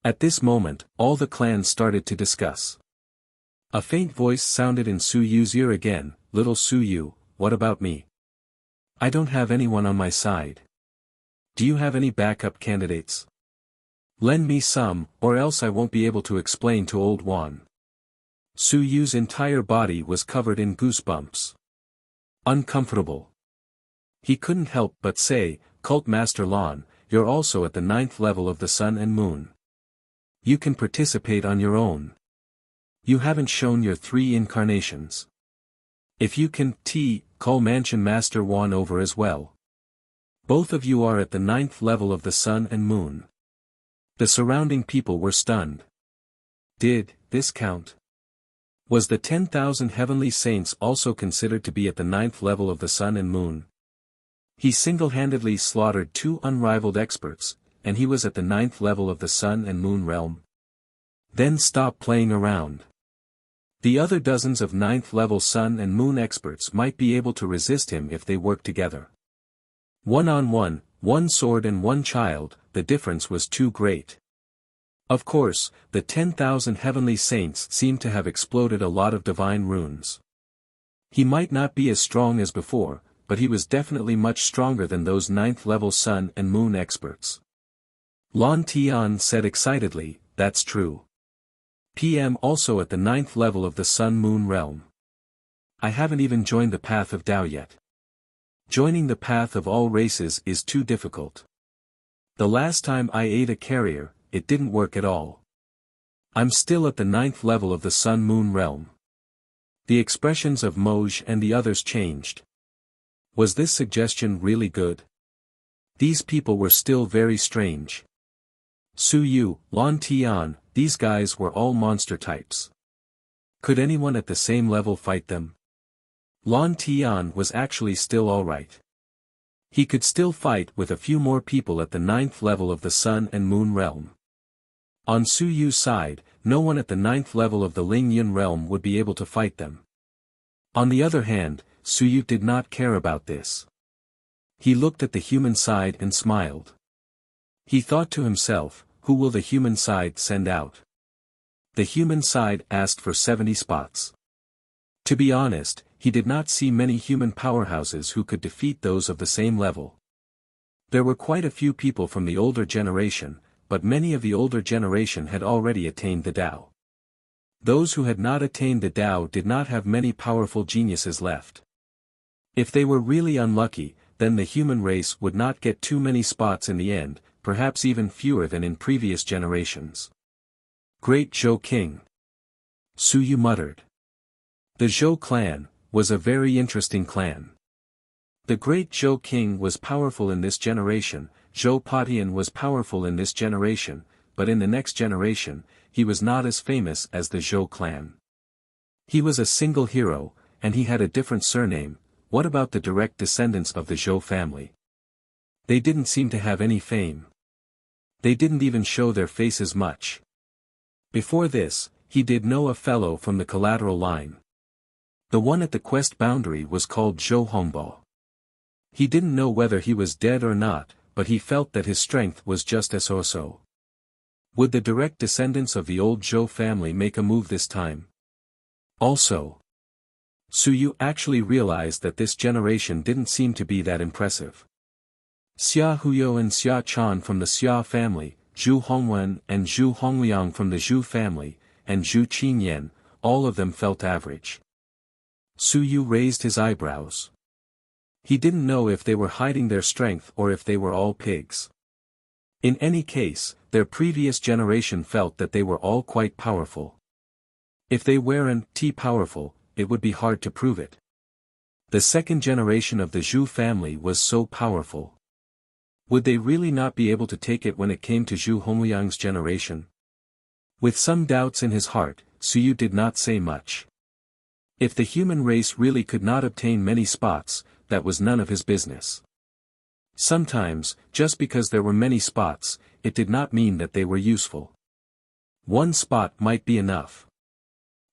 At this moment, all the clans started to discuss. A faint voice sounded in Su Yu's ear again, "Little Su Yu, what about me? I don't have anyone on my side. Do you have any backup candidates? Lend me some, or else I won't be able to explain to old Wan." Su Yu's entire body was covered in goosebumps. Uncomfortable. He couldn't help but say, "Cult Master Lan, you're also at the 9th level of the Sun and Moon. You can participate on your own. You haven't shown your 3 incarnations. If you can, call Mansion Master Wan over as well. Both of you are at the 9th level of the Sun and Moon." The surrounding people were stunned. Did this count? Was the 10,000 heavenly saints also considered to be at the 9th level of the Sun and Moon? He single-handedly slaughtered 2 unrivaled experts, and he was at the 9th level of the Sun and Moon realm. Then stop playing around. The other dozens of 9th level Sun and Moon experts might be able to resist him if they worked together. One-on-one, 1 sword and 1 child, the difference was too great. Of course, the 10,000 heavenly saints seemed to have exploded a lot of divine runes. He might not be as strong as before, but he was definitely much stronger than those 9th level Sun and Moon experts. Lan Tian said excitedly, "That's true. PM also at the 9th level of the Sun-Moon realm. I haven't even joined the path of Tao yet. Joining the path of all races is too difficult. The last time I ate a carrier, it didn't work at all. I'm still at the 9th level of the Sun-Moon realm." The expressions of Moj and the others changed. Was this suggestion really good? These people were still very strange. Su Yu, Lan Tian, these guys were all monster types. Could anyone at the same level fight them? Lan Tian was actually still alright. He could still fight with a few more people at the 9th level of the Sun and Moon realm. On Su Yu's side, no one at the 9th level of the Ling Yun realm would be able to fight them. On the other hand, Su Yu did not care about this. He looked at the human side and smiled. He thought to himself, who will the human side send out? The human side asked for 70 spots. To be honest, he did not see many human powerhouses who could defeat those of the same level. There were quite a few people from the older generation, but many of the older generation had already attained the Tao. Those who had not attained the Tao did not have many powerful geniuses left. If they were really unlucky, then the human race would not get too many spots in the end, perhaps even fewer than in previous generations. Great Zhou King. Su Yu muttered. The Zhou clan was a very interesting clan. The great Zhou King was powerful in this generation, Zhou Patian was powerful in this generation, but in the next generation, he was not as famous as the Zhou clan. He was a single hero, and he had a different surname. What about the direct descendants of the Zhou family? They didn't seem to have any fame. They didn't even show their faces much. Before this, he did know a fellow from the collateral line. The one at the quest boundary was called Zhou Hongbo. He didn't know whether he was dead or not, but he felt that his strength was just as so. Would the direct descendants of the old Zhou family make a move this time? Also, Su Yu actually realized that this generation didn't seem to be that impressive. Xia Huyo and Xia Chan from the Xia family, Zhu Hongwen and Zhu Hongliang from the Zhu family, and Zhu Qinyan, all of them felt average. Su Yu raised his eyebrows. He didn't know if they were hiding their strength or if they were all pigs. In any case, their previous generation felt that they were all quite powerful. If they weren't powerful, it would be hard to prove it. The second generation of the Zhu family was so powerful. Would they really not be able to take it when it came to Zhu Hongliang's generation? With some doubts in his heart, Su Yu did not say much. If the human race really could not obtain many spots, that was none of his business. Sometimes, just because there were many spots, it did not mean that they were useful. One spot might be enough.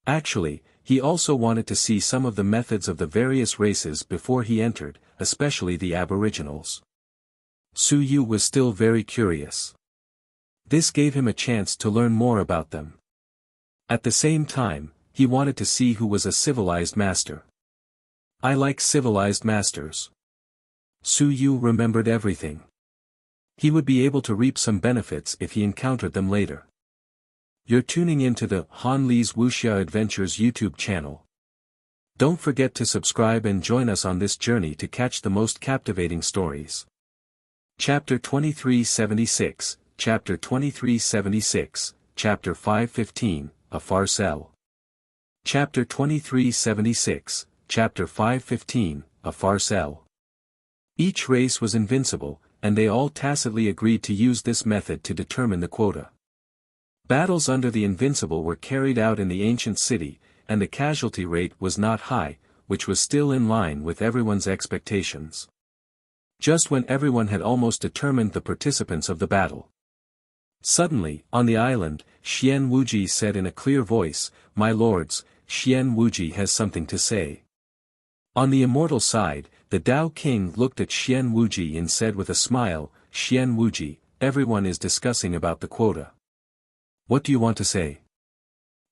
Actually, he also wanted to see some of the methods of the various races before he entered, especially the aboriginals. Su Yu was still very curious. This gave him a chance to learn more about them. At the same time, he wanted to see who was a civilized master. I like civilized masters. Su Yu remembered everything. He would be able to reap some benefits if he encountered them later. You're tuning into the Han Li's Wuxia Adventures YouTube channel. Don't forget to subscribe and join us on this journey to catch the most captivating stories. Chapter 2376, Chapter 2376, Chapter 515, A Farcelle. Chapter 2376, Chapter 515, A Farcelle. Each race was invincible, and they all tacitly agreed to use this method to determine the quota. Battles under the invincible were carried out in the ancient city, and the casualty rate was not high, which was still in line with everyone's expectations. Just when everyone had almost determined the participants of the battle. Suddenly, on the island, Xian Wuji said in a clear voice, "My lords, Xian Wuji has something to say." On the immortal side, the Tao King looked at Xian Wuji and said with a smile, "Xian Wuji, everyone is discussing about the quota. What do you want to say?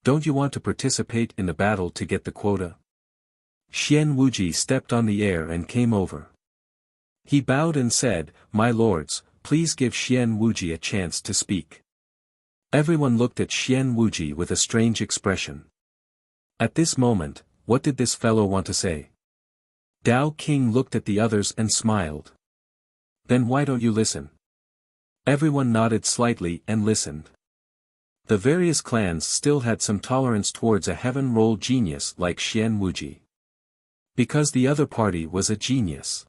Don't you want to participate in the battle to get the quota?" Xian Wuji stepped on the air and came over. He bowed and said, "My lords, please give Xian Wuji a chance to speak." Everyone looked at Xian Wuji with a strange expression. At this moment, what did this fellow want to say? Tao King looked at the others and smiled. "Then why don't you listen?" Everyone nodded slightly and listened. The various clans still had some tolerance towards a heaven-rolled genius like Xian Wuji. Because the other party was a genius.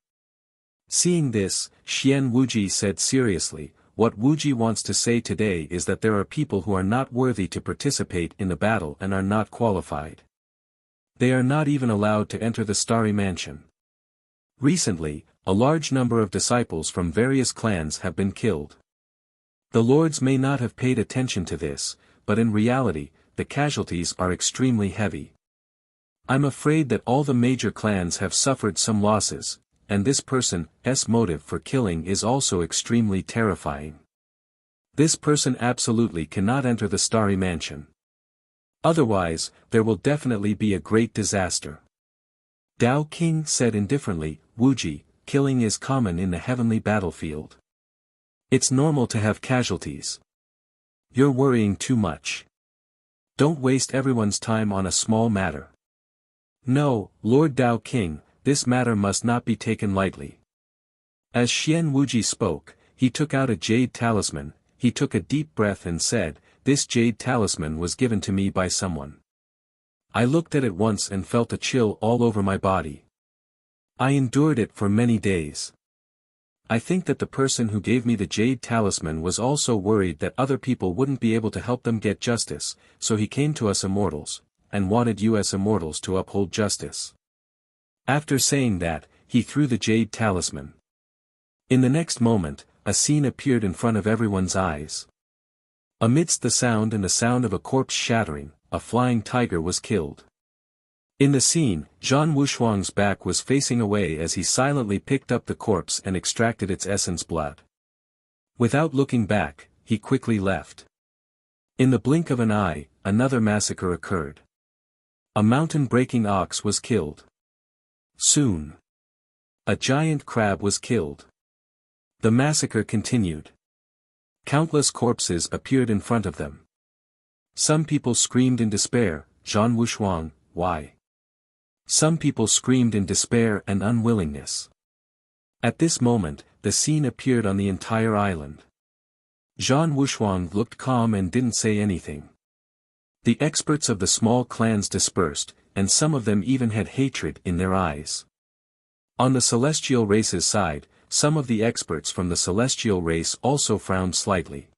Seeing this, Xian Wuji said seriously, "What Wuji wants to say today is that there are people who are not worthy to participate in the battle and are not qualified. They are not even allowed to enter the Starry Mansion. Recently, a large number of disciples from various clans have been killed. The lords may not have paid attention to this, but in reality, the casualties are extremely heavy. I'm afraid that all the major clans have suffered some losses, and this person's motive for killing is also extremely terrifying. This person absolutely cannot enter the Starry Mansion. Otherwise, there will definitely be a great disaster." Tao King said indifferently, "Wuji, killing is common in the heavenly battlefield. It's normal to have casualties. You're worrying too much. Don't waste everyone's time on a small matter." "No, Lord Tao King, this matter must not be taken lightly." As Xian Wuji spoke, he took out a jade talisman. He took a deep breath and said, "This jade talisman was given to me by someone. I looked at it once and felt a chill all over my body. I endured it for many days. I think that the person who gave me the jade talisman was also worried that other people wouldn't be able to help them get justice, so he came to us immortals, and wanted you as immortals to uphold justice. After saying that, he threw the jade talisman. In the next moment, a scene appeared in front of everyone's eyes. Amidst the sound and the sound of a corpse shattering, a flying tiger was killed. In the scene, Zhan Wushuang's back was facing away as he silently picked up the corpse and extracted its essence blood. Without looking back, he quickly left. In the blink of an eye, another massacre occurred. A mountain-breaking ox was killed. Soon, a giant crab was killed. The massacre continued. Countless corpses appeared in front of them. Some people screamed in despair, "Zhan Wushuang, why?" Some people screamed in despair and unwillingness. At this moment, the scene appeared on the entire island. Zhan Wushuang looked calm and didn't say anything. The experts of the small clans dispersed, and some of them even had hatred in their eyes. On the celestial race's side, some of the experts from the celestial race also frowned slightly.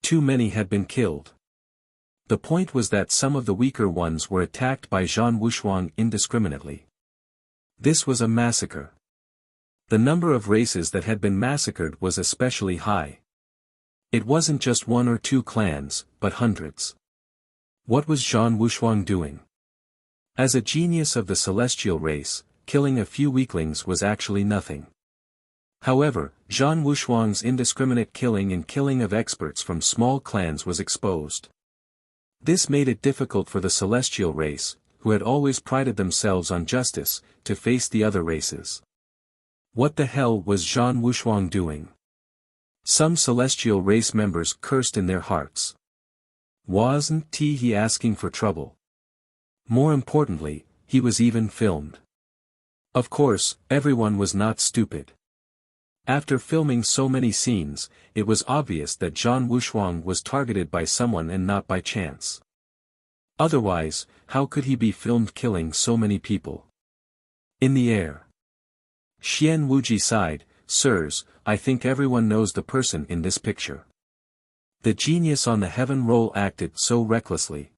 Too many had been killed. The point was that some of the weaker ones were attacked by Zhan Wushuang indiscriminately. This was a massacre. The number of races that had been massacred was especially high. It wasn't just one or two clans, but hundreds. What was Zhan Wushuang doing? As a genius of the celestial race, killing a few weaklings was actually nothing. However, Zhan Wushuang's indiscriminate killing and killing of experts from small clans was exposed. This made it difficult for the celestial race, who had always prided themselves on justice, to face the other races. What the hell was Zhan Wushuang doing? Some celestial race members cursed in their hearts. Wasn't he asking for trouble? More importantly, he was even filmed. Of course, everyone was not stupid. After filming so many scenes, it was obvious that Zhan Wushuang was targeted by someone and not by chance. Otherwise, how could he be filmed killing so many people? In the air. Xian Wuji sighed, "Sirs, I think everyone knows the person in this picture. The genius on the heaven roll acted so recklessly.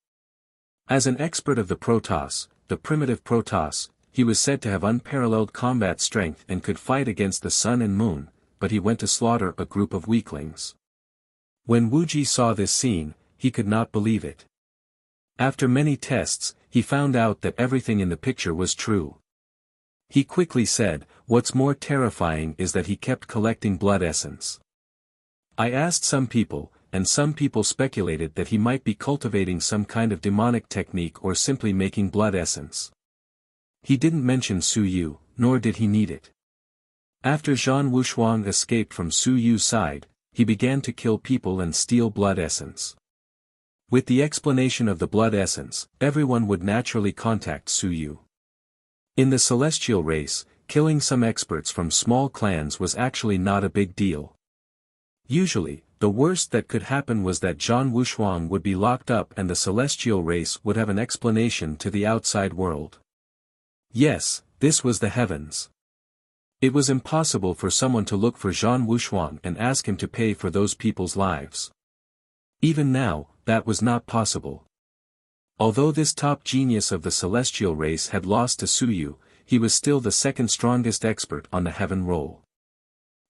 As an expert of the Protoss, the primitive Protoss, he was said to have unparalleled combat strength and could fight against the sun and moon, but he went to slaughter a group of weaklings." When Wuji saw this scene, he could not believe it. After many tests, he found out that everything in the picture was true. He quickly said, "What's more terrifying is that he kept collecting blood essence." I asked some people, and some people speculated that he might be cultivating some kind of demonic technique or simply making blood essence. He didn't mention Su Yu, nor did he need it. After Zhan Wushuang escaped from Su Yu's side, he began to kill people and steal blood essence. With the explanation of the blood essence, everyone would naturally contact Su Yu. In the celestial race, killing some experts from small clans was actually not a big deal. Usually, the worst that could happen was that Zhan Wushuang would be locked up and the celestial race would have an explanation to the outside world. Yes, this was the heavens. It was impossible for someone to look for Zhan Wushuang and ask him to pay for those people's lives. Even now, that was not possible. Although this top genius of the celestial race had lost to Su Yu, he was still the second strongest expert on the heaven roll.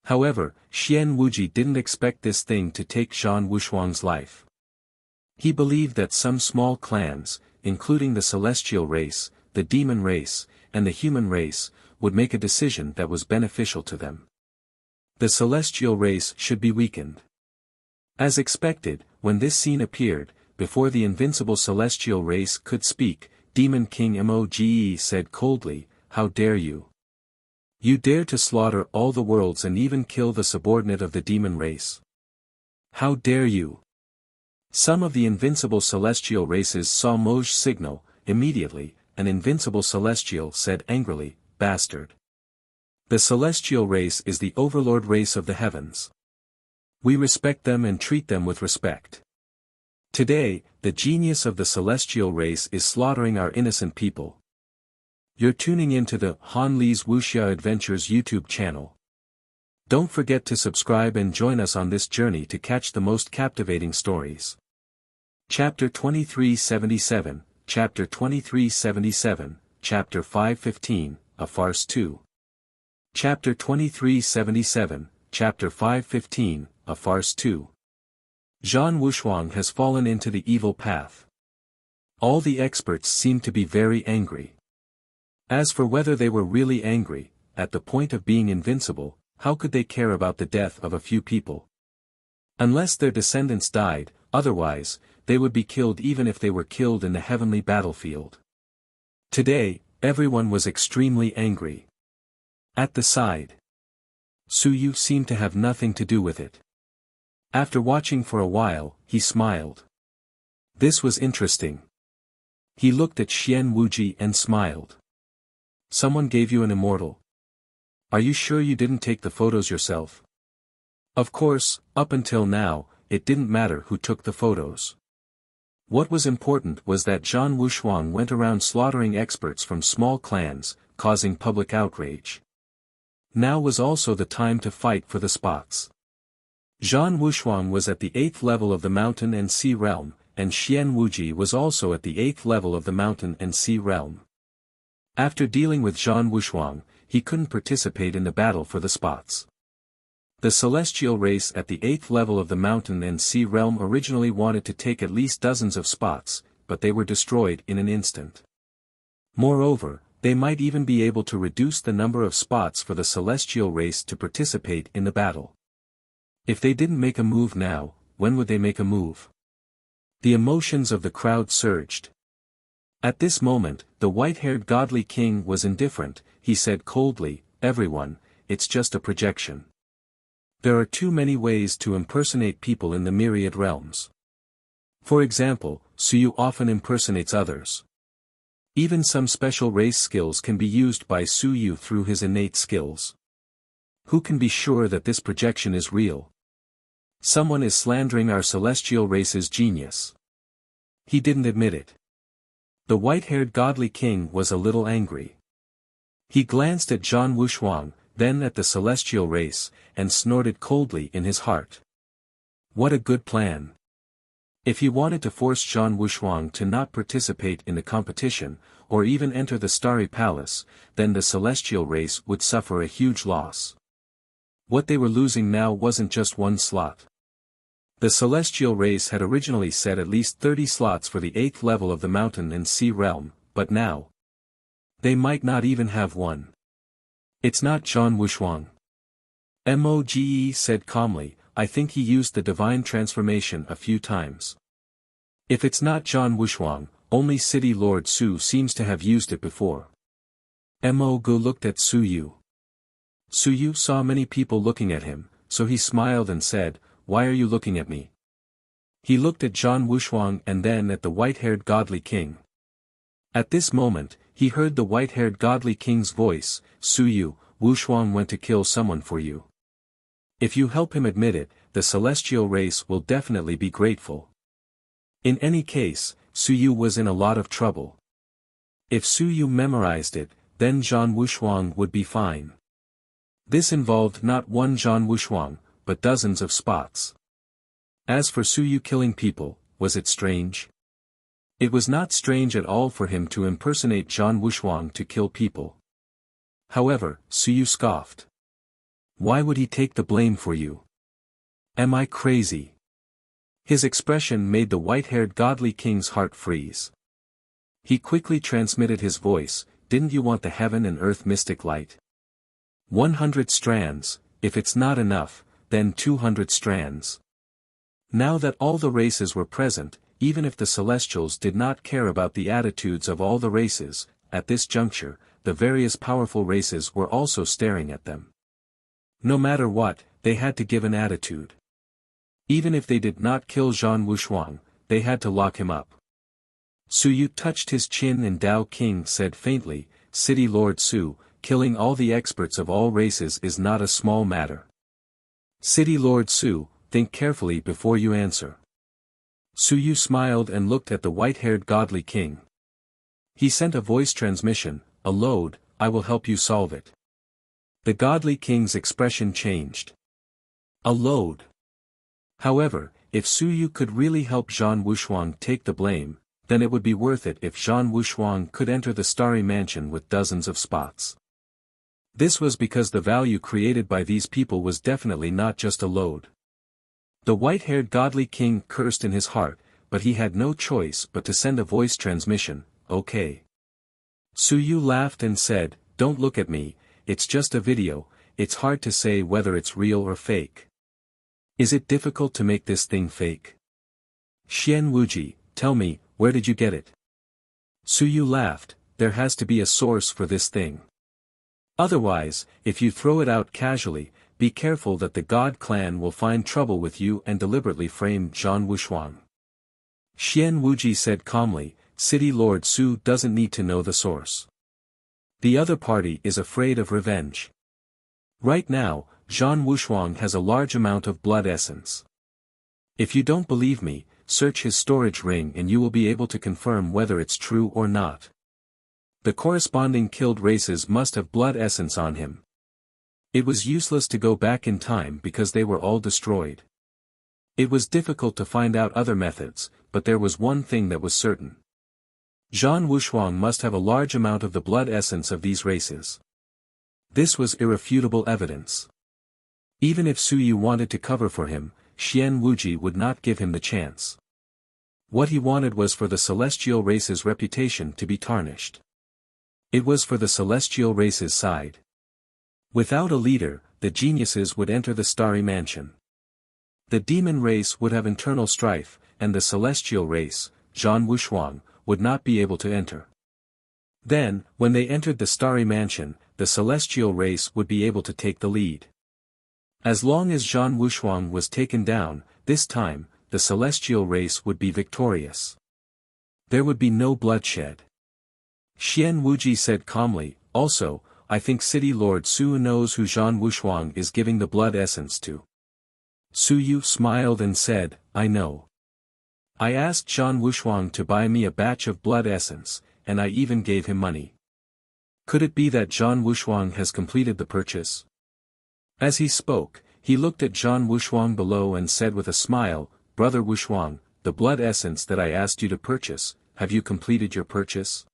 However, Xian Wuji didn't expect this thing to take Zhan Wushuang's life. He believed that some small clans, including the celestial race, the demon race, and the human race, would make a decision that was beneficial to them. The celestial race should be weakened. As expected, when this scene appeared, before the invincible celestial race could speak, Demon King Moge said coldly, "How dare you? You dare to slaughter all the worlds and even kill the subordinate of the demon race? How dare you?" Some of the invincible celestial races saw Moge's signal. Immediately, an invincible celestial said angrily, "Bastard. The celestial race is the overlord race of the heavens. We respect them and treat them with respect. Today, the genius of the celestial race is slaughtering our innocent people." You're tuning into the Han Li's Wuxia Adventures YouTube channel. Don't forget to subscribe and join us on this journey to catch the most captivating stories. Chapter 2377, Chapter 2377, Chapter 515, A Farce 2. Chapter 2377, Chapter 515, A Farce 2. Zhan Wuxia has fallen into the evil path. All the experts seem to be very angry. As for whether they were really angry, at the point of being invincible, how could they care about the death of a few people? Unless their descendants died, otherwise, they would be killed even if they were killed in the heavenly battlefield. Today, everyone was extremely angry. At the side, Suyu seemed to have nothing to do with it. After watching for a while, he smiled. This was interesting. He looked at Xian Wuji and smiled. Someone gave you an immortal. Are you sure you didn't take the photos yourself? Of course, up until now, it didn't matter who took the photos. What was important was that Zhan Wuxia went around slaughtering experts from small clans, causing public outrage. Now was also the time to fight for the spots. Zhan Wuxia was at the 8th level of the Mountain and Sea Realm, and Xian Wuji was also at the 8th level of the Mountain and Sea Realm. After dealing with Zhan Wuxia, he couldn't participate in the battle for the spots. The celestial race at the 8th level of the Mountain and Sea Realm originally wanted to take at least dozens of spots, but they were destroyed in an instant. Moreover, they might even be able to reduce the number of spots for the celestial race to participate in the battle. If they didn't make a move now, when would they make a move? The emotions of the crowd surged. At this moment, the white-haired godly king was indifferent. He said coldly, "Everyone, it's just a projection. There are too many ways to impersonate people in the myriad realms. For example, Suyu often impersonates others. Even some special race skills can be used by Suyu through his innate skills. Who can be sure that this projection is real? Someone is slandering our celestial race's genius." He didn't admit it. The white-haired godly king was a little angry. He glanced at Zhan Wuxia, then at the celestial race, and snorted coldly in his heart. What a good plan. If he wanted to force Zhan Wuxia to not participate in the competition, or even enter the Starry Palace, then the celestial race would suffer a huge loss. What they were losing now wasn't just one slot. The celestial race had originally set at least 30 slots for the 8th level of the Mountain and Sea Realm, but now, they might not even have one. It's not Zhan Wuxia. Moge said calmly, "I think he used the divine transformation a few times. If it's not Zhan Wuxia, only City Lord Su seems to have used it before." Moge looked at Suyu. Suyu saw many people looking at him, so he smiled and said, "Why are you looking at me?" He looked at Zhan Wuxia and then at the white-haired godly king. At this moment, he heard the white-haired godly king's voice, "Suyu, Wuxia went to kill someone for you. If you help him admit it, the celestial race will definitely be grateful." In any case, Suyu was in a lot of trouble. If Suyu memorized it, then Zhan Wuxia would be fine. This involved not one Zhan Wuxia, but dozens of spots. As for Suyu killing people, was it strange? It was not strange at all for him to impersonate Zhan Wuxia to kill people. However, Suyu scoffed. "Why would he take the blame for you? Am I crazy?" His expression made the white-haired godly king's heart freeze. He quickly transmitted his voice, "Didn't you want the heaven and earth mystic light? 100 strands, if it's not enough, then 200 strands." Now that all the races were present, even if the Celestials did not care about the attitudes of all the races, at this juncture, the various powerful races were also staring at them. No matter what, they had to give an attitude. Even if they did not kill Zhan Wuxia, they had to lock him up. Suyu touched his chin and Dao King said faintly, "City Lord Su, killing all the experts of all races is not a small matter. City Lord Su, think carefully before you answer." Suyu smiled and looked at the white-haired godly king. He sent a voice transmission, "A load, I will help you solve it." The godly king's expression changed. A load. However, if Su Yu could really help Zhan Wushuang take the blame, then it would be worth it if Zhan Wushuang could enter the starry mansion with dozens of spots. This was because the value created by these people was definitely not just a load. The white-haired godly king cursed in his heart, but he had no choice but to send a voice transmission, "Okay." Su Yu laughed and said, "Don't look at me, it's just a video, it's hard to say whether it's real or fake." "Is it difficult to make this thing fake?" "Xian Wuji, tell me, where did you get it?" Su Yu laughed, "There has to be a source for this thing. Otherwise, if you throw it out casually, be careful that the God clan will find trouble with you and deliberately frame Zhan Wushuang." Xian Wuji said calmly, "City Lord Su doesn't need to know the source. The other party is afraid of revenge. Right now, Zhan Wushuang has a large amount of blood essence. If you don't believe me, search his storage ring and you will be able to confirm whether it's true or not. The corresponding killed races must have blood essence on him. It was useless to go back in time because they were all destroyed. It was difficult to find out other methods, but there was one thing that was certain. Zhan Wushuang must have a large amount of the blood essence of these races. This was irrefutable evidence. Even if Su Yu wanted to cover for him, Xian Wuji would not give him the chance. What he wanted was for the celestial race's reputation to be tarnished. It was for the celestial race's side. Without a leader, the geniuses would enter the starry mansion. The demon race would have internal strife, and the celestial race, Zhan Wushuang, would not be able to enter. Then, when they entered the starry mansion, the celestial race would be able to take the lead. As long as Zhan Wushuang was taken down, this time, the celestial race would be victorious. There would be no bloodshed. Xian Wuji said calmly, "Also, I think City Lord Su knows who Zhan Wushuang is giving the blood essence to." Su Yu smiled and said, "I know. I asked Zhan Wushuang to buy me a batch of blood essence, and I even gave him money. Could it be that Zhan Wushuang has completed the purchase?" As he spoke, he looked at Zhan Wushuang below and said with a smile, "Brother Wushuang, the blood essence that I asked you to purchase, have you completed your purchase?"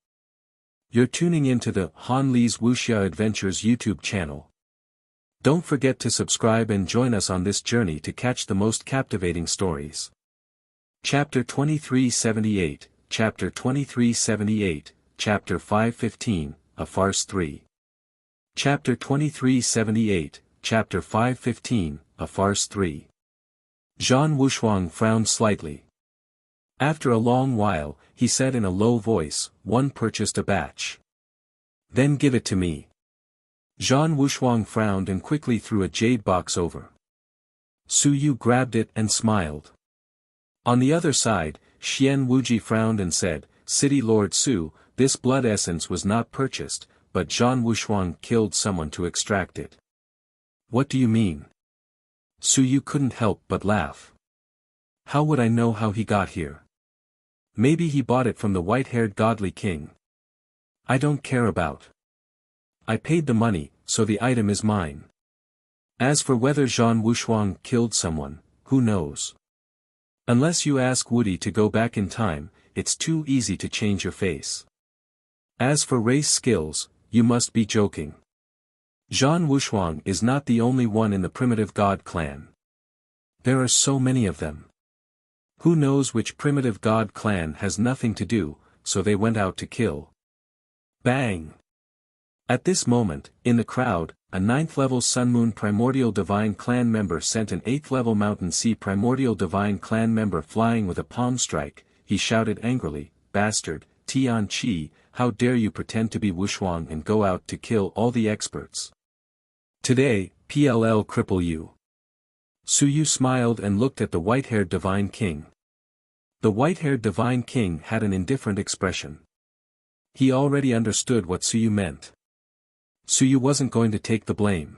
You're tuning into the Han Li's Wuxia Adventures YouTube channel. Don't forget to subscribe and join us on this journey to catch the most captivating stories. Chapter 2378, Chapter 2378, Chapter 515, A Farce 3. Chapter 2378, Chapter 515, A Farce 3. Zhan Wushuang frowned slightly. After a long while, he said in a low voice, "One purchased a batch. Then give it to me." Zhan Wushuang frowned and quickly threw a jade box over. Su Yu grabbed it and smiled. On the other side, Xian Wuji frowned and said, "City Lord Su, this blood essence was not purchased, but Zhan Wushuang killed someone to extract it." "What do you mean?" Su Yu couldn't help but laugh. "How would I know how he got here? Maybe he bought it from the white-haired godly king. I don't care about. I paid the money, so the item is mine. As for whether Zhan Wushuang killed someone, who knows? Unless you ask Woody to go back in time, it's too easy to change your face. As for race skills, you must be joking. Zhan Wushuang is not the only one in the primitive god clan. There are so many of them. Who knows which primitive god clan has nothing to do, so they went out to kill." Bang! At this moment, in the crowd, a 9th-level Sun Moon Primordial Divine Clan member sent an 8th-level Mountain Sea Primordial Divine Clan member flying with a palm strike. He shouted angrily, "Bastard, Tian Qi, how dare you pretend to be Wushuang and go out to kill all the experts? Today, PLL cripple you." Su Yu smiled and looked at the white-haired Divine King. The white-haired Divine King had an indifferent expression. He already understood what Su Yu meant. Su Yu wasn't going to take the blame.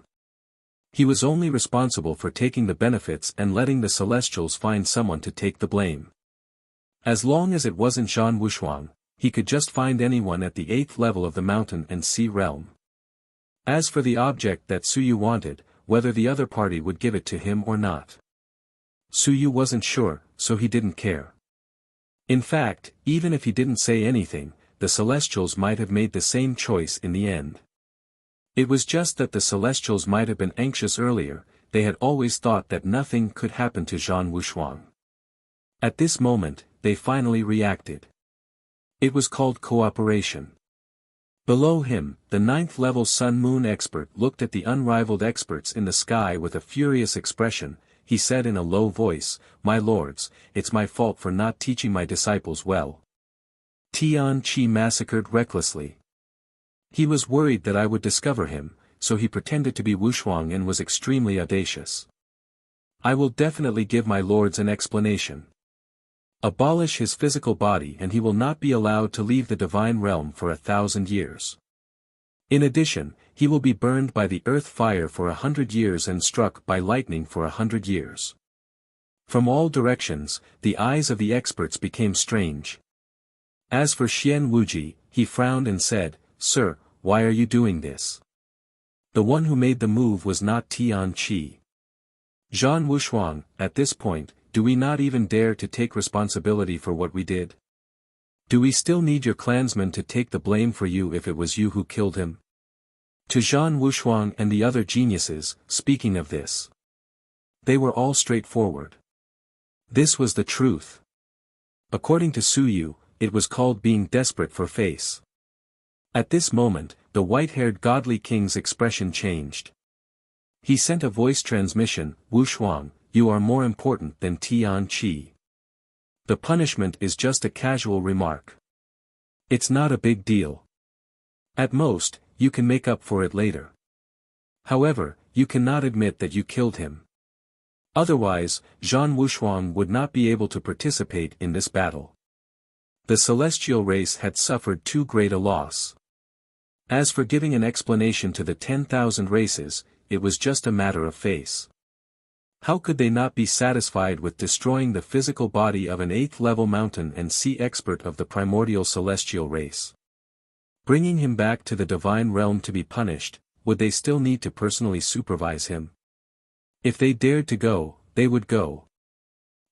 He was only responsible for taking the benefits and letting the Celestials find someone to take the blame. As long as it wasn't Zhan Wushuang, he could just find anyone at the 8th level of the mountain and sea realm. As for the object that Suyu wanted, whether the other party would give it to him or not, Suyu wasn't sure, so he didn't care. In fact, even if he didn't say anything, the Celestials might have made the same choice in the end. It was just that the Celestials might have been anxious earlier. They had always thought that nothing could happen to Zhang Wushuang. At this moment, they finally reacted. It was called cooperation. Below him, the 9th-level Sun-Moon expert looked at the unrivaled experts in the sky with a furious expression. He said in a low voice, "My lords, it's my fault for not teaching my disciples well." Tian Qi massacred recklessly. He was worried that I would discover him, so he pretended to be Wushuang and was extremely audacious. I will definitely give my lords an explanation. Abolish his physical body and he will not be allowed to leave the divine realm for 1,000 years. In addition, he will be burned by the earth fire for 100 years and struck by lightning for 100 years. From all directions, the eyes of the experts became strange. As for Xian Wuji, he frowned and said, "Sir, why are you doing this?" The one who made the move was not Tian Qi. Zhang Wushuang, at this point, do we not even dare to take responsibility for what we did? Do we still need your clansmen to take the blame for you if it was you who killed him? To Zhang Wushuang and the other geniuses, speaking of this, they were all straightforward. This was the truth. According to Suyu, it was called being desperate for face. At this moment, the white-haired godly king's expression changed. He sent a voice transmission, "Wushuang, you are more important than Tian Qi. The punishment is just a casual remark. It's not a big deal. At most, you can make up for it later. However, you cannot admit that you killed him. Otherwise, Zhang Wushuang would not be able to participate in this battle." The celestial race had suffered too great a loss. As for giving an explanation to the 10,000 races, it was just a matter of face. How could they not be satisfied with destroying the physical body of an 8th-level mountain and sea expert of the primordial celestial race? Bringing him back to the divine realm to be punished, would they still need to personally supervise him? If they dared to go, they would go.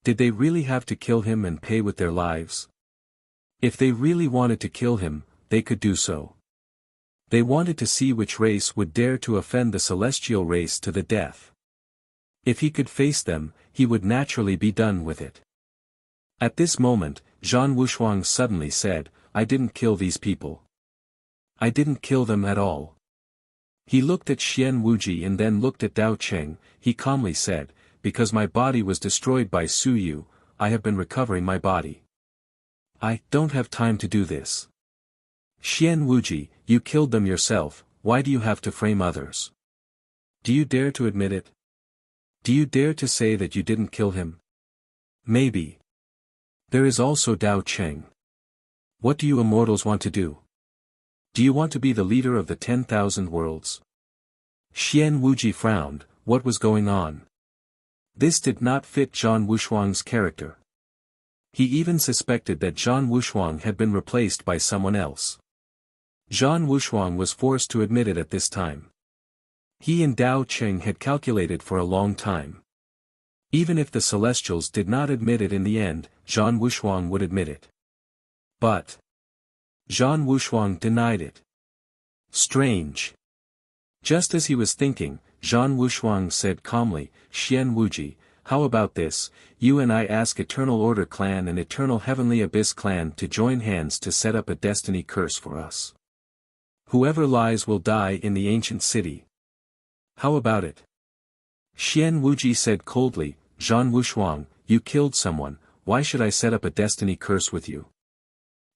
Did they really have to kill him and pay with their lives? If they really wanted to kill him, they could do so. They wanted to see which race would dare to offend the celestial race to the death. If he could face them, he would naturally be done with it. At this moment, Zhang Wushuang suddenly said, "I didn't kill these people. I didn't kill them at all." He looked at Xian Wuji and then looked at Dao Cheng. He calmly said, "Because my body was destroyed by Suyu, I have been recovering my body. I don't have time to do this." "Xian Wuji, you killed them yourself, why do you have to frame others? Do you dare to admit it? Do you dare to say that you didn't kill him?" "Maybe. There is also Dao Cheng. What do you immortals want to do? Do you want to be the leader of the 10,000 worlds?" Xian Wuji frowned. What was going on? This did not fit Zhang Wushuang's character. He even suspected that Zhang Wushuang had been replaced by someone else. Zhang Wushuang was forced to admit it at this time. He and Dao Cheng had calculated for a long time. Even if the Celestials did not admit it in the end, Zhang Wushuang would admit it. But Zhang Wushuang denied it. Strange. Just as he was thinking, Zhang Wushuang said calmly, "Xian Wuji, how about this, you and I ask Eternal Order Clan and Eternal Heavenly Abyss Clan to join hands to set up a destiny curse for us. Whoever lies will die in the ancient city. How about it?" Xian Wuji said coldly, "Zhang Wushuang, you killed someone, why should I set up a destiny curse with you?"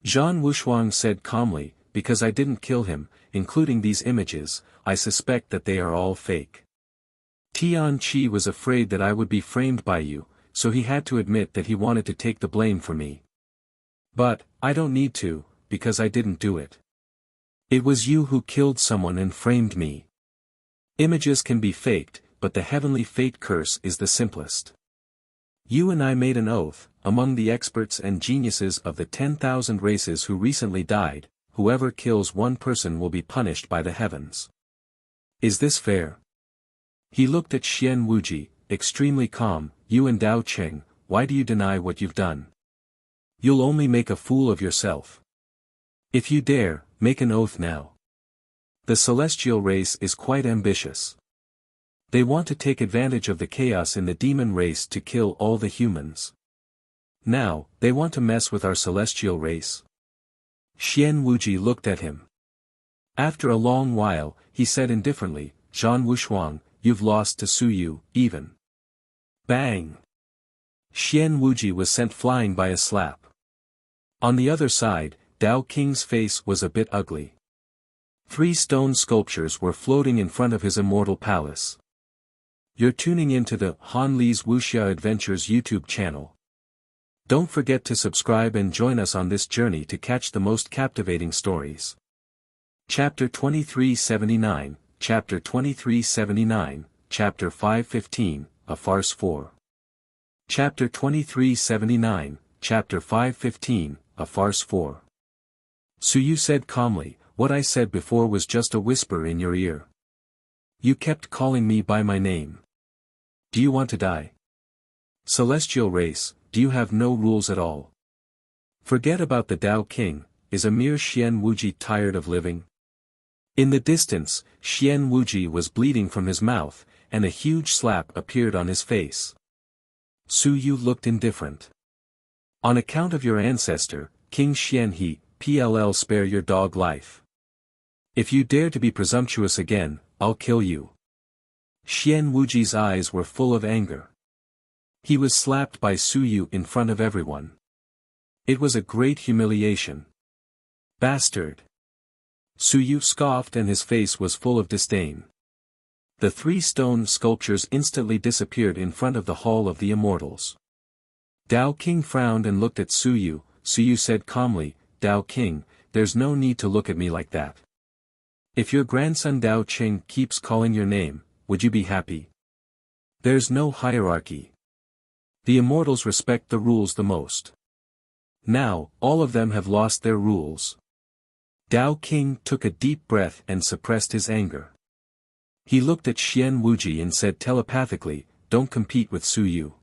Zhang Wushuang said calmly, "Because I didn't kill him, including these images, I suspect that they are all fake. Tian Qi was afraid that I would be framed by you, so he had to admit that he wanted to take the blame for me. But, I don't need to, because I didn't do it. It was you who killed someone and framed me. Images can be faked, but the heavenly fate curse is the simplest. You and I made an oath, among the experts and geniuses of the 10,000 races who recently died, whoever kills one person will be punished by the heavens. Is this fair? He looked at Xian Wuji, extremely calm. You and Dao Cheng, why do you deny what you've done? You'll only make a fool of yourself. If you dare, make an oath now. The celestial race is quite ambitious. They want to take advantage of the chaos in the demon race to kill all the humans. Now, they want to mess with our celestial race. Xian Wuji looked at him. After a long while, he said indifferently, Zhan Wushuang, you've lost to Su Yu, even. Bang! Xian Wuji was sent flying by a slap. On the other side, Dao King's face was a bit ugly. 3 stone sculptures were floating in front of his immortal palace. You're tuning into the Han Li's Wuxia Adventures YouTube channel. Don't forget to subscribe and join us on this journey to catch the most captivating stories. Chapter 2379, Chapter 2379, Chapter 515, A Farce 4. Chapter 2379, Chapter 515, A Farce 4. Su Yu said calmly, what I said before was just a whisper in your ear. You kept calling me by my name. Do you want to die? Celestial race, do you have no rules at all? Forget about the Dao King, is a mere Xian Wuji tired of living? In the distance, Xian Wuji was bleeding from his mouth, and a huge slap appeared on his face. Su Yu looked indifferent. On account of your ancestor, King Xian He, PLL spare your dog life. If you dare to be presumptuous again, I'll kill you. Xian Wuji's eyes were full of anger. He was slapped by Su Yu in front of everyone. It was a great humiliation. Bastard! Su Yu scoffed and his face was full of disdain. The 3 stone sculptures instantly disappeared in front of the Hall of the Immortals. Dao King frowned and looked at Su Yu. Su Yu said calmly, Dao King, there's no need to look at me like that. If your grandson Dao Cheng keeps calling your name, would you be happy? There's no hierarchy. The immortals respect the rules the most. Now, all of them have lost their rules. Dao King took a deep breath and suppressed his anger. He looked at Xian Wuji and said telepathically, don't compete with Su Yu.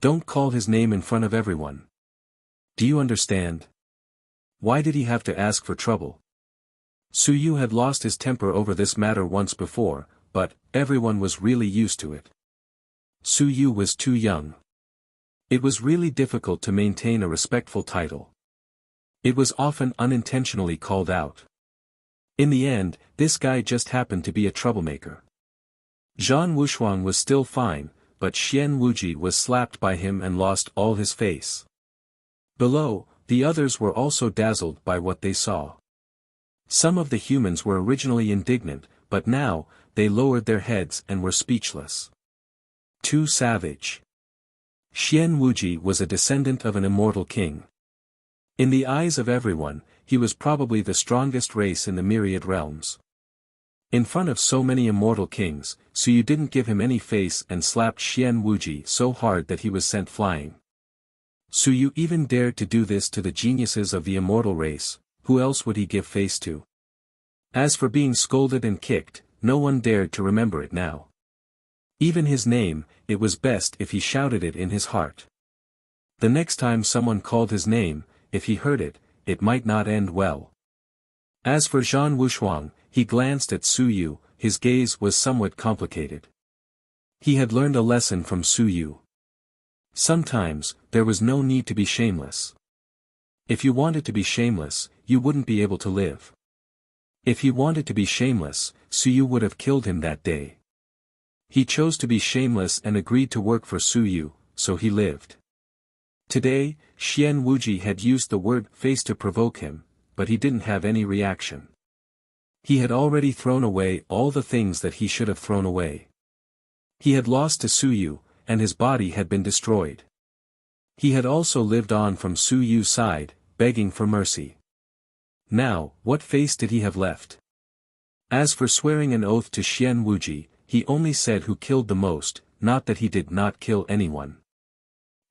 Don't call his name in front of everyone. Do you understand? Why did he have to ask for trouble? Su Yu had lost his temper over this matter once before, but everyone was really used to it. Su Yu was too young. It was really difficult to maintain a respectful title. It was often unintentionally called out. In the end, this guy just happened to be a troublemaker. Zhan Wushuang was still fine, but Xian Wuji was slapped by him and lost all his face. Below, the others were also dazzled by what they saw. Some of the humans were originally indignant, but now, they lowered their heads and were speechless. Too savage. Xian Wuji was a descendant of an immortal king. In the eyes of everyone, he was probably the strongest race in the myriad realms. In front of so many immortal kings, Su Yu didn't give him any face and slapped Xian Wuji so hard that he was sent flying. Su Yu even dared to do this to the geniuses of the immortal race, who else would he give face to? As for being scolded and kicked, no one dared to remember it now. Even his name, it was best if he shouted it in his heart. The next time someone called his name, if he heard it, it might not end well. As for Zhan Wushuang, he glanced at Su Yu, his gaze was somewhat complicated. He had learned a lesson from Su Yu. Sometimes, there was no need to be shameless. If you wanted to be shameless, you wouldn't be able to live. If he wanted to be shameless, Su Yu would have killed him that day. He chose to be shameless and agreed to work for Su Yu, so he lived. Today, Xian Wuji had used the word face to provoke him, but he didn't have any reaction. He had already thrown away all the things that he should have thrown away. He had lost to Su Yu, and his body had been destroyed. He had also lived on from Su Yu's side, begging for mercy. Now, what face did he have left? As for swearing an oath to Xian Wuji, he only said who killed the most, not that he did not kill anyone.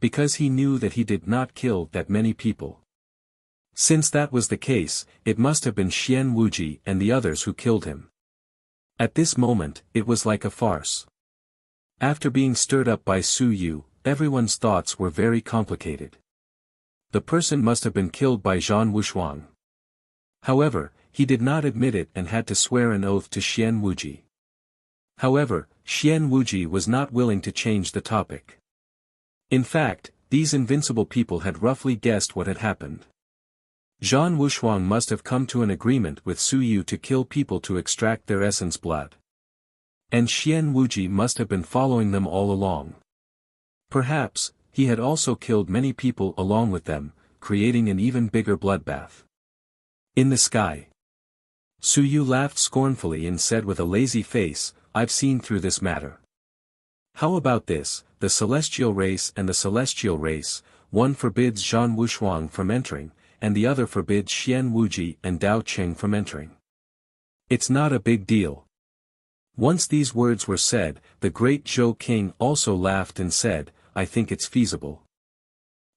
Because he knew that he did not kill that many people. Since that was the case, it must have been Xian Wuji and the others who killed him. At this moment, it was like a farce. After being stirred up by Su Yu, everyone's thoughts were very complicated. The person must have been killed by Zhan Wushuang. However, he did not admit it and had to swear an oath to Xian Wuji. However, Xian Wuji was not willing to change the topic. In fact, these invincible people had roughly guessed what had happened. Zhan Wushuang must have come to an agreement with Su Yu to kill people to extract their essence blood. And Xian Wuji must have been following them all along. Perhaps, he had also killed many people along with them, creating an even bigger bloodbath. In the sky. Su Yu laughed scornfully and said with a lazy face, "I've seen through this matter. How about this, the celestial race and the celestial race, one forbids Zhan Wushuang from entering, and the other forbids Xian Wuji and Dao Cheng from entering. It's not a big deal." Once these words were said, the great Zhou king also laughed and said, "I think it's feasible."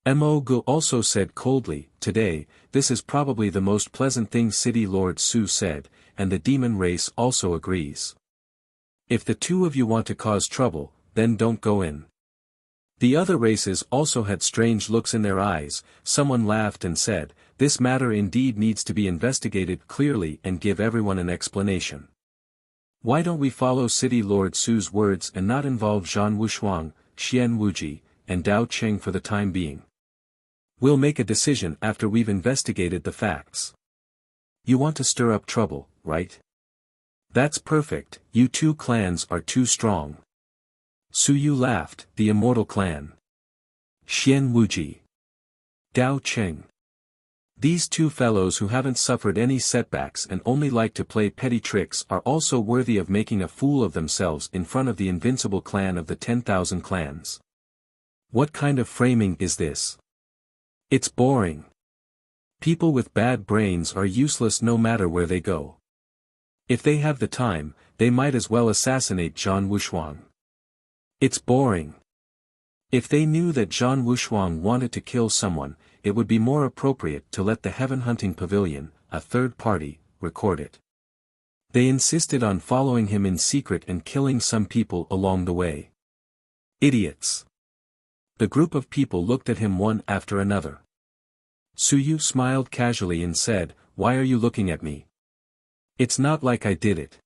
Mo Gu also said coldly, "Today, this is probably the most pleasant thing City Lord Su said, and the demon race also agrees. If the two of you want to cause trouble, then don't go in." The other races also had strange looks in their eyes. Someone laughed and said, "This matter indeed needs to be investigated clearly and give everyone an explanation. Why don't we follow City Lord Su's words and not involve Zhan Wushuang, Xian Wuji, and Dao Cheng for the time being? We'll make a decision after we've investigated the facts. You want to stir up trouble, right? That's perfect, you two clans are too strong." Su Yu laughed, "The immortal clan. Xian Wuji. Dao Cheng. These two fellows who haven't suffered any setbacks and only like to play petty tricks are also worthy of making a fool of themselves in front of the invincible clan of the 10,000 clans. What kind of framing is this? It's boring. People with bad brains are useless no matter where they go. If they have the time, they might as well assassinate Zhan Wushuang. It's boring. If they knew that Zhan Wushuang wanted to kill someone, it would be more appropriate to let the Heaven Hunting Pavilion, a third party, record it. They insisted on following him in secret and killing some people along the way. Idiots. The group of people looked at him one after another. Su Yu smiled casually and said, "Why are you looking at me? It's not like I did it.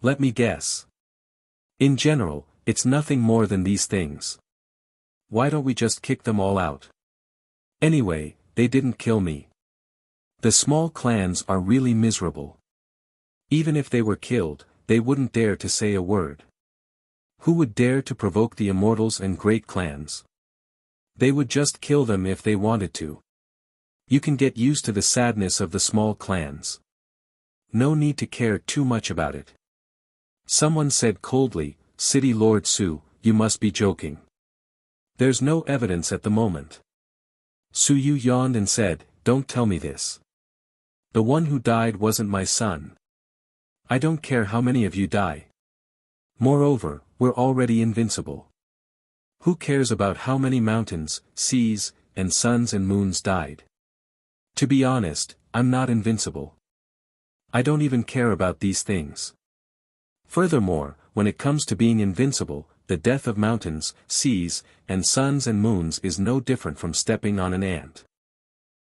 Let me guess. In general, it's nothing more than these things. Why don't we just kick them all out? Anyway, they didn't kill me. The small clans are really miserable. Even if they were killed, they wouldn't dare to say a word. Who would dare to provoke the immortals and great clans? They would just kill them if they wanted to. You can get used to the sadness of the small clans. No need to care too much about it." Someone said coldly, "City Lord Su, you must be joking. There's no evidence at the moment." Su Yu yawned and said, "Don't tell me this. The one who died wasn't my son. I don't care how many of you die. Moreover, we're already invincible. Who cares about how many mountains, seas, and suns and moons died? To be honest, I'm not invincible. I don't even care about these things. Furthermore, when it comes to being invincible, the death of mountains, seas, and suns and moons is no different from stepping on an ant.